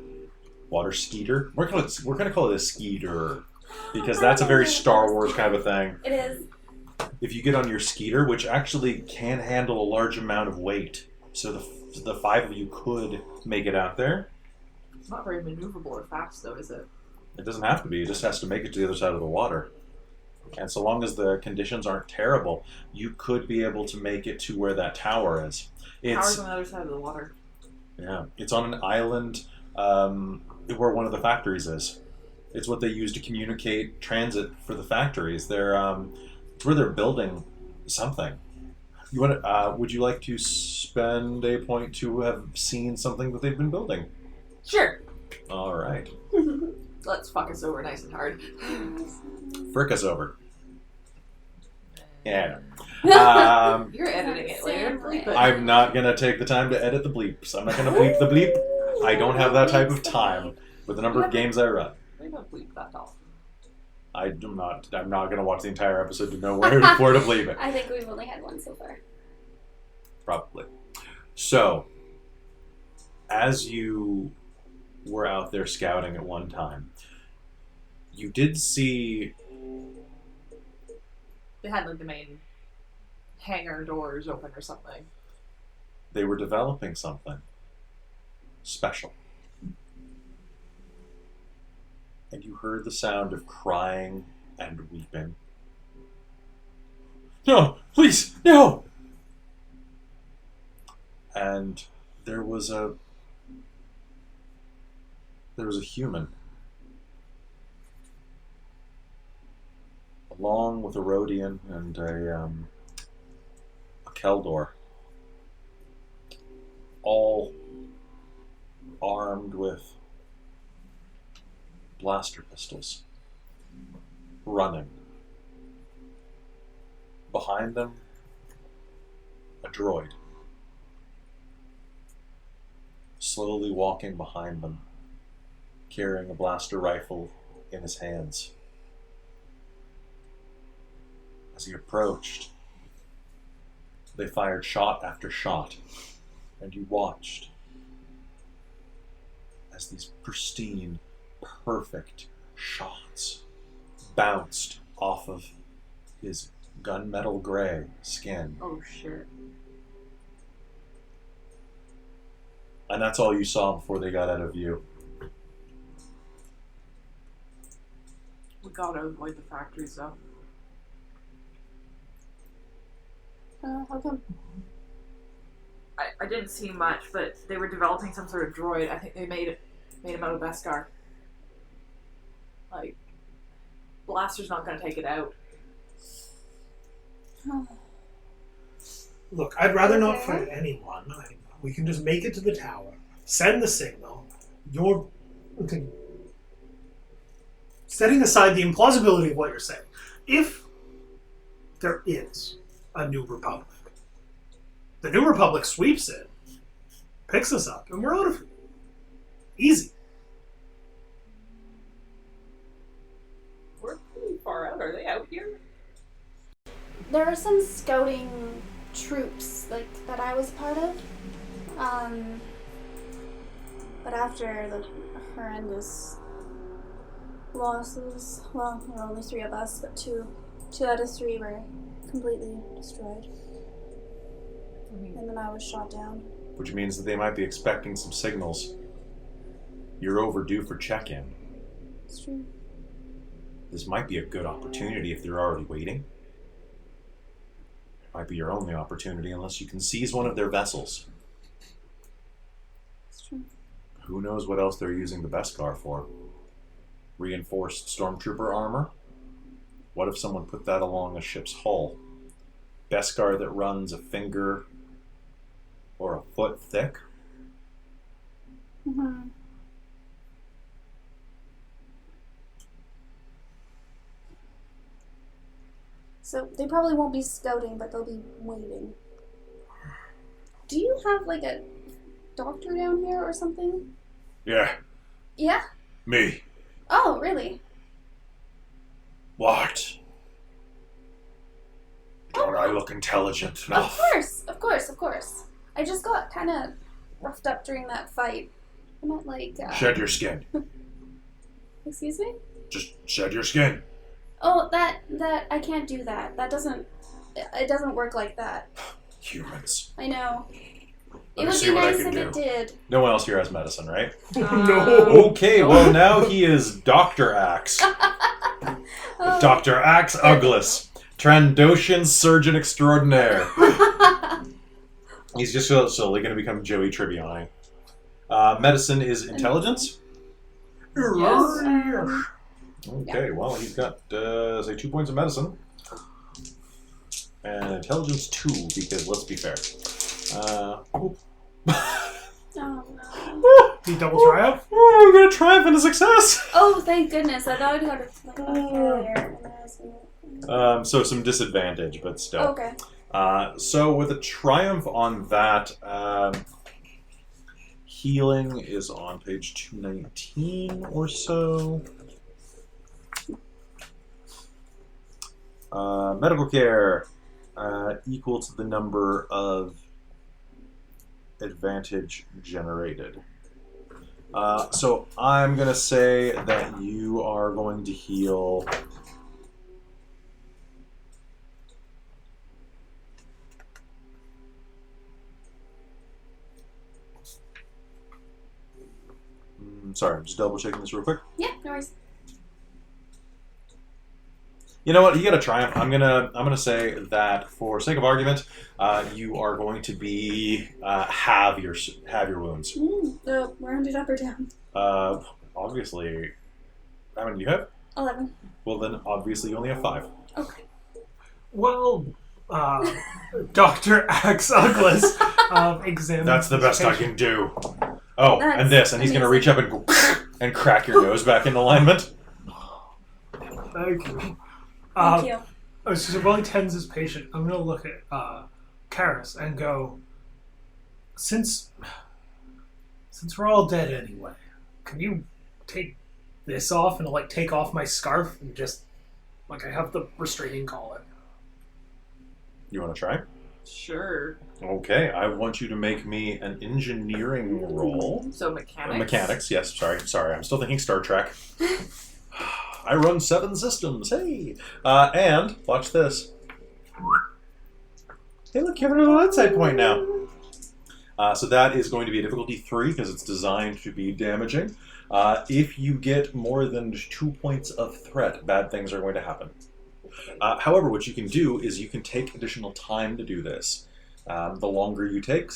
water skeeter. We're gonna call it a skeeter because that's a very Star Wars kind of a thing. It is. If you get on your skeeter, which actually can handle a large amount of weight, so the 5 of you could make it out there. It's not very maneuverable or fast, though, is it? It doesn't have to be. It just has to make it to the other side of the water. And so long as the conditions aren't terrible, you could be able to make it to where that tower is. Tower's on the other side of the water. Yeah, it's on an island where one of the factories is. It's what they use to communicate transit for the factories. It's where they're building something. Would you like to spend a point to have seen something that they've been building? Sure. All right. Let's fuck us over nice and hard. Frick us over. Yeah. You're editing it later. Bleep it. I'm not going to take the time to edit the bleeps. I'm not going to bleep the bleep. I don't have that type of time with the number of games I run. We don't bleep that often. I'm not going to watch the entire episode to know where to bleep it. I think we've only had one so far. Probably. So, as you were out there scouting at one time, you did see... They had like the main hangar doors open or something. They were developing something special. And you heard the sound of crying and weeping. No! Please! No! And there was a human. Along with a Rhodian and a Keldor. All armed with blaster pistols. Running. Behind them, a droid. Slowly walking behind them, carrying a blaster rifle in his hands. As he approached, they fired shot after shot And you watched as these pristine, perfect shots bounced off of his gunmetal gray skin. Oh shit. And that's all you saw before they got out of view. We gotta avoid the factories though. How come? I didn't see much, but they were developing some sort of droid. I think they made him out of Beskar. Like, Blaster's not gonna take it out. Look, I'd rather not Okay. fight anyone. We can just make it to the tower, send the signal. You're okay. Setting aside the implausibility of what you're saying. If there is a New Republic, the New Republic sweeps it, picks us up, and we're out of here. Easy. We're pretty far out. Are they out here? There are some scouting troops like that I was part of. But after the horrendous losses, well, there were only 3 of us, but two out of 3 were completely destroyed. And then I was shot down. Which means that they might be expecting some signals. You're overdue for check-in. It's true. This might be a good opportunity if they're already waiting. It might be your only opportunity unless you can seize one of their vessels. It's true. Who knows what else they're using the Beskar for? Reinforced stormtrooper armor? What if someone put that along a ship's hull? Beskar that runs a finger or a foot thick? Mm-hmm. So they probably won't be scouting, but they'll be waiting. Do you have like a doctor down here or something? Yeah, Yeah? me. Oh, really? What? Don't I look intelligent Of enough? course. I just got kind of roughed up during that fight. I meant like, Shed your skin. excuse me? Just shed your skin. Oh, that, I can't do that. It doesn't work like that. Humans. I know. Let It me would see be what I nice can if do. it did. No one else here has medicine, right? No. Okay, well now he is Dr. Axe. Oh. Dr. Axe Uglis. Trandoshan Surgeon Extraordinaire. He's just slowly going to become Joey Tribbiani. Medicine is intelligence? Yes. Okay, well he's got, say, 2 points of medicine. And intelligence 2, because let's be fair. Oh no. Do you double triumph? Oh, we're going to triumph and a success! Oh, thank goodness. I thought I'd got a failure. And I was gonna... So some disadvantage, but still. Okay. So with a triumph on that, healing is on page 219 or so. Medical care equal to the number of advantage generated. So I'm going to say that you are going to heal... Sorry, I'm just double checking this real quick. Yeah, no worries. You know what? You get a triumph. I'm gonna say that for sake of argument, you are going to be have your wounds. Rounded up or down? Obviously, how many do you have? 11. Well, then obviously you only have 5. Okay. Well, Dr. Axe Uglis examines. That's the best I can do. Oh, That's and this, and he's gonna reach up and go and crack your nose back in alignment. Thank you. Thank you. So while he tends his patient, I'm going to look at Karis and go, since we're all dead anyway, can you take this off and like take off my scarf and just like I have the restraining collar? You want to try? Sure. Okay, I want you to make me an engineering roll. So mechanics. Mechanics, yes. Sorry. I'm still thinking Star Trek. I run 7 systems. Hey, and watch this. Hey, look, you have another insight point now. So that is going to be a difficulty 3 because it's designed to be damaging. If you get more than 2 points of threat, bad things are going to happen. However, what you can do is you can take additional time to do this. The longer you take,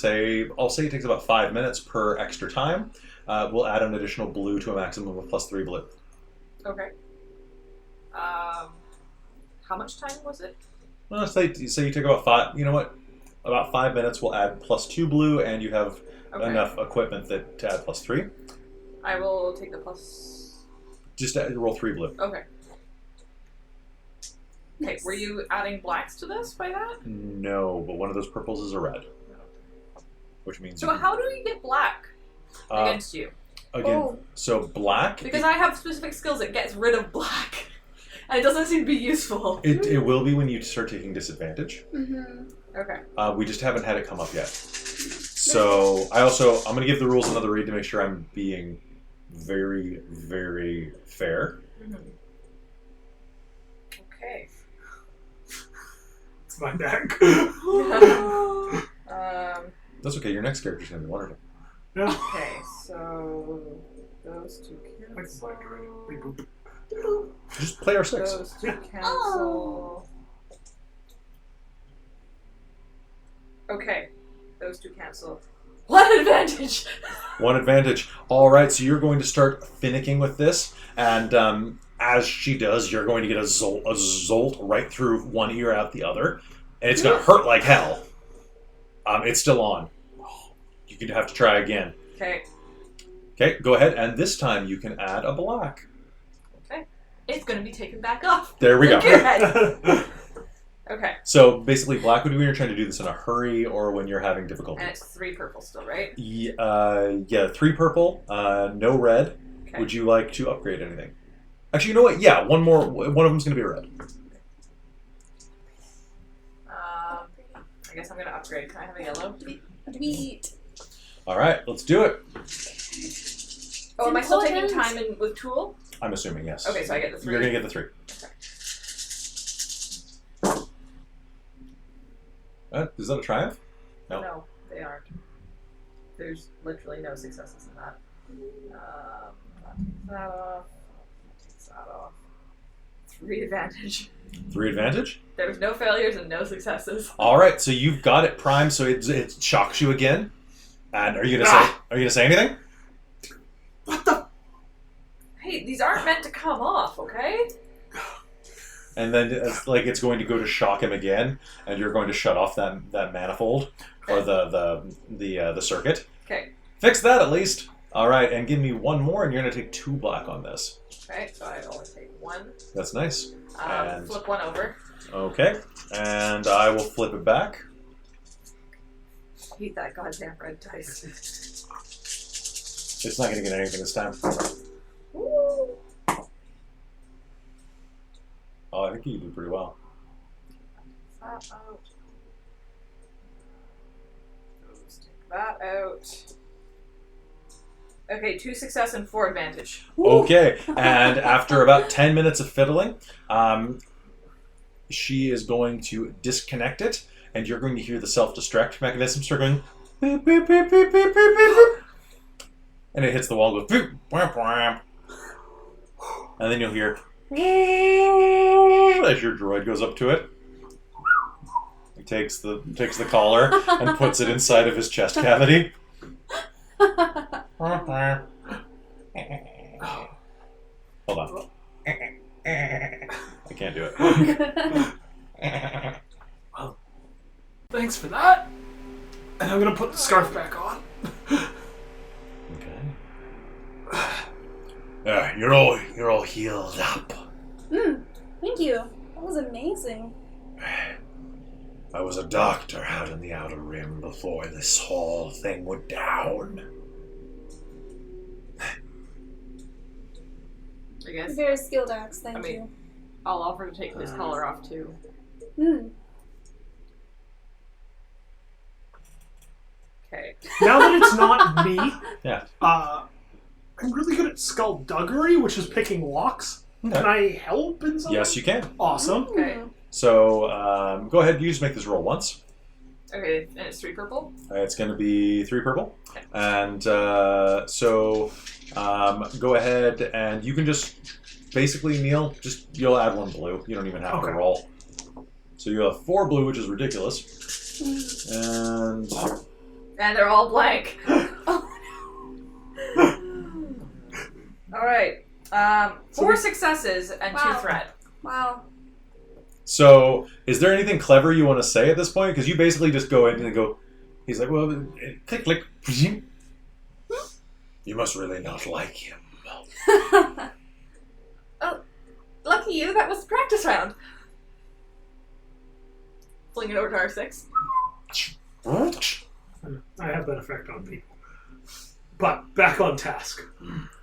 I'll say it takes about 5 minutes per extra time. We'll add an additional blue to a maximum of +3 blue. Okay. How much time was it? Well, say you take about 5. You know what? About 5 minutes. We'll add +2 blue, and you have enough equipment to add +3. I will take the plus. Just roll 3 blue. Okay. Okay, were you adding blacks to this by that? No, but one of those purples is a red, which means. So how do we get black against you? Again, so black. Because I have specific skills that gets rid of black, and it doesn't seem to be useful. It will be when you start taking disadvantage. Mm-hmm. Okay. We just haven't had it come up yet. So I'm going to give the rules another read to make sure I'm being very, very fair. Mm-hmm. Okay. It's my deck. That's okay. Your next character's going to be wonderful. Yeah. Okay, so those two That's cancel. like reboot. Just play our 6. Those two cancel. Okay, those two cancel. What advantage? 1 advantage. All right, so you're going to start finicking with this, and as she does, you're going to get a jolt right through one ear out the other, and it's going to hurt like hell. It's still on. You're going to have to try again. Okay. Okay, go ahead, and this time you can add a black. Okay. It's gonna be taken back off. There we go. Good. Okay. So basically, black would be when you're trying to do this in a hurry or when you're having difficulty. And it's 3 purple still, right? Yeah, 3 purple, no red. Okay. Would you like to upgrade anything? Actually, you know what? Yeah, one more. One of them's going to be a red. I guess I'm gonna upgrade. Can I have a yellow? Sweet. All right, let's do it. Oh, am I still taking Important. time with tool? I'm assuming yes. Okay, so I get the 3. You're going to get the 3. Is that a triumph? No. No, they aren't. There's literally no successes in that. That off. Takes that off. 3 advantage. 3 advantage. There's no failures and no successes. All right, so you've got it primed, so it shocks you again. And are you gonna say anything? What the? Hey, these aren't meant to come off, okay? And then it's going to go to shock him again, and you're going to shut off that manifold or the circuit. Okay. Fix that at least. All right, and give me 1 more, and you're going to take 2 black on this. Okay, so I only take 1. That's nice. And- Flip 1 over. Okay, and I will flip it back. I hate that goddamn red dice. It's not going to get anything this time. Woo! Oh, I think you do pretty well. That out. Those take that out. Okay, 2 success and 4 advantage. Okay, and after about 10 minutes of fiddling, she is going to disconnect it, and you're going to hear the self-destruct mechanism start going beep, beep, beep, beep, beep, beep, beep, beep. And it hits the wall and goes beep, wham, wham. And then you'll hear as your droid goes up to it. He takes the collar and puts it inside of his chest cavity. Hold on. I can't do it. Well, thanks for that. And I'm gonna put the scarf back on. Okay. You're all healed up. Thank you. That was amazing. I was a doctor out in the Outer Rim before this whole thing went down. I guess Very skilled axe, thank I mean- you. I'll offer to take this collar off too. Okay. Now that it's not me, Yeah. I'm really good at skullduggery, which is picking locks. Okay. Can I help in some Yes, way? you can. Awesome. Okay. So go ahead. You just make this roll once. Okay, and it's 3 purple? It's going to be 3 purple. Okay. And go ahead and you can just basically, Neil, you'll add 1 blue. You don't even have to Okay. roll. So you have 4 blue, which is ridiculous. And And they're all blank. Alright. 4 successes and 2 Wow. threat. Wow. so is there anything clever you want to say at this point? Because you basically just go in and go, he's like, well, click, click. You must really not like him. Oh, lucky you, that was the practice round. Fling it over to R6. I have that effect on people. But back on task.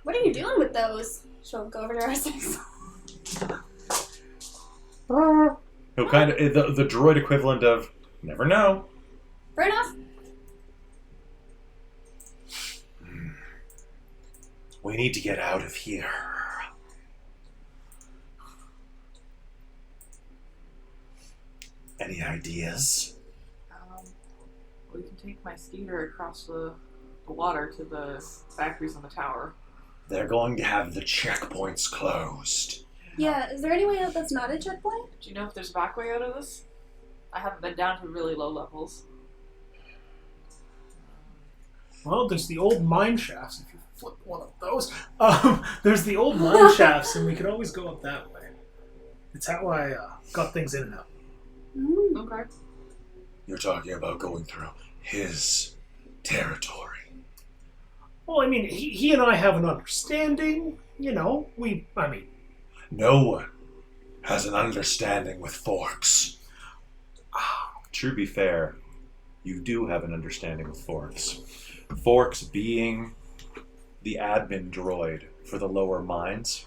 What are you doing with those? She'll go over to R6. He'll kind of, the droid equivalent of, never know. Fair enough. We need to get out of here. Any ideas? We can take my skater across the water to the factories on the tower. They're going to have the checkpoints closed. Yeah, is there any way out that's not a checkpoint? Do you know if there's a back way out of this? I haven't been down to really low levels. Well, there's the old mine shafts. If you flip one of those, there's the old mine shafts, and we can always go up that way. It's how I got things in and out. Okay. You're talking about going through his territory. Well, I mean, he and I have an understanding. You know, No one has an understanding with forks. To be fair, you do have an understanding with forks. Forks being the admin droid for the lower mines.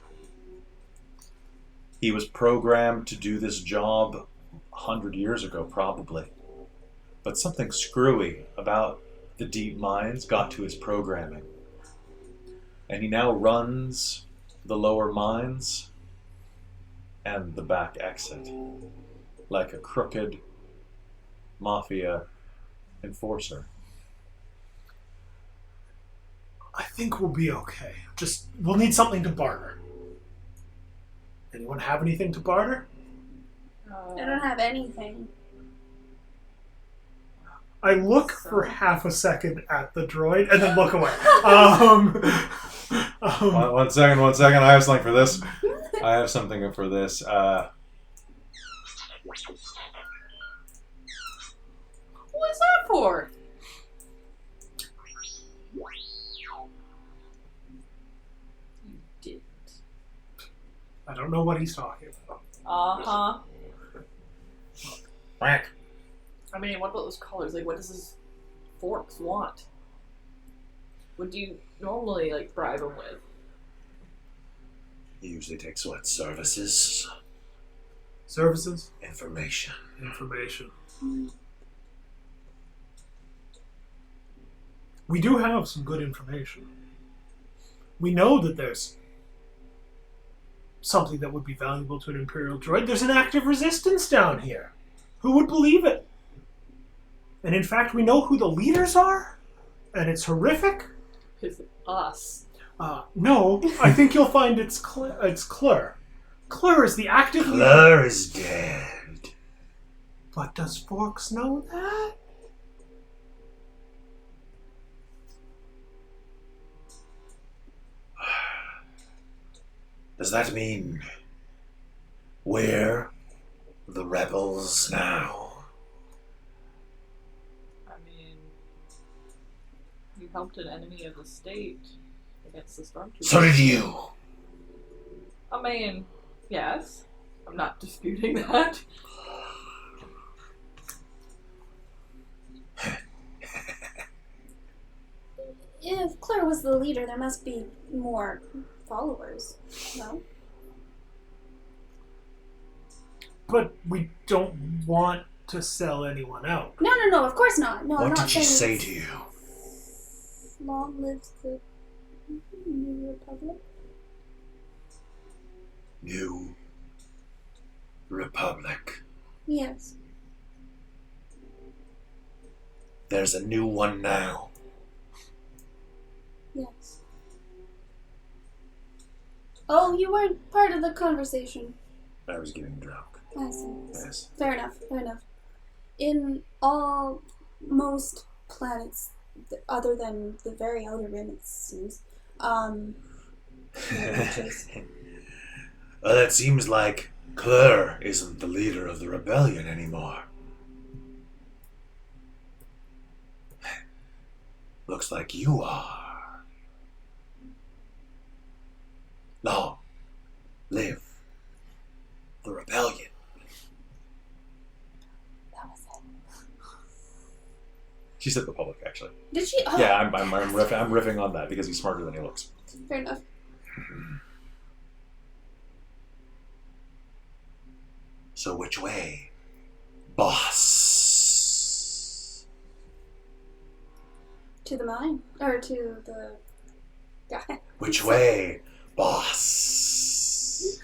He was programmed to do this job 100 years ago, probably. But something screwy about the deep mines got to his programming. And he now runs the lower mines and the back exit like a crooked mafia enforcer. I think we'll be okay. We'll need something to barter. Anyone have anything to barter? I don't have anything. I look for half a second at the droid and then look away. One second. I have something for this. What's that for? You didn't. I don't know what he's talking about. Uh-huh. Whack. I mean, what about those colors? Like, what does his forks want? What do you normally, like, bribe him with? He usually takes what? Services? Services? Information. Information. We do have some good information. We know that there's something that would be valuable to an Imperial droid. There's an active resistance down here. Who would believe it? And in fact, we know who the leaders are, and it's horrific. Is it us? No, I think you'll find it's Klur. Klur is the active leader. Klur is dead. But does Forks know that? Does that mean we're the rebels now? I mean, you helped an enemy of the state against the stormtroopers. So did you. I mean, yes. I'm not disputing that. If Claire was the leader, there must be more followers, no? But we don't want to sell anyone out. No, of course not. No, I'm What not did she saying say it's to you? Long lives the New Republic. New Republic. Yes. There's a new one now. Yes. Oh, you weren't part of the conversation. I was getting drunk. I see. Yes. Fair enough. Fair enough. In most planets, other than the very outer rim, it seems. Well, it seems like Claire isn't the leader of the rebellion anymore. Looks like you are. Long live the rebellion. That was it. She said Republic, actually. Did she? Oh, Yeah, I'm riffing on that because he's smarter than he looks. fair enough. So which way, boss? To the mine. Or to the guy. Which way, boss?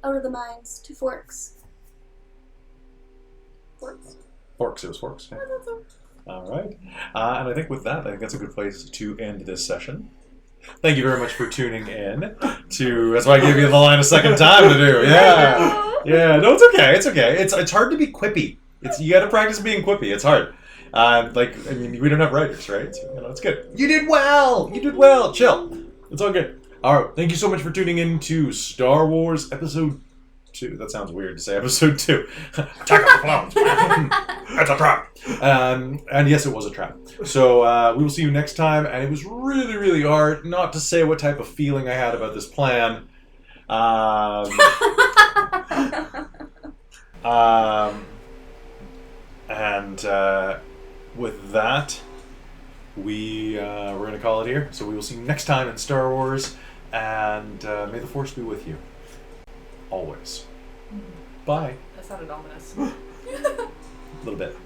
Out of the mines. To Forks. Forks? Forks, it was Forks. Yeah. All right. And I think with that, I think that's a good place to end this session. Thank you very much for tuning in to... That's why I gave you the line a second time to do. Yeah. Yeah, no, it's okay. It's okay. It's hard to be quippy. You got to practice being quippy. It's hard. We don't have writers, right? So, it's good. You did well. You did well. Chill. It's all good. All right. Thank you so much for tuning in to Star Wars Episode 2. That sounds weird to say. Episode 2. Attack of the Clones. It's a trap. And yes, it was a trap. So we will see you next time. And it was really, really hard not to say what type of feeling I had about this plan. With that, we're going to call it here. So we will see you next time in Star Wars, and may the Force be with you. Always. Bye. That sounded ominous. A little bit.